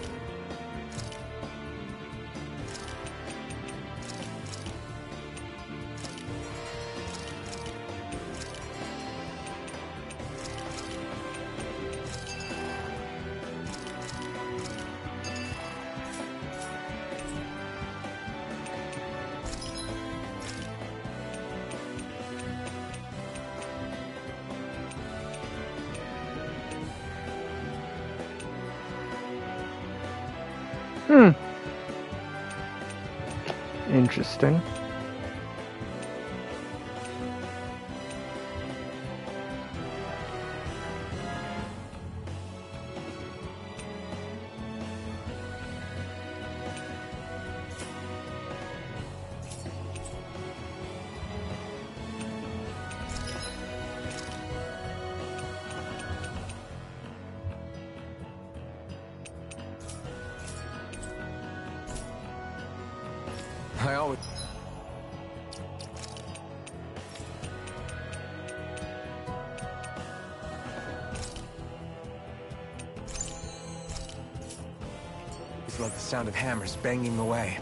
Interesting. I always... It's like the sound of hammers banging away.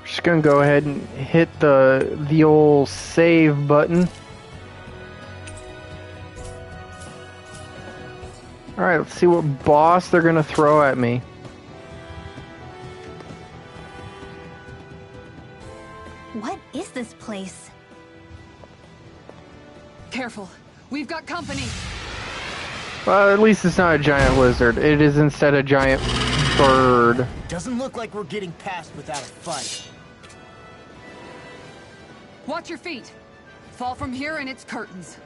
Just gonna go ahead and hit the old save button. Alright, let's see what boss they're gonna throw at me. What is this place? Careful. We've got company. Well, at least it's not a giant lizard. It is instead a giant bird. Doesn't look like we're getting past without a fight. Watch your feet. Fall from here and it's curtains.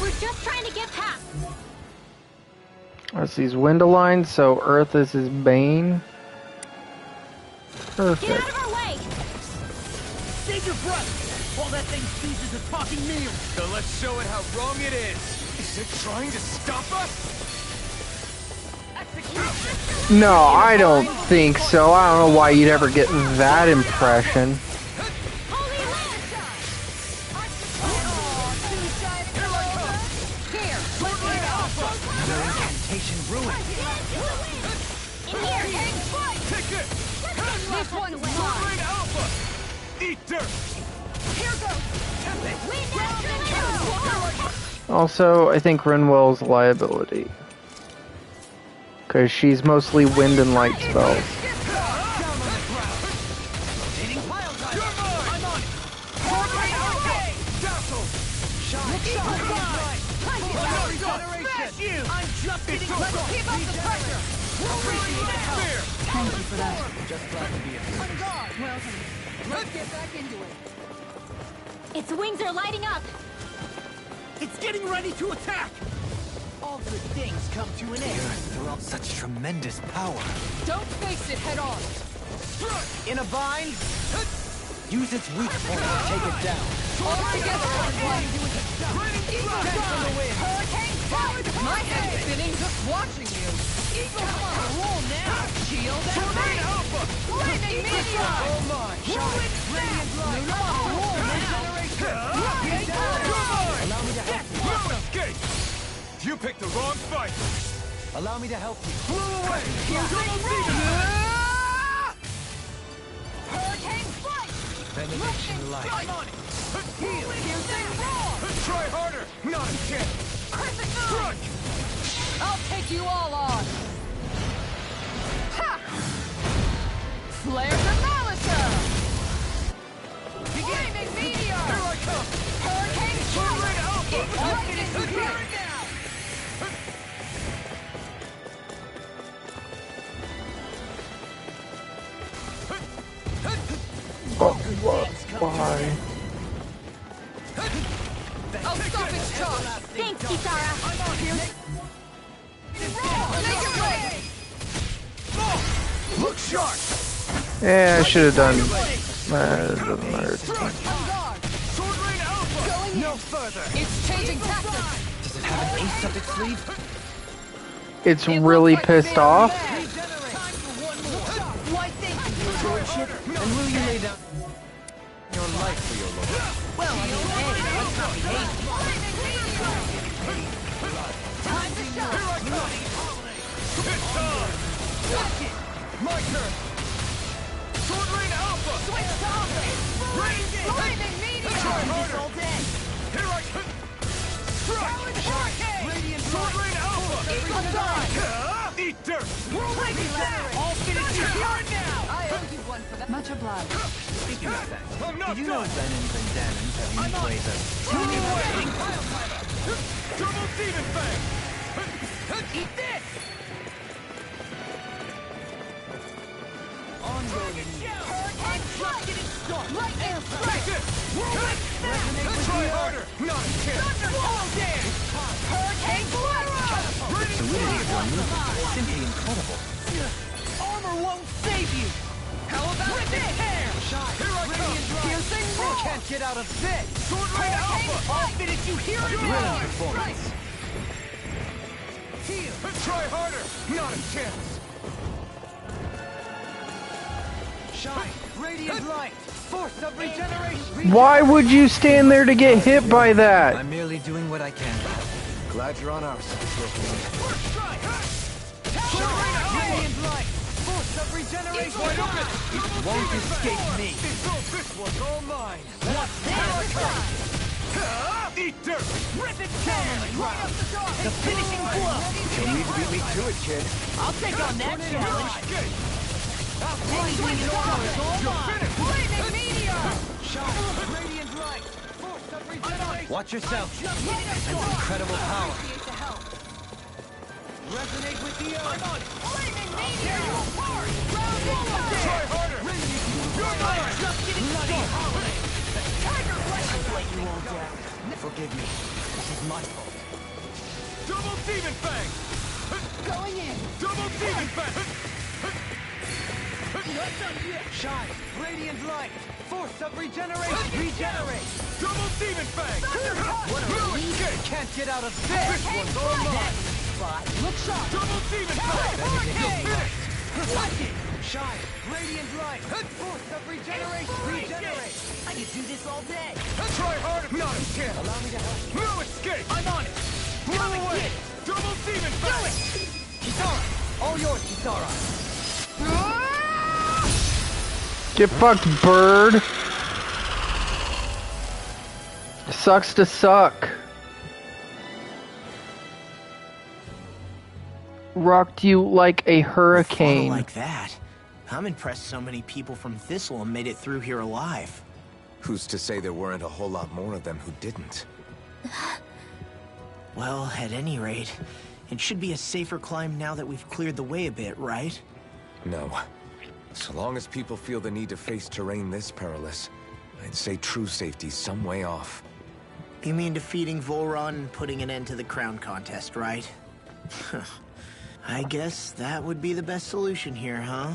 We're just trying to get past. That's these window lines, so Earth is his bane. Perfect. Get out of our way! Save your breath while that thing seizes a talking meal. So let's show it how wrong it is. Is it trying to stop us? Execution! No, I don't think so. I don't know why you'd ever get that impression. Also, I think Rinwell's a liability. Because she's mostly wind and light spells. Thank you for that. Just glad to be here. On guard. Well, let's get back into it. Its wings are lighting up. It's getting ready to attack! All good things come to an The end. Earth threw out such tremendous power. Don't face it head on. In a bind? Use its weak point to take it down. All together. Eagle from the wind. Hurricane power. My head's spinning just watching you. Eagle on a roll now. Shield and rain. Flaming meteor. Oh my! Whirlwind radiant light. Luna on a roll now. Allow me to help you. No escape! You picked the wrong fight! Allow me to help you. Flew away! Hurricane flight. Benediction light. Piercing roar. Try harder! Not a chance! Crescent moon. Strike! I'll take you all on. Ha! Flare to Malisa. Flaming meteor. Here I come! Hurricane Swirling Alpha! Eagle lightning here now. Why? I'll stop its charge. Thanks, Kisara. Make it way. Look sharp! Yeah, I should have done. It doesn't matter. It's fine. On guard. Sword Rain Alpha! Going in. No further! It's changing tactics. Does it have an ace up its sleeve? It's really pissed off. Time for one more. Why thank you, Your Lordship. And will you lay down your life for your lord? Well, I mean, hey, let's not be hasty. Time to shine. It's time! My turn! Sword Rain Alpha! Switch to offense. Flaming meteor. Try harder! All dead. Here I come! Powered hurricane. Radiant Sword Rain Alpha! Eagle dive. Eat dirt! Whirlwind snap. All finished here now. I owe you one for that. Much obliged. Speaking of that, I'm not did you know done! Venons and Danons have unique ways of... Double Demon Fang! Eat this. Hurricane strike. Lightning strike. Take it! Whirlwind snap. Try harder! Not a chance! Thunderbolt dance. Hurricane flight. Fluidity of your movement is simply incredible. Armor won't save you. How about this? Here I come! Piercing roar. Can't get out of this! Sword Rain Hurricane Alpha! flight. Finish you here and now. Performance. Try harder! Not a chance! Shine! Radiant light! Force of regeneration! Why would you stand there to get hit by that? I'm merely doing what I can. Glad you're on our side, Scorpion. Sword Rain Alpha! Radiant light! Force of regeneration! Wide open! It won't escape me! This one's all mine! What's this? Eat dirt! Rip it down. Right up the door. The finishing blow. You'll need to beat me to it, kid. I'll take on that challenge. Escape! Swing it over. It's all mine. Flaming meteor. Shine! Radiant light! Force of regeneration! Watch yourself. And incredible power. Resonate with the earth! Flaming meteor. Round Try harder! You're mine! just getting started. Tiger blessing. You won't dare. Forgive me. This is my fault. Double Demon Fang! Going in. Double Demon Fang! Shine! Radiant light! Force of regeneration! Regenerate! Double Demon Fang! What No a weak! escape! Can't get out of this! This one's all mine! Look sharp. Double Demon Fang! Hurricane. Watch it! Shine! Radiant light! Force of regeneration! Regenerate! I could do this all day! Try hard if not a chance. Allow me to help you. No escape. I'm on it! Blow away. Double demon Do it! Kisara! All yours, Kisara! Get fucked, bird. Sucks to suck. Rocked you like a hurricane. Like that. I'm impressed so many people from Thistle made it through here alive. Who's to say there weren't a whole lot more of them who didn't? Well, at any rate, it should be a safer climb now that we've cleared the way a bit, right? No. So long as people feel the need to face terrain this perilous, I'd say true safety's some way off. You mean defeating Volron and putting an end to the crown contest, right? I guess that would be the best solution here, huh?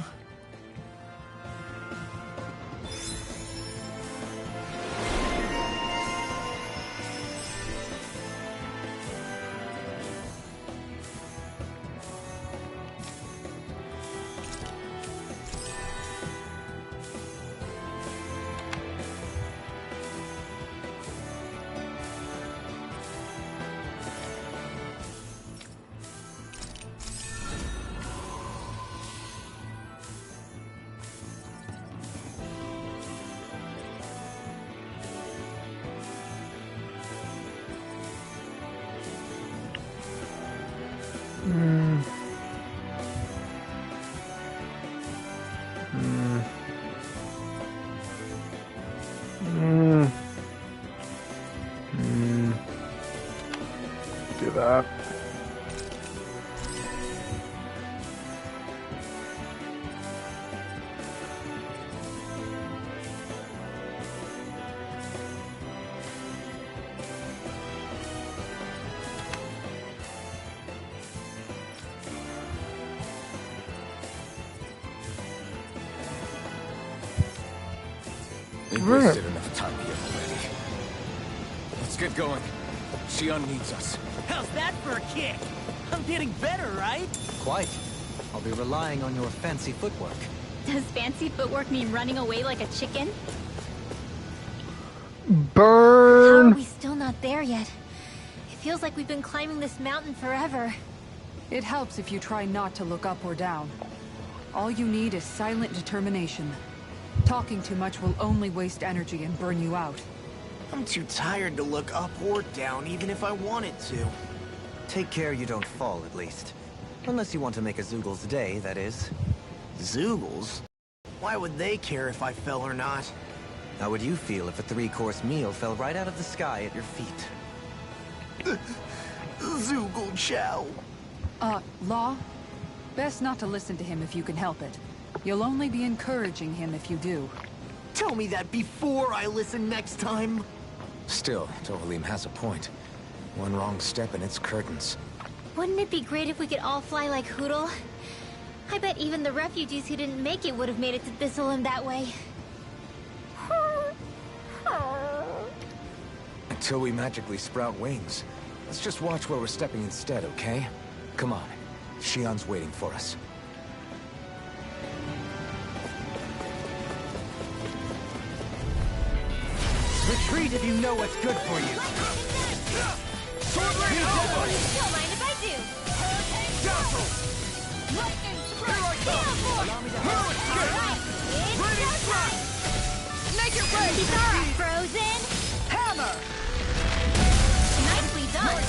Do that. We've wasted enough time here already. Let's get going. Xion needs us. How's that for a kick? I'm getting better, right? Quite. I'll be relying on your fancy footwork. Does fancy footwork mean running away like a chicken? How Burn! are we still not there yet? It feels like we've been climbing this mountain forever. It helps if you try not to look up or down. All you need is silent determination. Talking too much will only waste energy and burn you out. I'm too tired to look up or down, even if I wanted to. Take care you don't fall, at least. Unless you want to make a Zoogl's day, that is. Zoogles? Why would they care if I fell or not? How would you feel if a 3-course meal fell right out of the sky at your feet? Zoogle Chow. Law? Best not to listen to him if you can help it. You'll only be encouraging him if you do. Tell me that before I listen next time. Still, Dohalim has a point. One wrong step and it's curtains. Wouldn't it be great if we could all fly like Hootle? I bet even the refugees who didn't make it would have made it to Thistleum that way. Until we magically sprout wings. Let's just watch where we're stepping instead, okay? Come on. Xion's waiting for us. Retreat if you know what's good for you. Sword Lane Alpha. Don't mind if I do. Dazzle. Lightning Here I come. No escape. Radiant strike. Make it rain! Kisara, frozen. Hammer! Nicely done.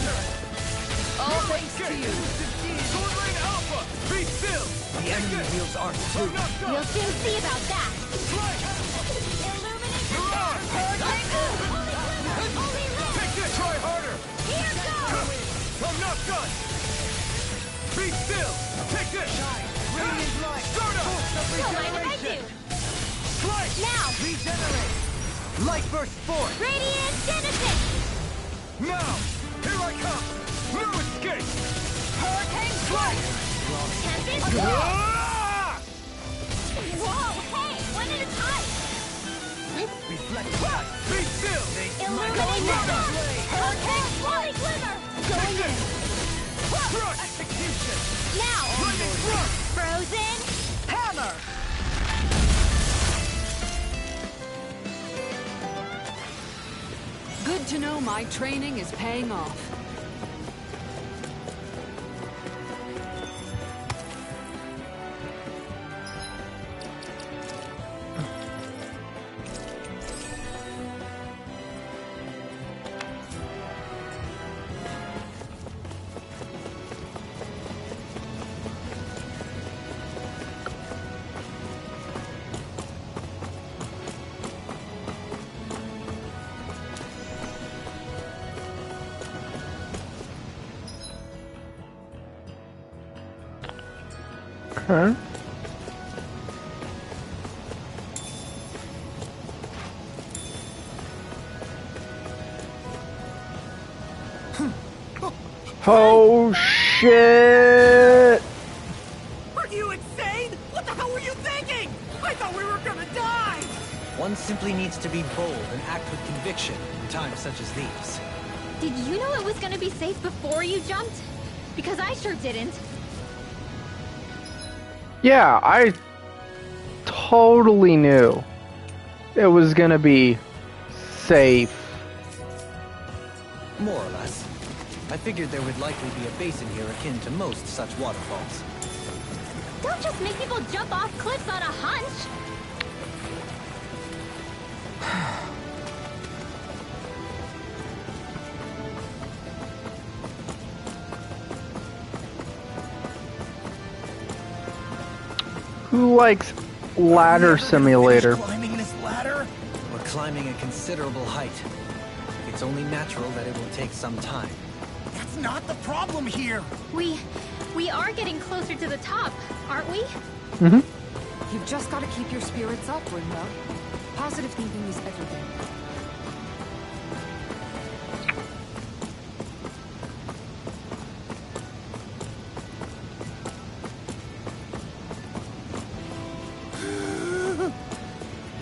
All thanks to you. Sword Lane Alpha. Be still. The enemy wields art too. I'm not done. We'll soon see about that. Take this. Try harder. Here goes. I'm not done. Be still. Take this. Radiant light. Start up. Don't mind if I do. Strike. Now, Regenerate. Light burst forth. Radiant Genesis. Now. Here I come. No escape. Hurricane Strike. Tempest. Ah! Whoa, hey, one at a time. Reflect. Be still. Illuminate Weather. Hurricane Flying Glimmer. Going in. Crush. Execution. Now, Lightning thrust. Frozen. Good to know my training is paying off. Okay. Oh shit! Are you insane? What the hell were you thinking? I thought we were gonna die! One simply needs to be bold and act with conviction in times such as these. Did you know it was gonna be safe before you jumped? Because I sure didn't. Yeah, I totally knew it was gonna be safe. More or less. I figured there would likely be a basin here akin to most such waterfalls. Don't just make people jump off cliffs on a hunch. Who likes ladder simulator? Climbing this ladder? We're climbing a considerable height. It's only natural that it will take some time. That's not the problem here. We are getting closer to the top, aren't we? Mm-hmm. You've just got to keep your spirits up, Ringo. Positive thinking is everything.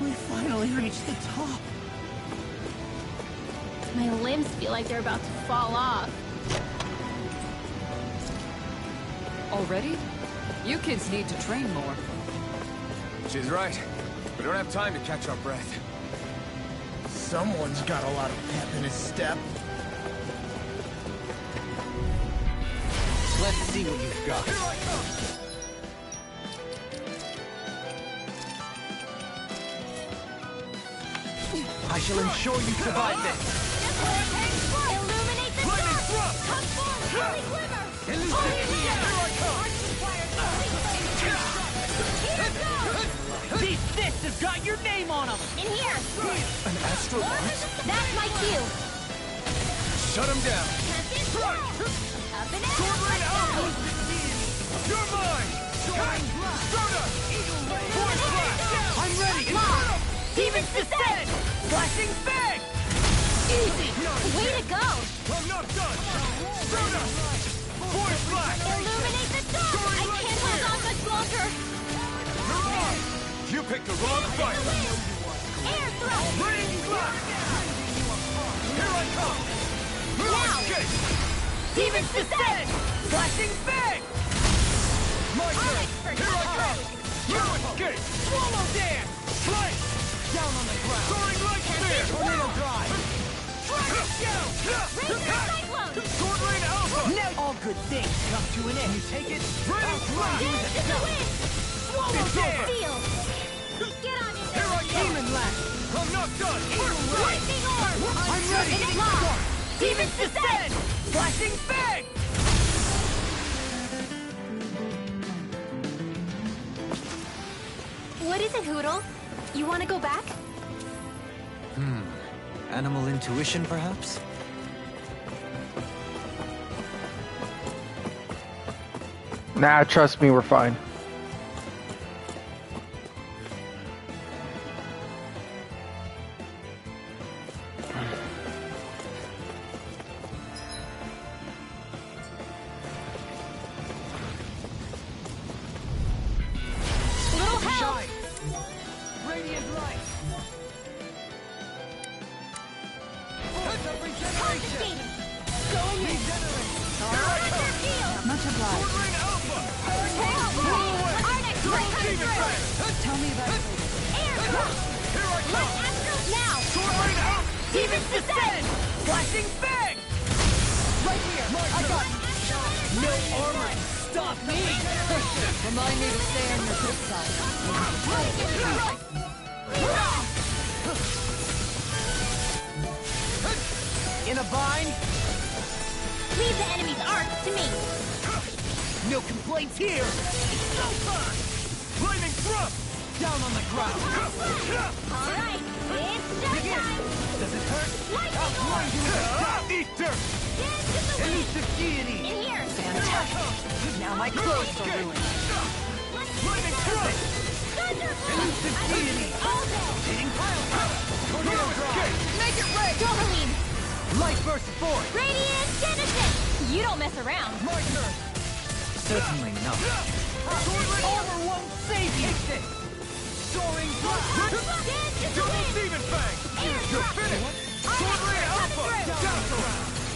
We finally reached the top. My limbs feel like they're about to fall off. Already? You kids need to train more. She's right. We don't have time to catch our breath. Someone's got a lot of pep in his step. Let's see what you've got. Here I come! I shall ensure you survive this. Illuminate the Lightning dark! thrust! Come forward, holy glimmer! These fists have got your name on them! In here! An astral launch? That's my cue! Shut him down! Up and out! Sword Rain Alpha! You're mine! Soda! Force Blast! I'm ready! Mom! Demons descend! Flashing bang! Easy! Way to go! I'm not done! Soda! Force Blast! Illuminate the dark! I can't hold on much longer! You're on! You picked the wrong fight! Air thrust! Raining Blast! Here I come! Now! Escape! Demons descend! Flashing bang! My turn! Expert, Here I come come! You escape! Swallow dance! Slice! Down on the ground! Soaring Light Spear! Tornado drive! Cyclone! Sword Rain Alpha! Now all good things come to an end. You take it? Raining Blast! Dance to the wind! Swallow It's dance! over. Seal! Get on your Here I come! Demon lash! I'm not done! Lightning orb! I'm ready! Lock! Demons descend! Flashing bang! What is it, Hootle? You want to go back? Animal intuition, perhaps? Nah, trust me, we're fine. Little help! Radiant light! Confiscating! Going in! Under field! Much obliged. Sword Rain Alpha! Arnex, right coming through! Tell me about it later. Air thrust! Here I Light come! astral now! Sword Rain Alpha! Demons descend! Flashing bang! Right here! I got you! No armor can stop me! Remind me to stay on your good side. In a bind? Leave the enemy's arc to me. No complaints here! Flaming thrust! Down on the ground! Alright, it's showtime! Does it hurt? Lightning orb! Eat dirt! Get into the wind! Elusive deity! In here! Fantastic! Now my clothes are ruined! Flaming thrust! Thunderbolt! Elusive deity! All day! Hitting pile drive! Tornado drive! Make it rain! Dohalim! Light burst forth! Radiant Genesis! You don't mess around. My turn! Certainly not. Armor won't save you! Take this! Soaring blast! Double Demon Fang! You're finished! Sword Rain Alpha! Dazzle!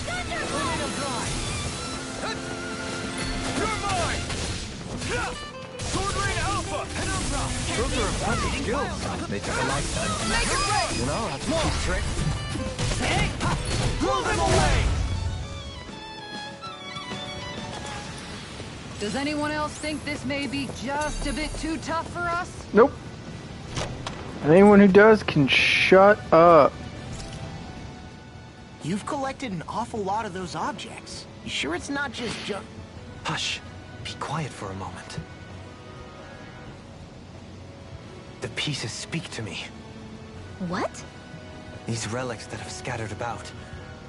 Tornado drive! You're mine! Sword Rain Alpha! Penumbra! Those are impressive skills. They took a lifetime. Make it rain! You know, that's a cheap trick. Hey! Blow them away! Does anyone else think this may be just a bit too tough for us? Nope. And anyone who does can shut up. You've collected an awful lot of those objects. You sure it's not just junk? Hush. Be quiet for a moment. The pieces speak to me. What? These relics that have scattered about.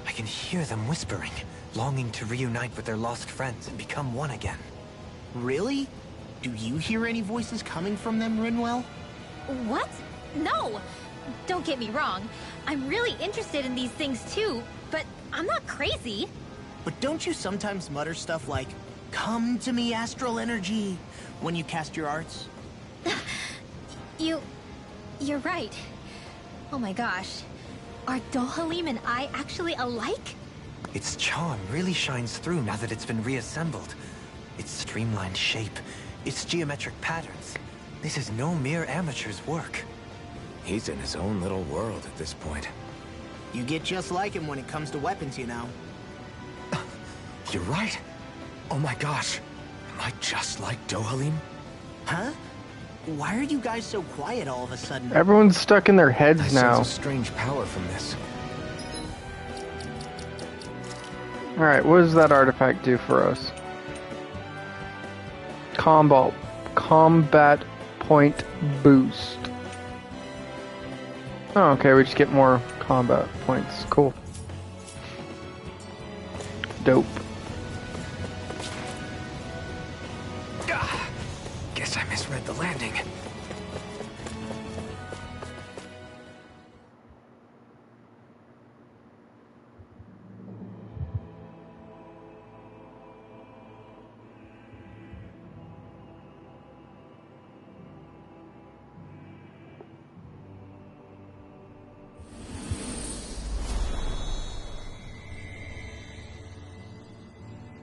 I can hear them whispering, longing to reunite with their lost friends and become one again. Really? Do you hear any voices coming from them, Rinwell? What? No! Don't get me wrong. I'm really interested in these things too, but I'm not crazy. But don't you sometimes mutter stuff like, "Come to me, astral energy," when you cast your arts? You're right. Oh my gosh. Are Dohalim and I actually alike? Its charm really shines through now that it's been reassembled. Its streamlined shape, its geometric patterns. This is no mere amateur's work. He's in his own little world at this point. You get just like him when it comes to weapons, you know. You're right. Oh my gosh. Am I just like Dohalim? Huh? Why are you guys so quiet all of a sudden? Everyone's stuck in their heads I now. sense a strange power from this. Alright, what does that artifact do for us? Combat point boost. Oh, okay, we just get more combat points. Cool. Dope. Guess I misread the landing.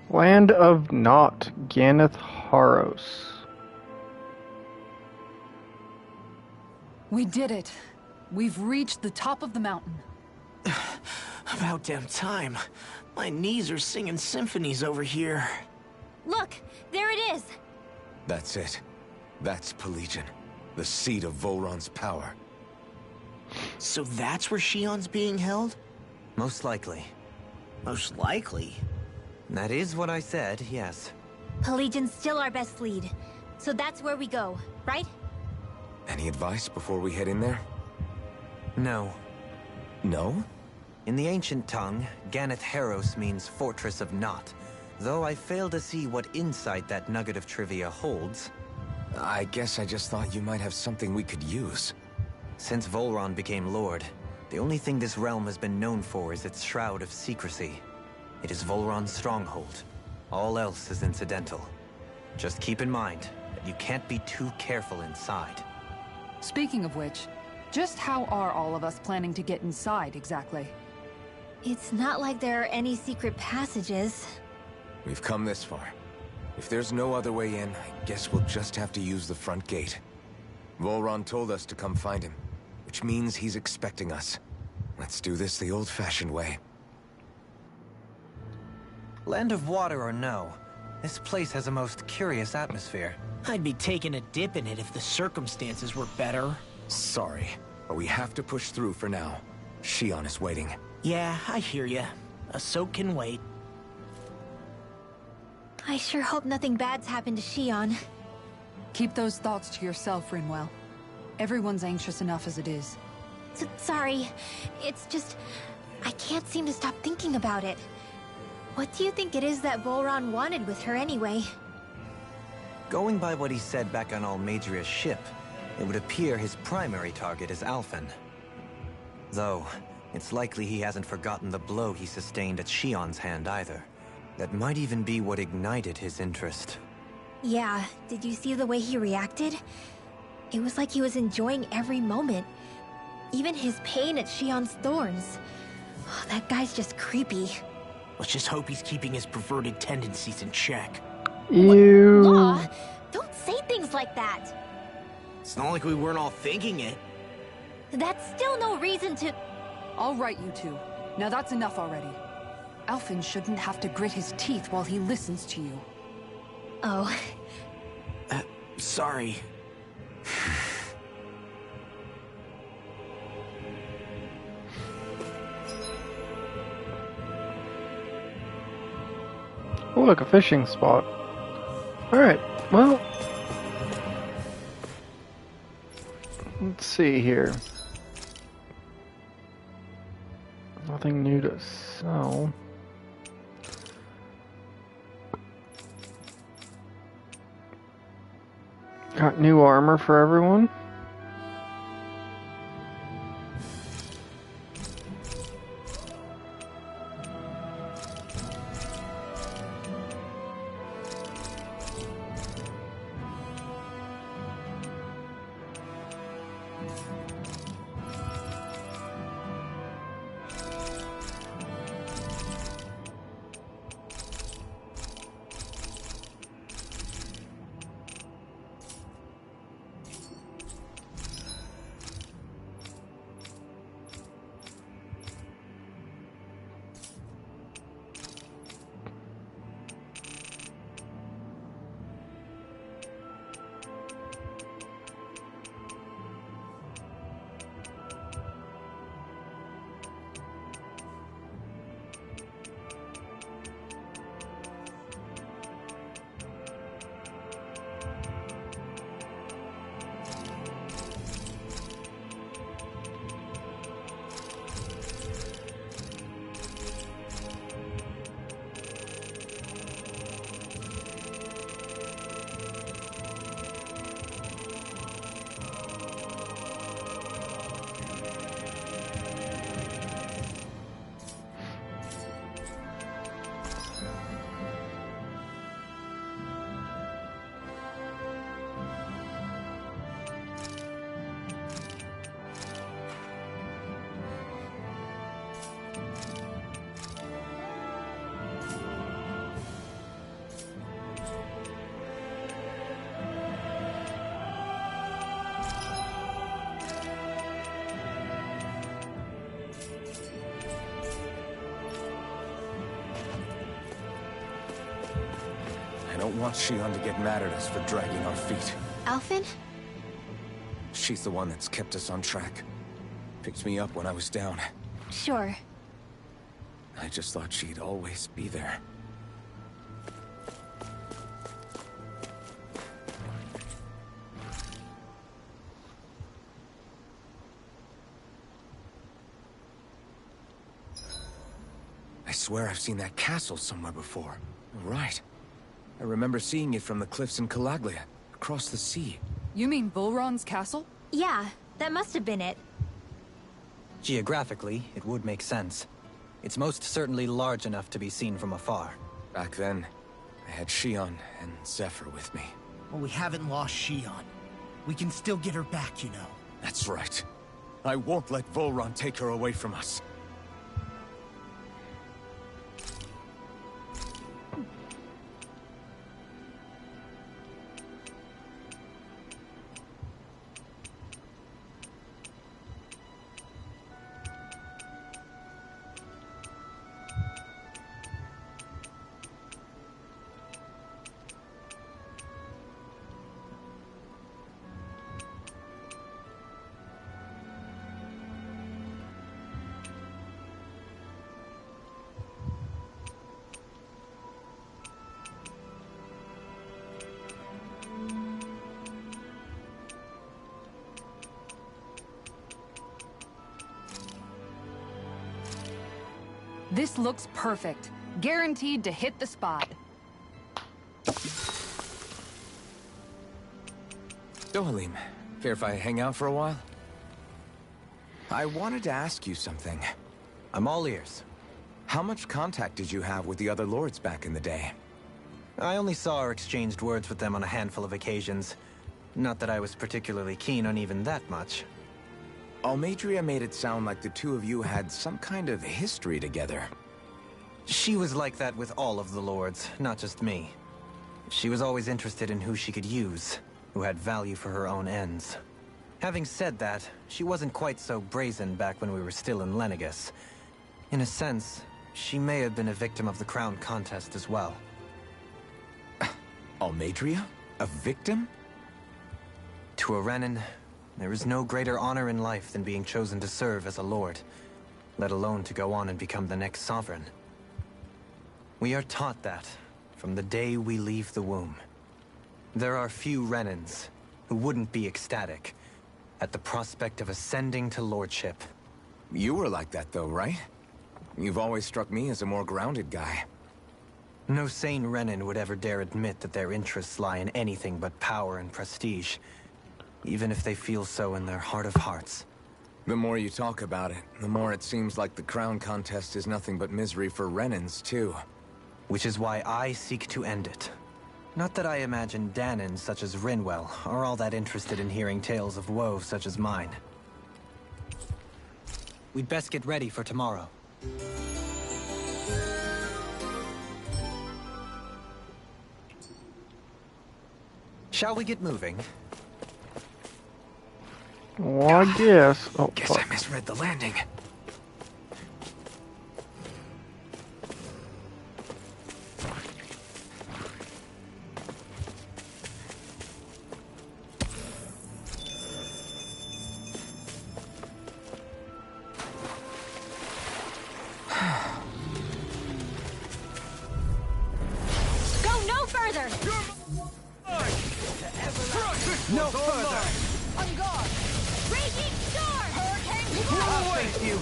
Land of Naught, Ganeth Haros. We did it. We've reached the top of the mountain. About damn time. My knees are singing symphonies over here. Look, there it is. That's it. That's Pelegion, the seat of Volron's power. So that's where Shion's being held? Most likely. Most likely. That is what I said, yes. Pelagian's still our best lead. So that's where we go, right? Any advice before we head in there? No. No? In the ancient tongue, Ganeth Haros means Fortress of Naught. Though I fail to see what insight that nugget of trivia holds. I guess I just thought you might have something we could use. Since Volron became Lord, the only thing this realm has been known for is its shroud of secrecy. It is Volron's stronghold. All else is incidental. Just keep in mind that you can't be too careful inside. Speaking of which, just how are all of us planning to get inside exactly? It's not like there are any secret passages. We've come this far. If there's no other way in, I guess we'll just have to use the front gate. Volron told us to come find him, which means he's expecting us. Let's do this the old-fashioned way. Land of water or no, this place has a most curious atmosphere. I'd be taking a dip in it if the circumstances were better. Sorry, but we have to push through for now. Shion is waiting. Yeah, I hear ya. A soak can wait. I sure hope nothing bad's happened to Shion. Keep those thoughts to yourself, Rinwell. Everyone's anxious enough as it is. Sorry. It's just... I can't seem to stop thinking about it. What do you think it is that Volron wanted with her anyway? Going by what he said back on Almadria's ship, it would appear his primary target is Alphen. Though, it's likely he hasn't forgotten the blow he sustained at Shion's hand either. That might even be what ignited his interest. Yeah, did you see the way he reacted? It was like he was enjoying every moment. Even his pain at Shion's thorns. Oh, that guy's just creepy. Let's just hope he's keeping his perverted tendencies in check. Ew. Law, don't say things like that. It's not like we weren't all thinking it. That's still no reason to... All right, you two. Now that's enough already. Alphen shouldn't have to grit his teeth while he listens to you. Oh. Sorry. Oh, look, a fishing spot. Alright, well... Let's see here. Nothing new to sell. Got new armor for everyone. I don't want Shion to get mad at us for dragging our feet. Alphen? She's the one that's kept us on track. Picked me up when I was down. Sure. I just thought she'd always be there. I swear I've seen that castle somewhere before. Right. I remember seeing it from the cliffs in Calaglia, across the sea. You mean Volron's castle? Yeah, that must have been it. Geographically, it would make sense. It's most certainly large enough to be seen from afar. Back then, I had Shion and Zephyr with me. Well, we haven't lost Shion. We can still get her back, you know. That's right. I won't let Volron take her away from us. This looks perfect. Guaranteed to hit the spot. Dohalim, care if I hang out for a while? I wanted to ask you something. I'm all ears. How much contact did you have with the other lords back in the day? I only saw or exchanged words with them on a handful of occasions. Not that I was particularly keen on even that much. Almeidrea made it sound like the two of you had some kind of history together. She was like that with all of the lords, not just me. She was always interested in who she could use, who had value for her own ends. Having said that, she wasn't quite so brazen back when we were still in Lenegis. In a sense, she may have been a victim of the crown contest as well. Almeidrea? A victim? To a Renan, there is no greater honor in life than being chosen to serve as a lord, let alone to go on and become the next sovereign. We are taught that from the day we leave the womb. There are few Renans who wouldn't be ecstatic at the prospect of ascending to lordship. You were like that though, right? You've always struck me as a more grounded guy. No sane Renan would ever dare admit that their interests lie in anything but power and prestige, even if they feel so in their heart of hearts. The more you talk about it, the more it seems like the crown contest is nothing but misery for Renans, too. Which is why I seek to end it. Not that I imagine Danon such as Rinwell are all that interested in hearing tales of woe such as mine. We'd best get ready for tomorrow. Shall we get moving? Well, I guess. Oh, Guess fuck. I misread the landing. Go no further! No further! On guard! Raging storm! Hurricane I'll face you!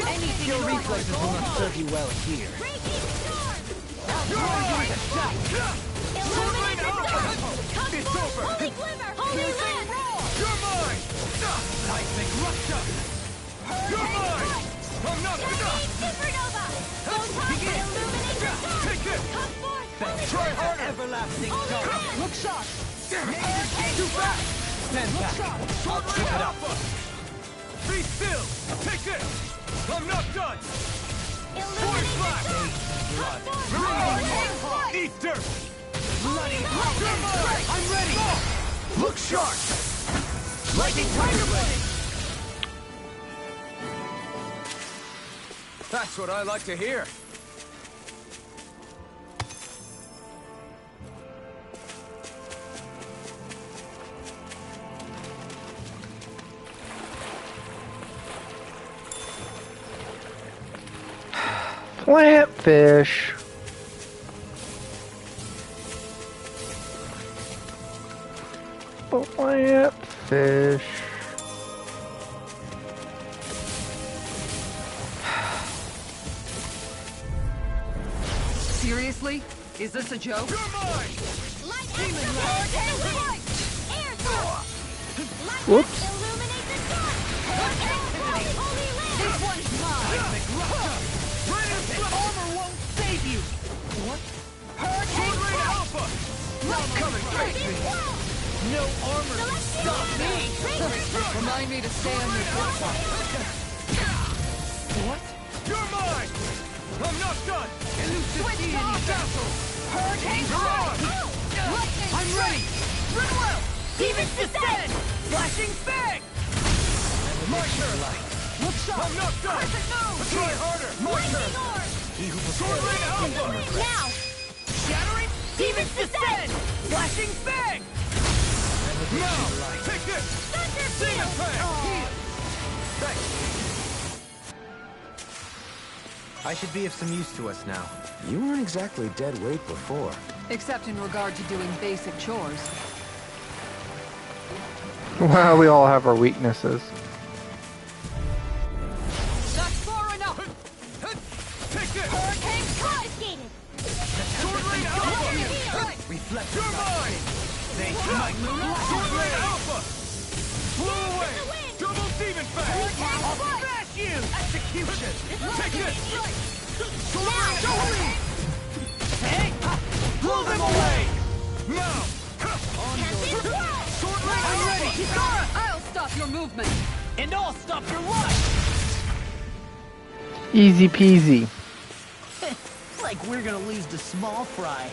Anything Your in our reflexes will not serve you well here. Raging storm! Give it a shot! Illuminate the dark! Come It's forth, over. holy glimmer! Holy land! You're mine! Seismic rupture! You're mine! I'm not Shining supernova! Photon illuminate the dark! Take this! Come forth, holy Try glimmer! harder! Everlasting Holy dark! land! Look sharp! Too fast! Stand back! Sword Keep Ring it up! Alpha! Be still! Take this! I'm not done! Illuminate the Flash! dark! Come forth, holy land! Eat dirt! Bloody You're mine! I'm ready! Look sharp! Lightning Tiger Blade! That's what I like to hear. Plant fish. Plant fish. Seriously? Is this a joke? You're mine! Light Demon hurricane light! Air dark! Light Whoops. illuminate the dark! Hurricane light! Holy land! This one's mine! Armor won't save you! Sword Ring Alpha! Come and face me! No armor can stop me! Remind me to stay on your good What? You're mine! I'm not done! Elucidate any vassal! Hurricane You're on! I'm ready! Rinwell! Demons descend! Flashing fang! My turn! Look sharp! I'm not done! Perfect move! Try harder! My turn! Lightning orb! Sword Ring Alpha! Now! Shattering! Demons descend! Flashing fang! Now! Take this! Thunder Demon field! Fang! Thanks! I should be of some use to us now. You weren't exactly dead weight before. Except in regard to doing basic chores. Well, we all have our weaknesses. That's far enough! Take Sword Rain Alpha! Blow away! Double Demon Fang! I'll smash you! Execution! Take this! Sword Now, Rain go Alpha! Hey! Blow them away! Now! Sword Rain I'm Alpha! ready! Kisara! I'll stop your movement. And I'll stop your life! Easy peasy. Like we're gonna lose to Small Fry.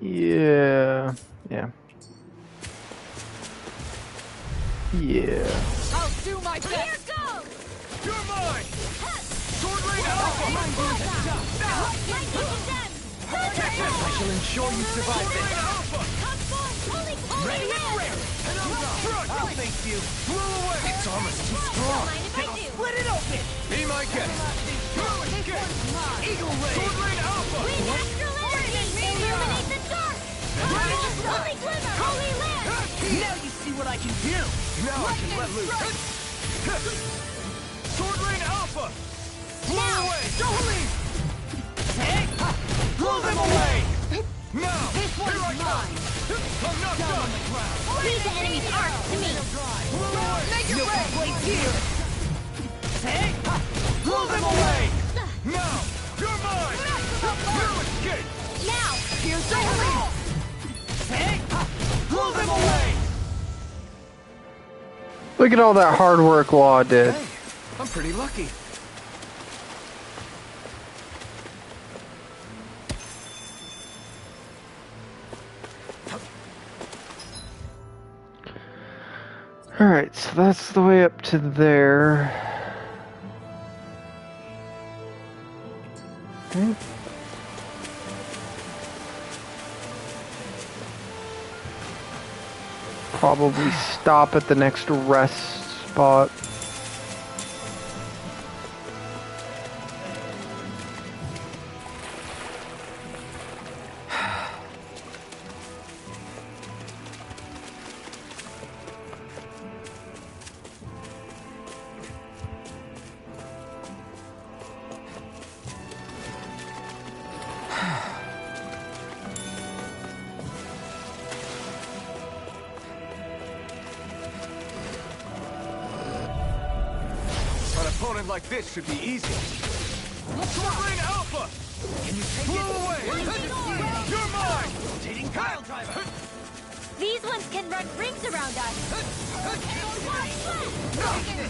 Yeah. Yeah. Yeah. I'll do my best. Here goes! You're mine! Sword Rain Alpha! I shall ensure you survive Sword Rain this. Alpha! Ready and rare! I'll face you. Blow away! Its armor's too strong. Split it open! Be my guest! Go escape! Eagle Ray! Sword Rain Alpha! Now you see what I can do! Now I can let loose! Sword Rain Alpha! Blow away! Don't leave! Hey! Blow them away! Now! This Here I one's come! mine. I'm not done! Leave the enemy's arc to me. Blow away! Make it No rain. complaints here! Hey! Blow them away! Now! You're mine! You escape! Now! Here's the hole! Hey! Blow them away! Look at all that hard work Law did. Hey, I'm pretty lucky. Alright, so that's the way up to there. Okay. Probably stop at the next rest spot. An opponent like this should be easy. Sword Rain Alpha! Can you take Blow away! You're mine! Rotating pile driver! These ones can run rings around us.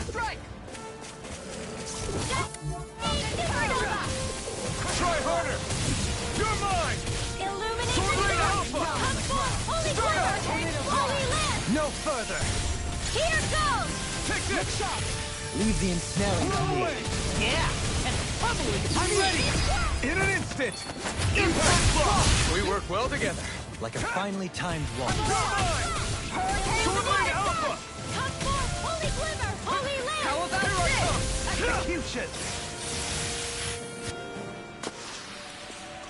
Strike! Try harder! You're mine! Illuminate Sword the Rain dark. Alpha! Come forth, holy glitter! Holy lamp! No further! Here goes! Take this! Leave the ensnaring to Blow me. away! Yeah! And probably I'm ready! In an instant! Impact block! We work well together. Like a finely timed waltz. You're mine! Sword Rain Alpha! Come forth, holy glimmer! Holy lamp! How about Here I come! execution?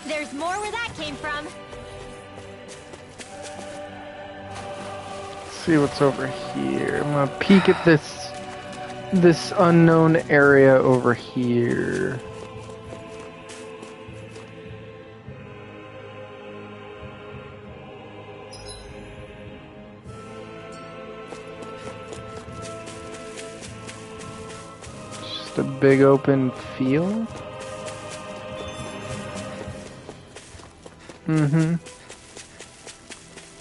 There's more where that came from. Let's see what's over here. I'm gonna peek at this unknown area over here. Just a big open field.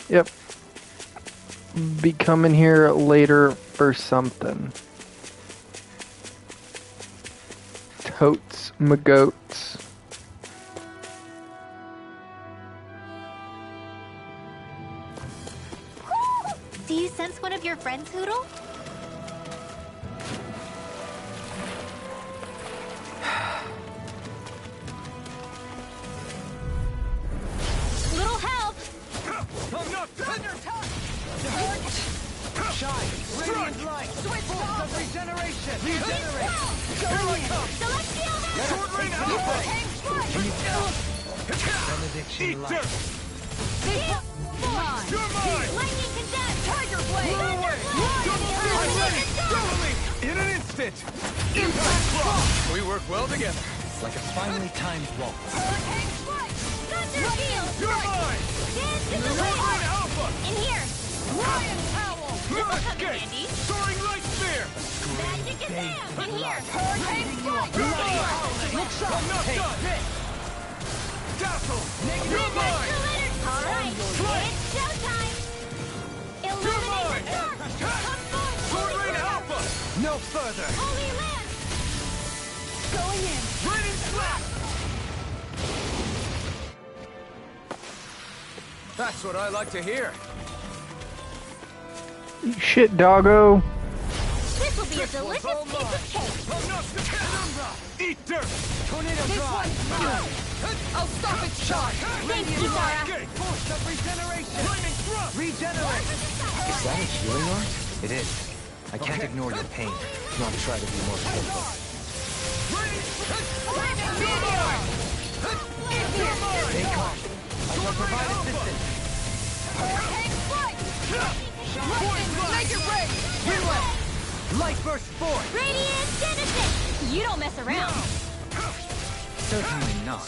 Yep. Be coming here later for something. Totes my goats. Do you sense one of your friends, Hoodle? Little help! I'm not done! Shine! Radiant light! Switch of regeneration! Regenerate! Here I come! Celestial Hammer! Sword Rain Alpha! Benediction Eat light. dirt! You're mine! Lightning condensed! Tiger Blade! Blow away! I'm ready! Double leap! In an instant! Impact block! We work well together. Like a finely timed waltz. Hurricane Strike! Thunder Field! You're mine! Dance in the Rain wind! Alpha! In here! Lion Howl! Mimic come in Gate! handy. Soaring Light Spear! Magic is there! In here! Hurricane Strike! You're mine! I'm not done! Dazzle! You're mine! All right, it's showtime! Illuminate the dark! Come forth! Sword Rain Alpha! No further! Holy Land! Going in! Raining Slap! That's what I like to hear. Eat shit, doggo. This will be a delicious piece of cake! Eat dirt! Tornado This drive! one's mine! I'll stop its charge! Thanks, Kisara! Gate! Force of regeneration! Lightning Thrust! Regenerate! Is that a healing art? It is. I can't ignore your pain. I'll try to be more careful. Stay calm. I shall provide assistance. Hurricane Strike! Lightning, make it rain! Light burst forth! Radiant Genesis! You don't mess around! Certainly not.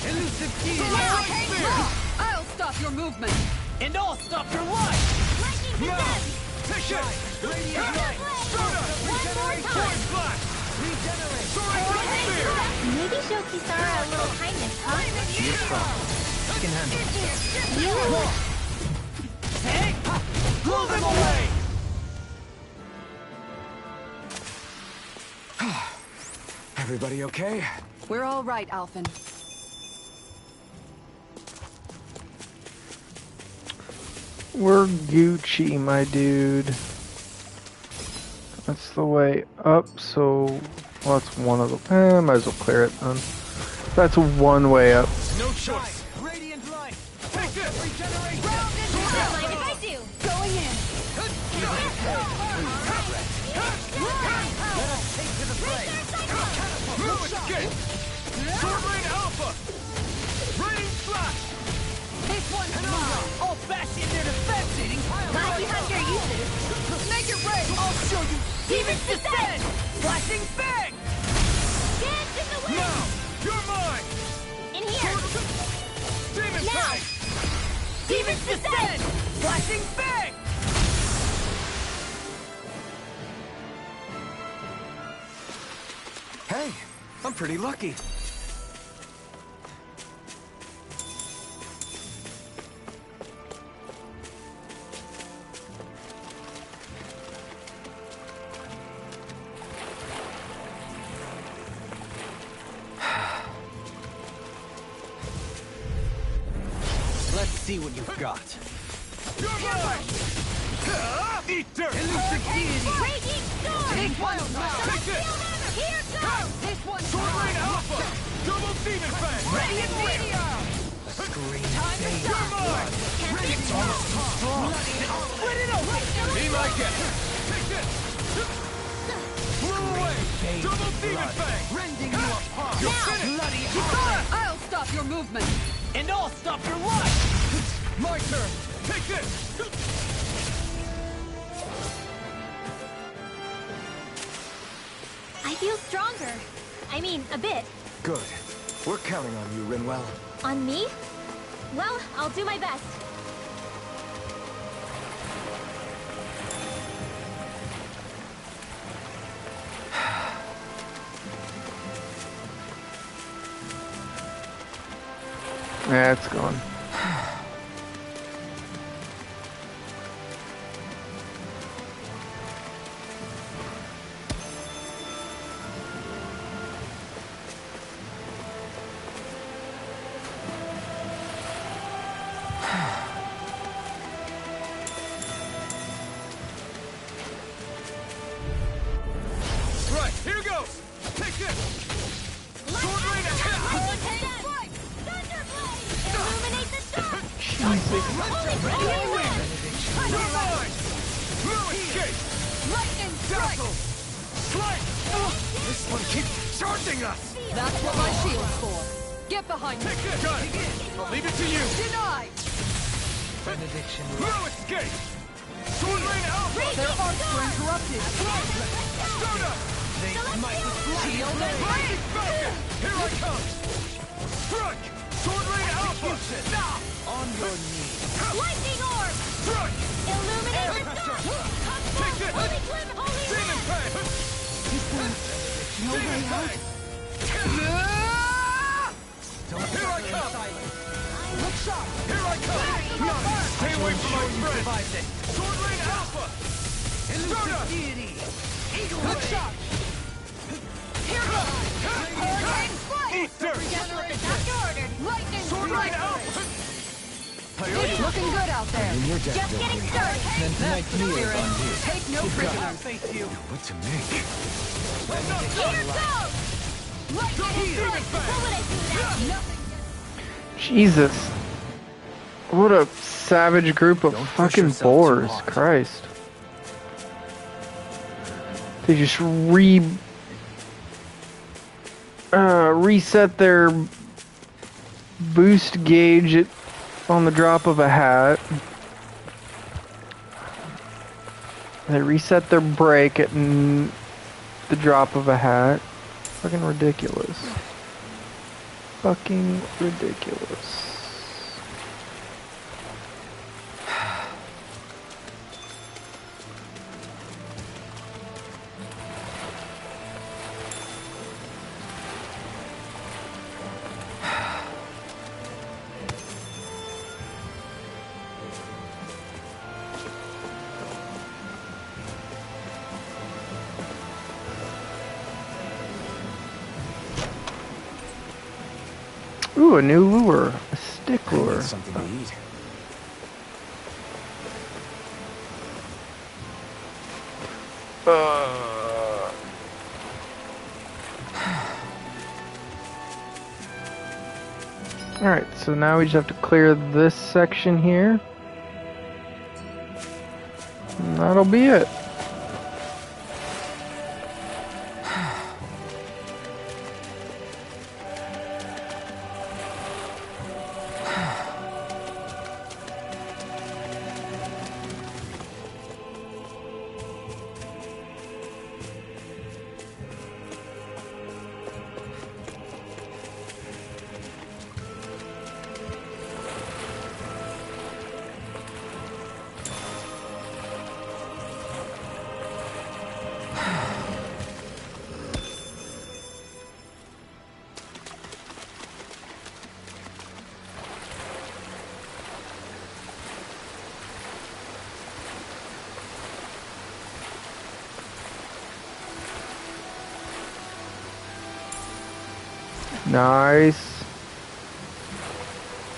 Elusive key! Hurricane Claw! I'll stop your movement! And I'll stop your life! Lightning condensed! Take it! Radiant light! One more time! Flash! Regenerate! Soaring Light Spear! Maybe show Kisara a little kindness, huh? You're strong. You can handle it. You... Hey! Blow them away! Everybody okay? We're all right, Alphen. We're Gucci, my dude. That's the way up, so... Well, that's one of them. Might as well clear it then. That's one way up. No choice! Radiant light! Take this! Regeneration! Don't mind if I do! Going in! Let us take to the fray! Move escape! Sword Rain Alpha! Raining Slash! This one's mine! I'll bash in their defenses! Glad you have your uses! Make it rain! I'll show you Demons descend! flashing bang! Dance in the wind! Now! You're mine! In here! Demon Now! Tank! Demons descend! Flashing bang! Hey, I'm pretty lucky. Let's see what you've got. You're mine! Eat dirt! Elusive deity! Raging storm! This one's mine! Take this! Here goes! This one's Sword Rain mine! Alpha! Double Demon Fang! Radiant Meteor! Scream You're mine! Split it open! Be my guest! Take this! Blow away! Double Demon Fang! Rending you apart! You're finished! Bloody Kisara, I'll stop your movement! And I'll stop your life! My turn! Take this! I feel stronger. I mean, a bit. Good. We're counting on you, Rinwell. On me? Well, I'll do my best. Yeah, it's gone. Right, here goes! Take this! Sword Rain Alpha! Illuminate the dark! You're mine! Blue Escape! Lightning Strike! Dazzle! Slice! This one keeps charging us! That's what my shield's for. Get behind me. Take this! Got it! I'll leave it to you! Denied! Benediction. No escape! Sword Lane Alpha! Their arcs were interrupted. Soda! They might Shield and break! Falcon! Here I come! Strike! Sword Lane Alpha! on your knees. Lightning orb! Strike! Illuminate the storm! Take this! Holy flame, holy Demon Fang! No way out. Here I come! Look sharp. Here I come! Stay away from my friend! Survived it. Sword Lane Alpha! Soda! Elusive deity. Eagle Look ray. sharp. Here goes. Hurricane flight. Eat dirt! Just what the doctor ordered. Lightning Sword Lane strike. Alpha! It's looking good out there. Just getting started. Then tonight's meal is on you. Take no I'll prisoners. face you. What to make? Here goes! Lightning strike. What would I do without you? Nothing. Jesus. What a savage group of Don't push fucking yourself too boars. hard. Christ. They just reset their boost gauge on the drop of a hat. They reset their brake at the drop of a hat. Fucking ridiculous. Fucking ridiculous. Ooh, a new lure. A stick I lure. need something to eat. Alright, so now we just have to clear this section here. And that'll be it. Nice.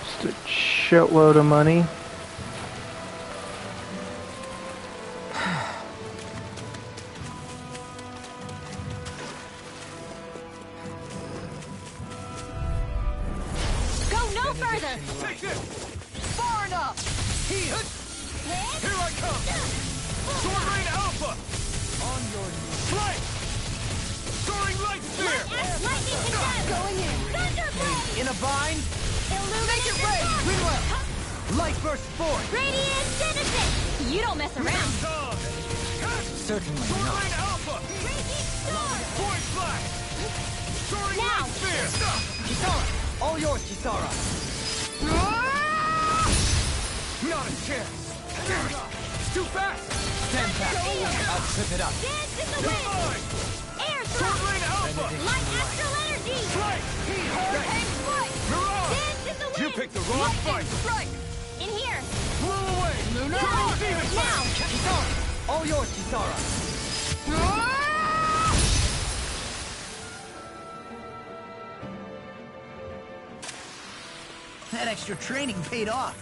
Just a shitload of money. Go no further! Take this! Far enough. Here I come! Sword Lane Alpha! On your knees. Flank! Soaring Light Spear! Lightning condemned! Going in. Thunderblade! In a bind. Illuminate the rain. storm! Greenwell. Light burst forth. Radiant Genesis! You don't mess around! Dog! Certainly Sword not. Lane Alpha! Raging storm! Void Flash! Soaring Now. Light Spear! Kisara. All yours, Kisara. Not a chance! It's too fast! Stand back. I'll trip it up. Dance in the You're wind! mine! Air Sword thrust! Lane Alpha! Light astral energy! Flank! Hurricane flight. Mirage! Dance in the wind! You picked the wrong fight! Strike. In here! Blow away! Lunar Turtle Orb. Demon Now! Flash! Kisara. All yours, Kisara. That extra training paid off.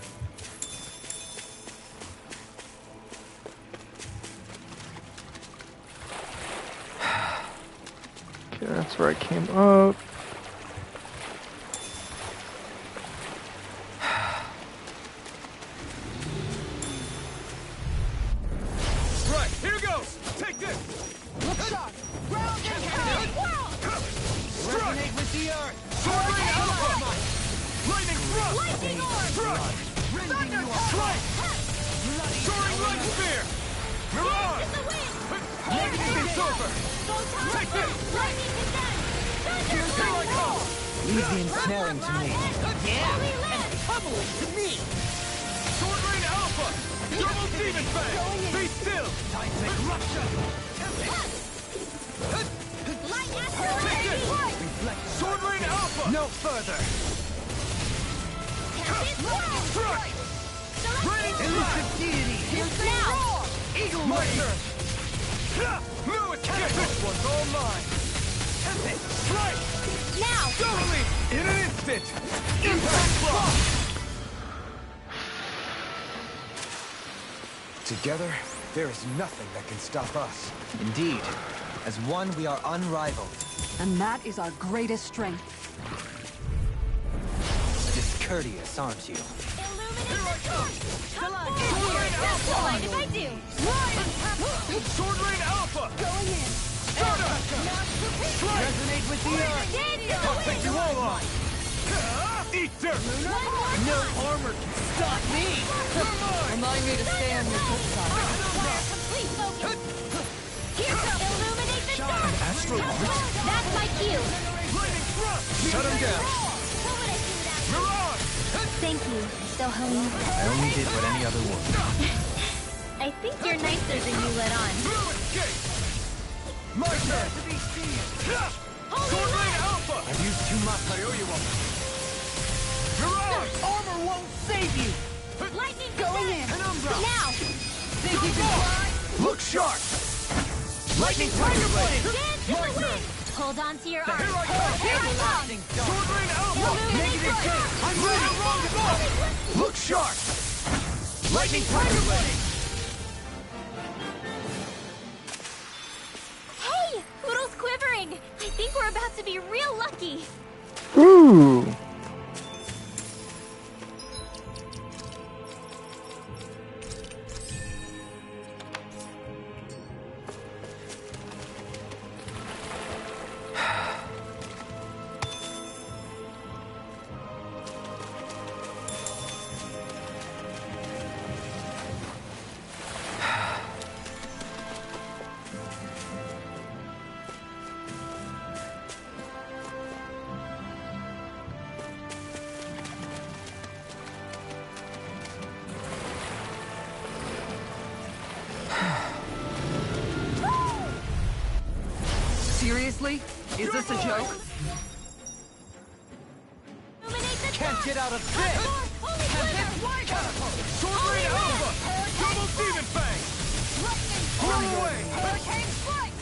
Okay, that's where I came up. Right, here goes! Take this! Look sharp. Ground and pound. the earth! Sword Ring Alpha! Lightning Thrust! Lightning Orb! Thrust! Rending you Strike! Soaring Light Spear! Mirage! The wind! It's over! Take this! Lightning Condensed! Here I come! Leave the ensnaring to me. Yeah! And pummel it to me! Sword Rain Alpha! Double Demon Fang! Be still! Seismic rupture! Light Asteroid! Reflect. Sword Rain Alpha! No further! Strike! Raining Elusive deity! Now! Eagle My Wing! turn! No escape! This one's all mine! Tempest! Strike! Now! Totally! In an instant! Impact Block! Together, there is nothing that can stop us. Indeed. As one, we are unrivaled. And that is our greatest strength. Discourteous, aren't you? That's all right if I do! Sword Rain Alpha! Going in! Stardust! Strike! Resonate with the earth! Dance I'll take you all on! Eat dirt! No armor can stop me! Remind me to stay on your good side. Complete focus! Here comes! Illuminate the stars! Astral That's my cue! Lightning Thrust! Shut him down! What would I do without you? Mirage! Thank you, Dohalim. I only did what any other would. I think you're nicer than you let on. No escape! My turn! Sword Rain Alpha! I've used too much. I owe you one. Mirage! Armor won't save you! Lightning going in! Now! Think you can fly? Look sharp! Lightning Tiger Blade! Dance in the wind! Hold on to your arm. Here I come! Everlasting dark! Sword Rain Alpha! Negative gate! I'm ready! Look sharp! Lightning Tiger Blade! Hey! Poodle's quivering! I think we're about to be real lucky! Ooh. Seriously? Is this a joke? Illuminate the Can't get out of this! Holy glitter! Sword Rain Alpha! Double Demon Fang! Blow away! Hurricane strike!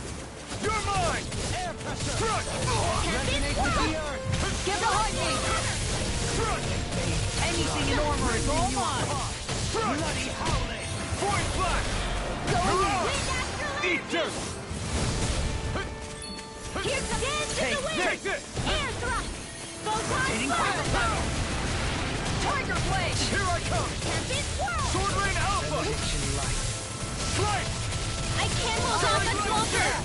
You're mine! Air pressure! Crush! Resonate with the earth! Get behind me! Crush! Anything in armor is all mine! Crush! Bloody howling! Point Flash! Eat dirt! Here's the dance in the wind! Take this! Air thrust! Photon Hitting blast! power! Tiger blade! Here I come! Tempest swirl! Sword Rain Alpha! Strike! I can't hold off a smoker!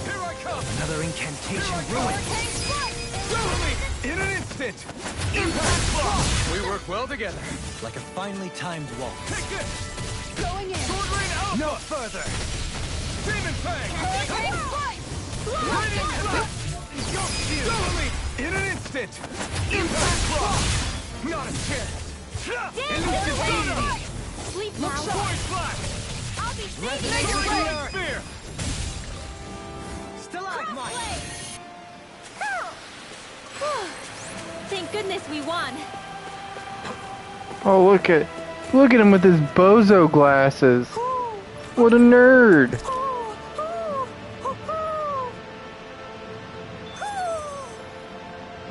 Here I come! Another incantation ruined. Hurricane strike! Follow me! In an instant! Impact Block! We work well together. Like a finely timed waltz. Take this! Going in! Sword Rain Alpha! No further! Demon Fang! Hurricane strike! Lightning Blast! Follow me! In an instant! Impact Block! Not a chance! Elusive Deity! Sleep now! Point Flash! I'll be saving Take you! your Spear! Stalagmite! Thank goodness we won! Oh, look at him with his bozo glasses. What a nerd.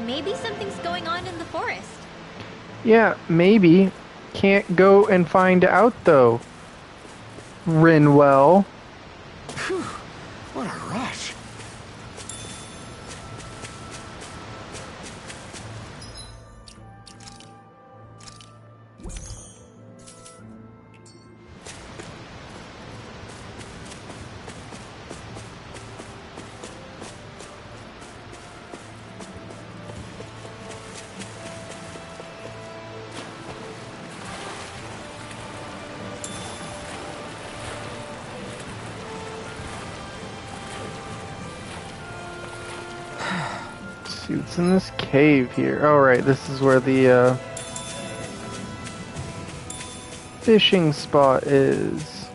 Maybe something's going on in the forest. Yeah, maybe. Can't go and find out though. Rinwell. What a rush. see what's in this cave here. Oh, right, this is where the fishing spot is.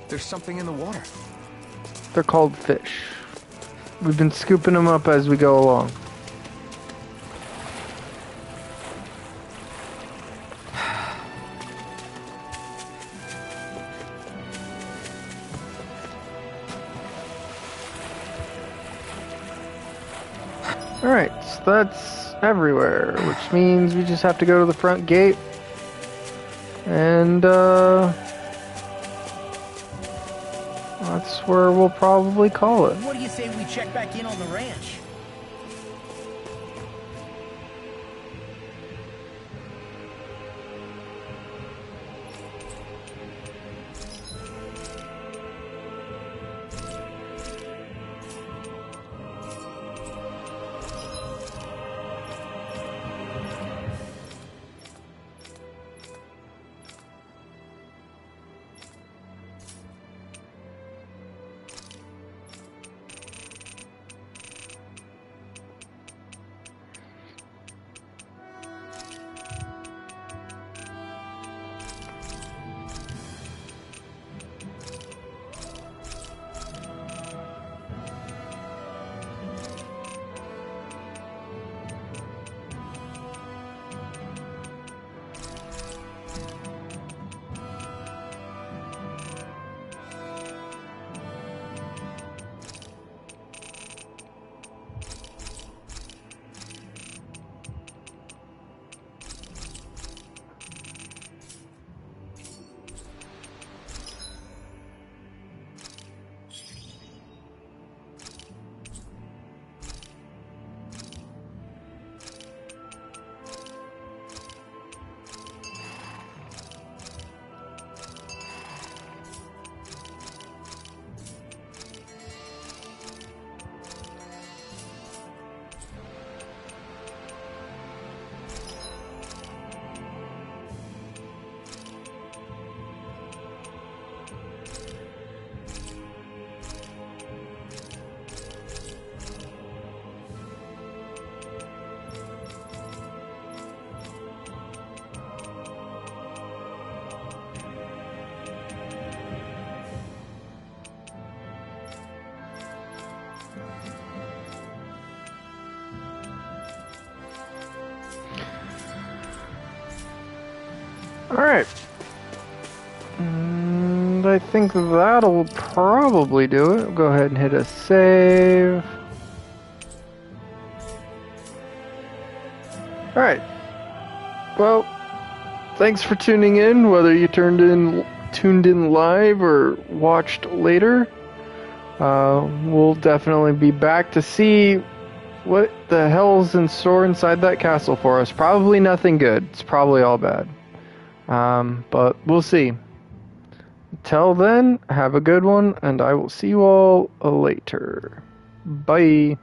There's something in the water. They're called fish. We've been scooping them up as we go along. Alright, so that's everywhere, which means we just have to go to the front gate. And, that's where we'll probably call it. What do you say we check back in on the ranch? Alright. And I think that'll probably do it. Go ahead and hit a save. Alright. Well, thanks for tuning in, whether you tuned in live or watched later. We'll definitely be back to see what the hell's in store inside that castle for us. Probably nothing good. It's probably all bad. But we'll see. Till then, have a good one, and I will see you all later. Bye.